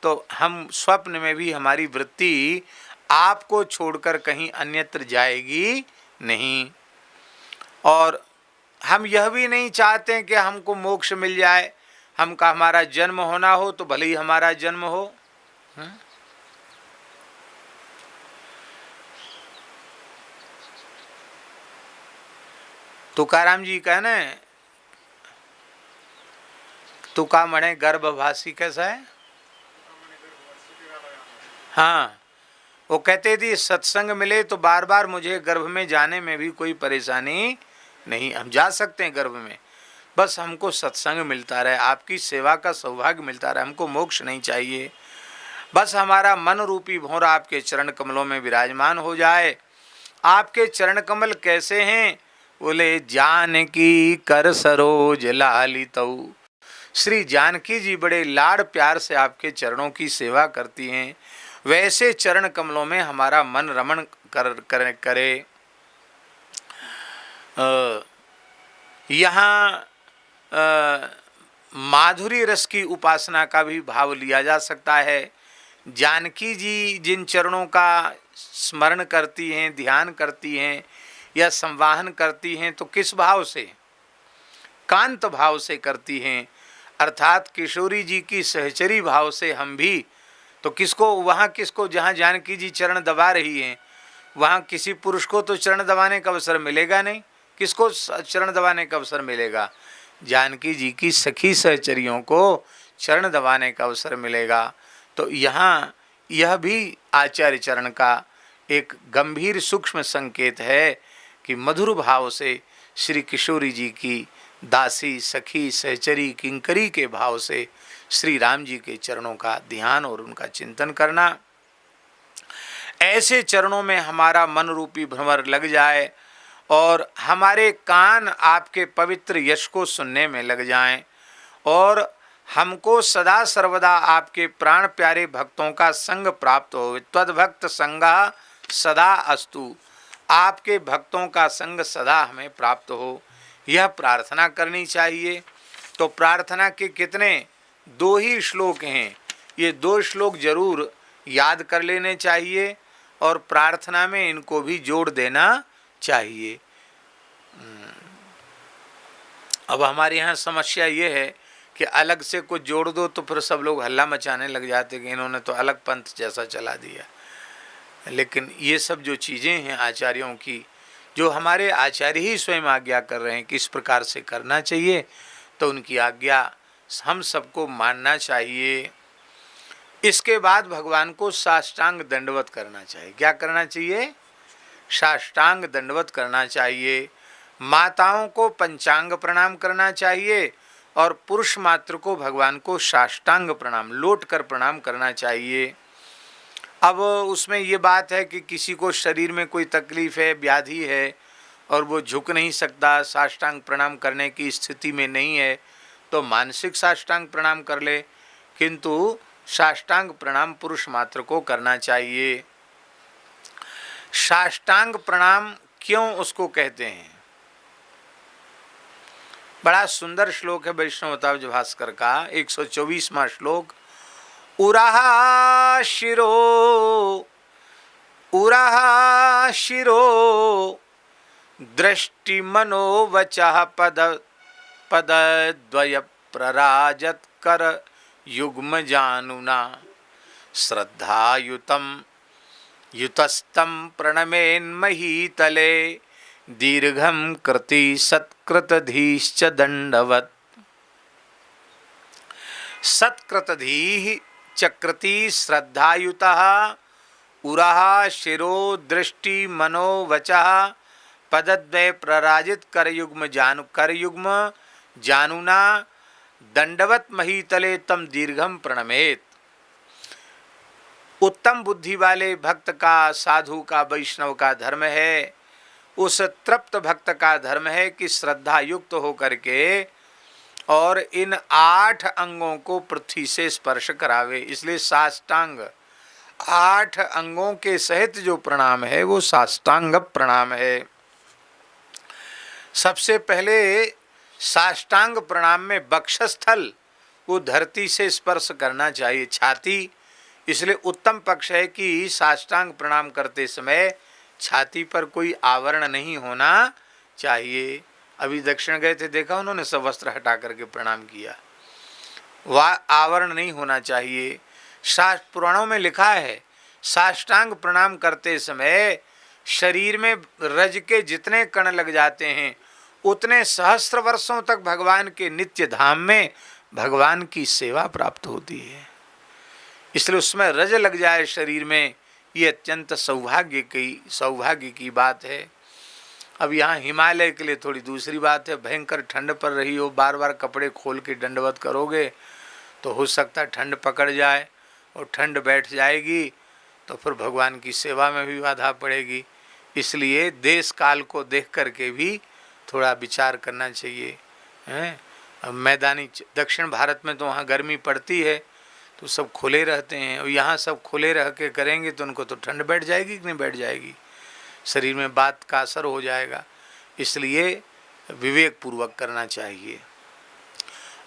तो हम स्वप्न में भी हमारी वृत्ति आपको छोड़कर कहीं अन्यत्र जाएगी नहीं। और हम यह भी नहीं चाहते कि हमको मोक्ष मिल जाए, हमका हमारा जन्म होना हो तो भले ही हमारा जन्म हो। तुकाराम जी कहने, तुका मणे गर्भभासी कैसा है? हाँ, वो कहते थे सत्संग मिले तो बार बार मुझे गर्भ में जाने में भी कोई परेशानी नहीं, हम जा सकते हैं गर्भ में, बस हमको सत्संग मिलता रहे, आपकी सेवा का सौभाग्य मिलता रहे, हमको मोक्ष नहीं चाहिए। बस हमारा मन रूपी भंवर आपके चरण कमलों में विराजमान हो जाए। आपके चरण कमल कैसे हैं? बोले जानकी कर सरोज लालितऊ। श्री जानकी जी बड़े लाड़ प्यार से आपके चरणों की सेवा करती हैं, वैसे चरण कमलों में हमारा मन रमण करे। यहाँ माधुरी रस की उपासना का भी भाव लिया जा सकता है। जानकी जी जिन चरणों का स्मरण करती हैं, ध्यान करती हैं या संवाहन करती हैं तो किस भाव से? कांत भाव से करती हैं, अर्थात किशोरी जी की सहचरी भाव से हम भी तो किसको वहाँ किसको जहाँ जानकी जी चरण दबा रही हैं वहाँ किसी पुरुष को तो चरण दबाने का अवसर मिलेगा नहीं, किसको चरण दबाने का अवसर मिलेगा? जानकी जी की सखी सहचरियों को चरण दबाने का अवसर मिलेगा। तो यहाँ यह भी आचार्य चरण का एक गंभीर सूक्ष्म संकेत है कि मधुर भाव से श्री किशोरी जी की दासी सखी सहचरी किंकरी के भाव से श्री राम जी के चरणों का ध्यान और उनका चिंतन करना। ऐसे चरणों में हमारा मन रूपी भ्रमर लग जाए और हमारे कान आपके पवित्र यश को सुनने में लग जाएं और हमको सदा सर्वदा आपके प्राण प्यारे भक्तों का संग प्राप्त हो। त्वद्भक्त संगा सदा अस्तु, आपके भक्तों का संग सदा हमें प्राप्त हो, यह प्रार्थना करनी चाहिए। तो प्रार्थना के कितने 2 ही श्लोक हैं, ये 2 श्लोक जरूर याद कर लेने चाहिए और प्रार्थना में इनको भी जोड़ देना चाहिए। अब हमारे यहाँ समस्या ये है कि अलग से कुछ जोड़ दो तो फिर सब लोग हल्ला मचाने लग जाते कि इन्होंने तो अलग पंथ जैसा चला दिया। लेकिन ये सब जो चीज़ें हैं आचार्यों की, जो हमारे आचार्य ही स्वयं आज्ञा कर रहे हैं कि इस प्रकार से करना चाहिए, तो उनकी आज्ञा हम सबको मानना चाहिए। इसके बाद भगवान को साष्टांग दंडवत करना चाहिए। क्या करना चाहिए? साष्टांग दंडवत करना चाहिए। माताओं को पंचांग प्रणाम करना चाहिए और पुरुष मात्र को भगवान को साष्टांग प्रणाम लौट कर प्रणाम करना चाहिए। अब उसमें ये बात है कि किसी को शरीर में कोई तकलीफ़ है, व्याधि है और वो झुक नहीं सकता, साष्टांग प्रणाम करने की स्थिति में नहीं है, तो मानसिक साष्टांग प्रणाम कर ले, किंतु साष्टांग प्रणाम पुरुष मात्र को करना चाहिए। साष्टांग प्रणाम क्यों उसको कहते हैं? बड़ा सुंदर श्लोक है वैष्णवताब्ज भास्कर का 124वां श्लोक। उराहा शिरो दृष्टि मनोवचः पदद्वय प्रराजत कर युग्म जानुना श्रद्धायुतम युतस्तम प्रणमेन्महीतले दीर्घम कृति सत्कृतधीश्च दंडवत्। सत्कृतधीः चक्रति श्रद्धायुतः उरः शिरो दृष्टि मनोवचः पदद्वय प्रराजित करयुग्म जानुना दंडवत महीतले तम दीर्घम प्रणमेत। उत्तम बुद्धि वाले भक्त का, साधु का, वैष्णव का धर्म है, उस तृप्त भक्त का धर्म है कि श्रद्धा युक्त होकर के और इन 8 अंगों को पृथ्वी से स्पर्श करावे। इसलिए साष्टांग 8 अंगों के सहित जो प्रणाम है वो साष्टांग प्रणाम है। सबसे पहले साष्टांग प्रणाम में वक्षस्थल वो धरती से स्पर्श करना चाहिए, छाती। इसलिए उत्तम पक्ष है कि साष्टांग प्रणाम करते समय छाती पर कोई आवरण नहीं होना चाहिए। अभी दक्षिण गए थे, देखा उन्होंने सब वस्त्र हटा करके प्रणाम किया, वह आवरण नहीं होना चाहिए। शास्त्र पुराणों में लिखा है साष्टांग प्रणाम करते समय शरीर में रज के जितने कण लग जाते हैं उतने सहस्त्र वर्षों तक भगवान के नित्य धाम में भगवान की सेवा प्राप्त होती है। इसलिए उसमें रज लग जाए शरीर में, ये अत्यंत सौभाग्य की बात है। अब यहाँ हिमालय के लिए थोड़ी दूसरी बात है, भयंकर ठंड पड़ रही हो, बार बार कपड़े खोल के दंडवत करोगे तो हो सकता है ठंड पकड़ जाए, और ठंड बैठ जाएगी तो फिर भगवान की सेवा में भी बाधा पड़ेगी। इसलिए देश काल को देख करके भी थोड़ा विचार करना चाहिए, हैं। अब मैदानी दक्षिण भारत में तो वहाँ गर्मी पड़ती है तो सब खुले रहते हैं, और यहाँ सब खुले रह के करेंगे तो उनको तो ठंड बैठ जाएगी कि नहीं बैठ जाएगी, शरीर में बात का असर हो जाएगा। इसलिए विवेक पूर्वक करना चाहिए।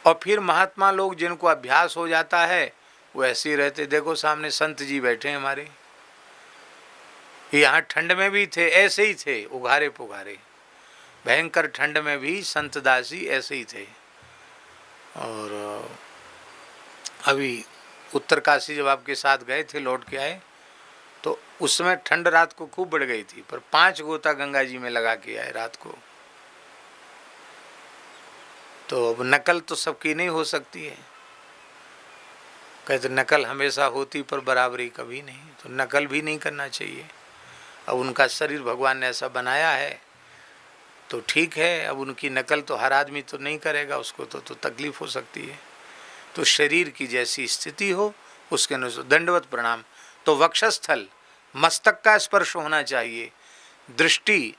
और फिर महात्मा लोग जिनको अभ्यास हो जाता है वो ऐसे ही रहते। देखो सामने संत जी बैठे हैं हमारे, यहाँ ठंड में भी थे, ऐसे ही थे, उघारे पुघारे, भयंकर ठंड में भी संत दासी ऐसे ही थे। और अभी उत्तरकाशी जब आपके साथ गए थे, लौट के आए, तो उसमें ठंड रात को खूब बढ़ गई थी, पर 5 गोता गंगा जी में लगा के आए रात को। तो अब नकल तो सबकी नहीं हो सकती है, कहते नकल हमेशा होती पर बराबरी कभी नहीं, तो नकल भी नहीं करना चाहिए। अब उनका शरीर भगवान ने ऐसा बनाया है तो ठीक है, अब उनकी नकल तो हर आदमी तो नहीं करेगा, उसको तो तकलीफ हो सकती है। तो शरीर की जैसी स्थिति हो उसके अनुसार दंडवत प्रणाम। तो वक्षस्थल मस्तक का स्पर्श होना चाहिए। दृष्टि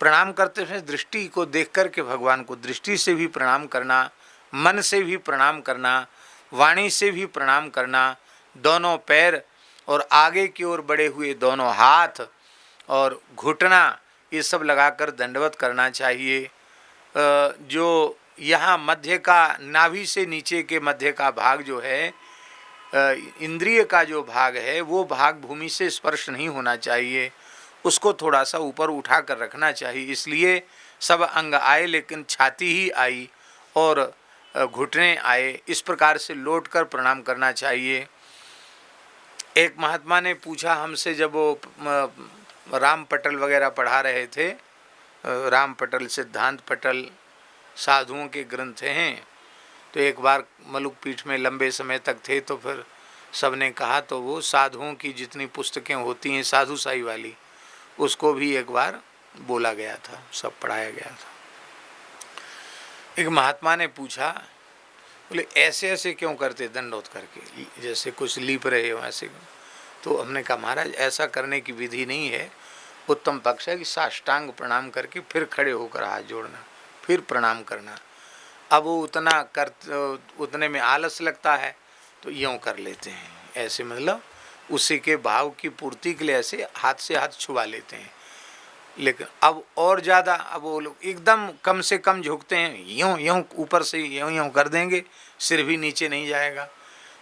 प्रणाम करते समय दृष्टि को देख कर के भगवान को दृष्टि से भी प्रणाम करना, मन से भी प्रणाम करना, वाणी से भी प्रणाम करना। दोनों पैर और आगे की ओर बढ़े हुए दोनों हाथ और घुटना ये सब लगाकर दंडवत करना चाहिए। जो यहाँ मध्य का नाभि से नीचे के मध्य का भाग जो है, इंद्रिय का जो भाग है, वो भाग भूमि से स्पर्श नहीं होना चाहिए, उसको थोड़ा सा ऊपर उठा कर रखना चाहिए। इसलिए सब अंग आए लेकिन छाती ही आई और घुटने आए, इस प्रकार से लौट कर प्रणाम करना चाहिए। एक महात्मा ने पूछा हमसे, जब वो राम पटल वगैरह पढ़ा रहे थे, राम पटल, सिद्धांत पटल साधुओं के ग्रंथ हैं, तो एक बार मलुक पीठ में लंबे समय तक थे, तो फिर सबने कहा तो वो साधुओं की जितनी पुस्तकें होती हैं साधु साई वाली, उसको भी एक बार बोला गया था, सब पढ़ाया गया था। एक महात्मा ने पूछा, बोले ऐसे ऐसे क्यों करते दंडोत करके, जैसे कुछ लीप रहे हो ऐसे। तो हमने कहा महाराज ऐसा करने की विधि नहीं है, उत्तम पक्ष है कि साष्टांग प्रणाम करके फिर खड़े होकर हाथ जोड़ना, फिर प्रणाम करना। अब वो उतने में आलस लगता है तो यूँ कर लेते हैं, ऐसे मतलब उसी के भाव की पूर्ति के लिए ऐसे हाथ से हाथ छुआ लेते हैं। लेकिन अब और ज़्यादा, अब वो लोग एकदम कम से कम झुकते हैं, यूँ यूँ ऊपर से यूँ यूँ कर देंगे, सिर भी नीचे नहीं जाएगा।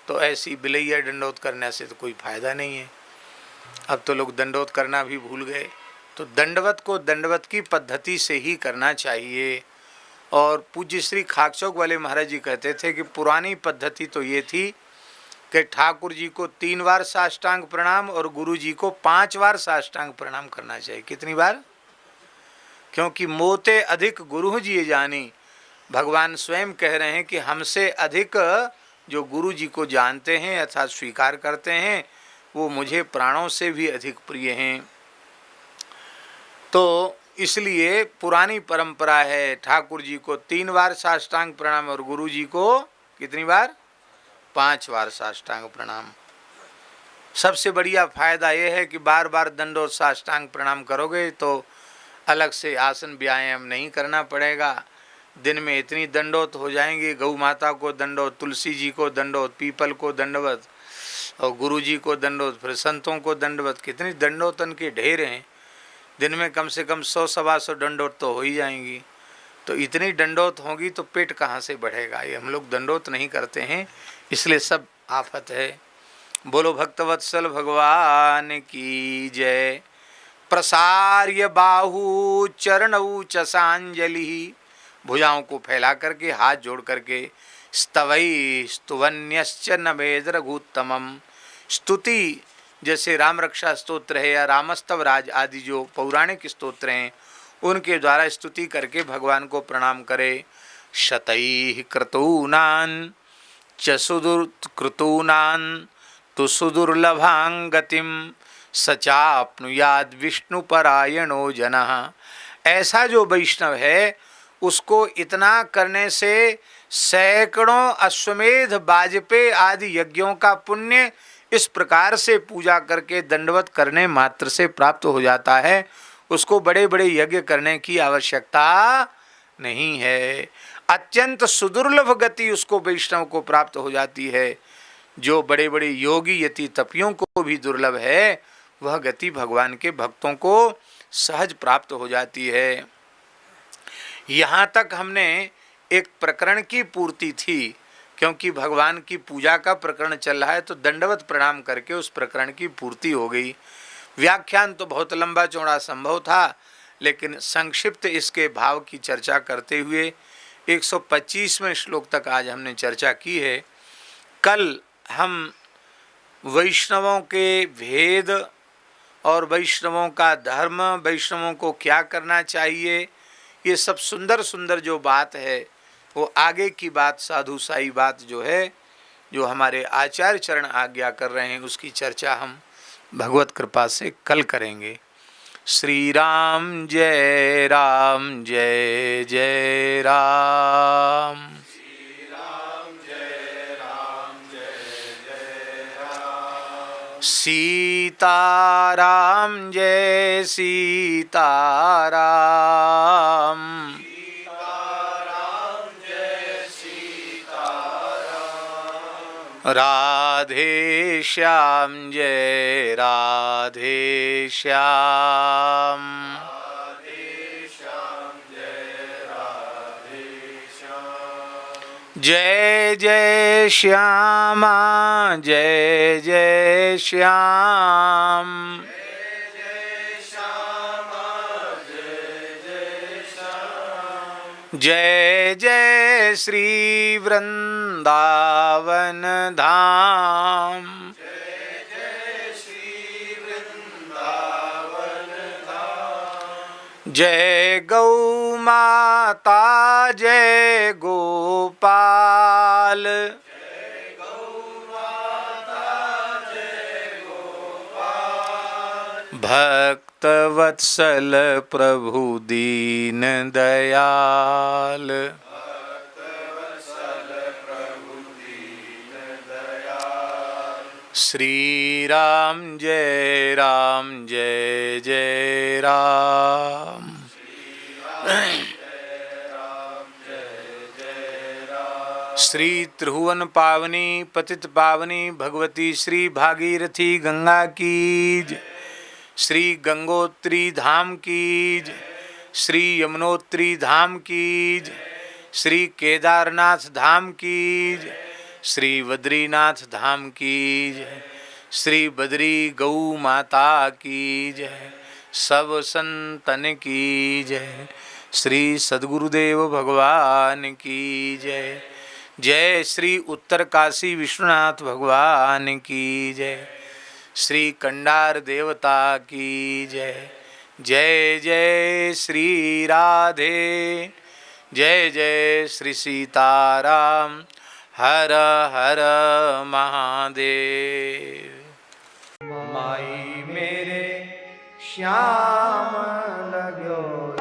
तो ऐसी बिलैया दंडोत करने से तो कोई फ़ायदा नहीं है। अब तो लोग दंडोत करना भी भूल गए। तो दंडवत को दंडवत की पद्धति से ही करना चाहिए। और पूज्य श्री खाकचौक वाले महाराज जी कहते थे कि पुरानी पद्धति तो ये थी कि ठाकुर जी को 3 बार साष्टांग प्रणाम और गुरु जी को 5 बार साष्टांग प्रणाम करना चाहिए। कितनी बार? क्योंकि मोते अधिक गुरु जी जानी, भगवान स्वयं कह रहे हैं कि हमसे अधिक जो गुरु जी को जानते हैं अर्थात स्वीकार करते हैं, वो मुझे प्राणों से भी अधिक प्रिय हैं। तो इसलिए पुरानी परंपरा है, ठाकुर जी को 3 बार साष्टांग प्रणाम और गुरु जी को कितनी बार? 5 बार साष्टांग प्रणाम। सबसे बढ़िया फायदा यह है कि बार बार दंड और साष्टांग प्रणाम करोगे तो अलग से आसन व्यायाम नहीं करना पड़ेगा। दिन में इतनी दंडोत हो जाएंगी, गौ माता को दंडोत, तुलसी जी को दंडोत, पीपल को दंडवत और गुरु जी को दंडोत, फिर संतों को दंडवत। कितनी दंडोतन के ढेर हैं। दिन में कम से कम 100-125 दंडोत तो हो ही जाएंगी। तो इतनी दंडोत होगी तो पेट कहाँ से बढ़ेगा। ये हम लोग दंडोत नहीं करते हैं, इसलिए सब आफत है। बोलो भक्तवत्सल भगवान की जय। प्रसार्य बाहु चरणौ चसांजलि, भुजाओं को फैला करके, हाथ जोड़ करके, स्तवै स्तुवन्यश्च नमेद रघुत्तमम, स्तुति जैसे राम रक्षा स्तोत्र है या रामस्तव राज आदि जो पौराणिक स्तोत्र हैं उनके द्वारा स्तुति करके भगवान को प्रणाम करे। शतैः क्रतूनां च सुदुर्कृतूनां तु सुदुर्लभां गतिं सचाप्नुयाद विष्णुपरायणो जनः। ऐसा जो वैष्णव है उसको इतना करने से सैकड़ों अश्वमेध वाजपेय आदि यज्ञों का पुण्य इस प्रकार से पूजा करके दंडवत करने मात्र से प्राप्त हो जाता है। उसको बड़े बड़े यज्ञ करने की आवश्यकता नहीं है। अत्यंत सुदुर्लभ गति उसको वैष्णव को प्राप्त हो जाती है। जो बड़े बड़े योगी यति तपियों को भी दुर्लभ है, वह गति भगवान के भक्तों को सहज प्राप्त हो जाती है। यहाँ तक हमने एक प्रकरण की पूर्ति थी, क्योंकि भगवान की पूजा का प्रकरण चल रहा है तो दंडवत प्रणाम करके उस प्रकरण की पूर्ति हो गई। व्याख्यान तो बहुत लंबा चौड़ा संभव था, लेकिन संक्षिप्त इसके भाव की चर्चा करते हुए 125वें श्लोक तक आज हमने चर्चा की है। कल हम वैष्णवों के भेद और वैष्णवों का धर्म, वैष्णवों को क्या करना चाहिए, ये सब सुंदर सुंदर जो बात है वो आगे की बात, साधु साई बात जो है, जो हमारे आचार्य चरण आज्ञा कर रहे हैं, उसकी चर्चा हम भगवत कृपा से कल करेंगे। श्री राम जय राम जय जय राम। श्री राम जय राम जय जय राम। सीता राम जय सीता राम। राधे श्याम जय राधे श्याम। राधे श्याम जय राधे श्याम। जय जय श्यामा जय जय श्याम। जय जय श्यामा जय जय श्याम। जय जय श्री वृंदावन धाम। जय जय श्री वृंदावन धाम। जय गौ माता जय गोपाल। जय गौ माता जय गोपाल। भक्तवत्सल प्रभु दीन दयाल। श्री राम जय जय राम। श्री त्रिभुवन पावनी पतित पावनी भगवती श्री भागीरथी गंगा कीज। श्री गंगोत्री धाम कीज। श्री यमुनोत्री धाम कीज। श्री केदारनाथ धाम कीज। श्री बद्रीनाथ धाम की जय। श्री बद्री गौ माता की जय। सब संतन की जय। श्री सद्गुरुदेव भगवान की जय। जय श्री उत्तर काशी विश्वनाथ भगवान की जय। श्री कंडार देवता की जय। जय जय श्री राधे। जय जय श्री सीताराम। हर हर महादेव। माई मेरे श्याम लगो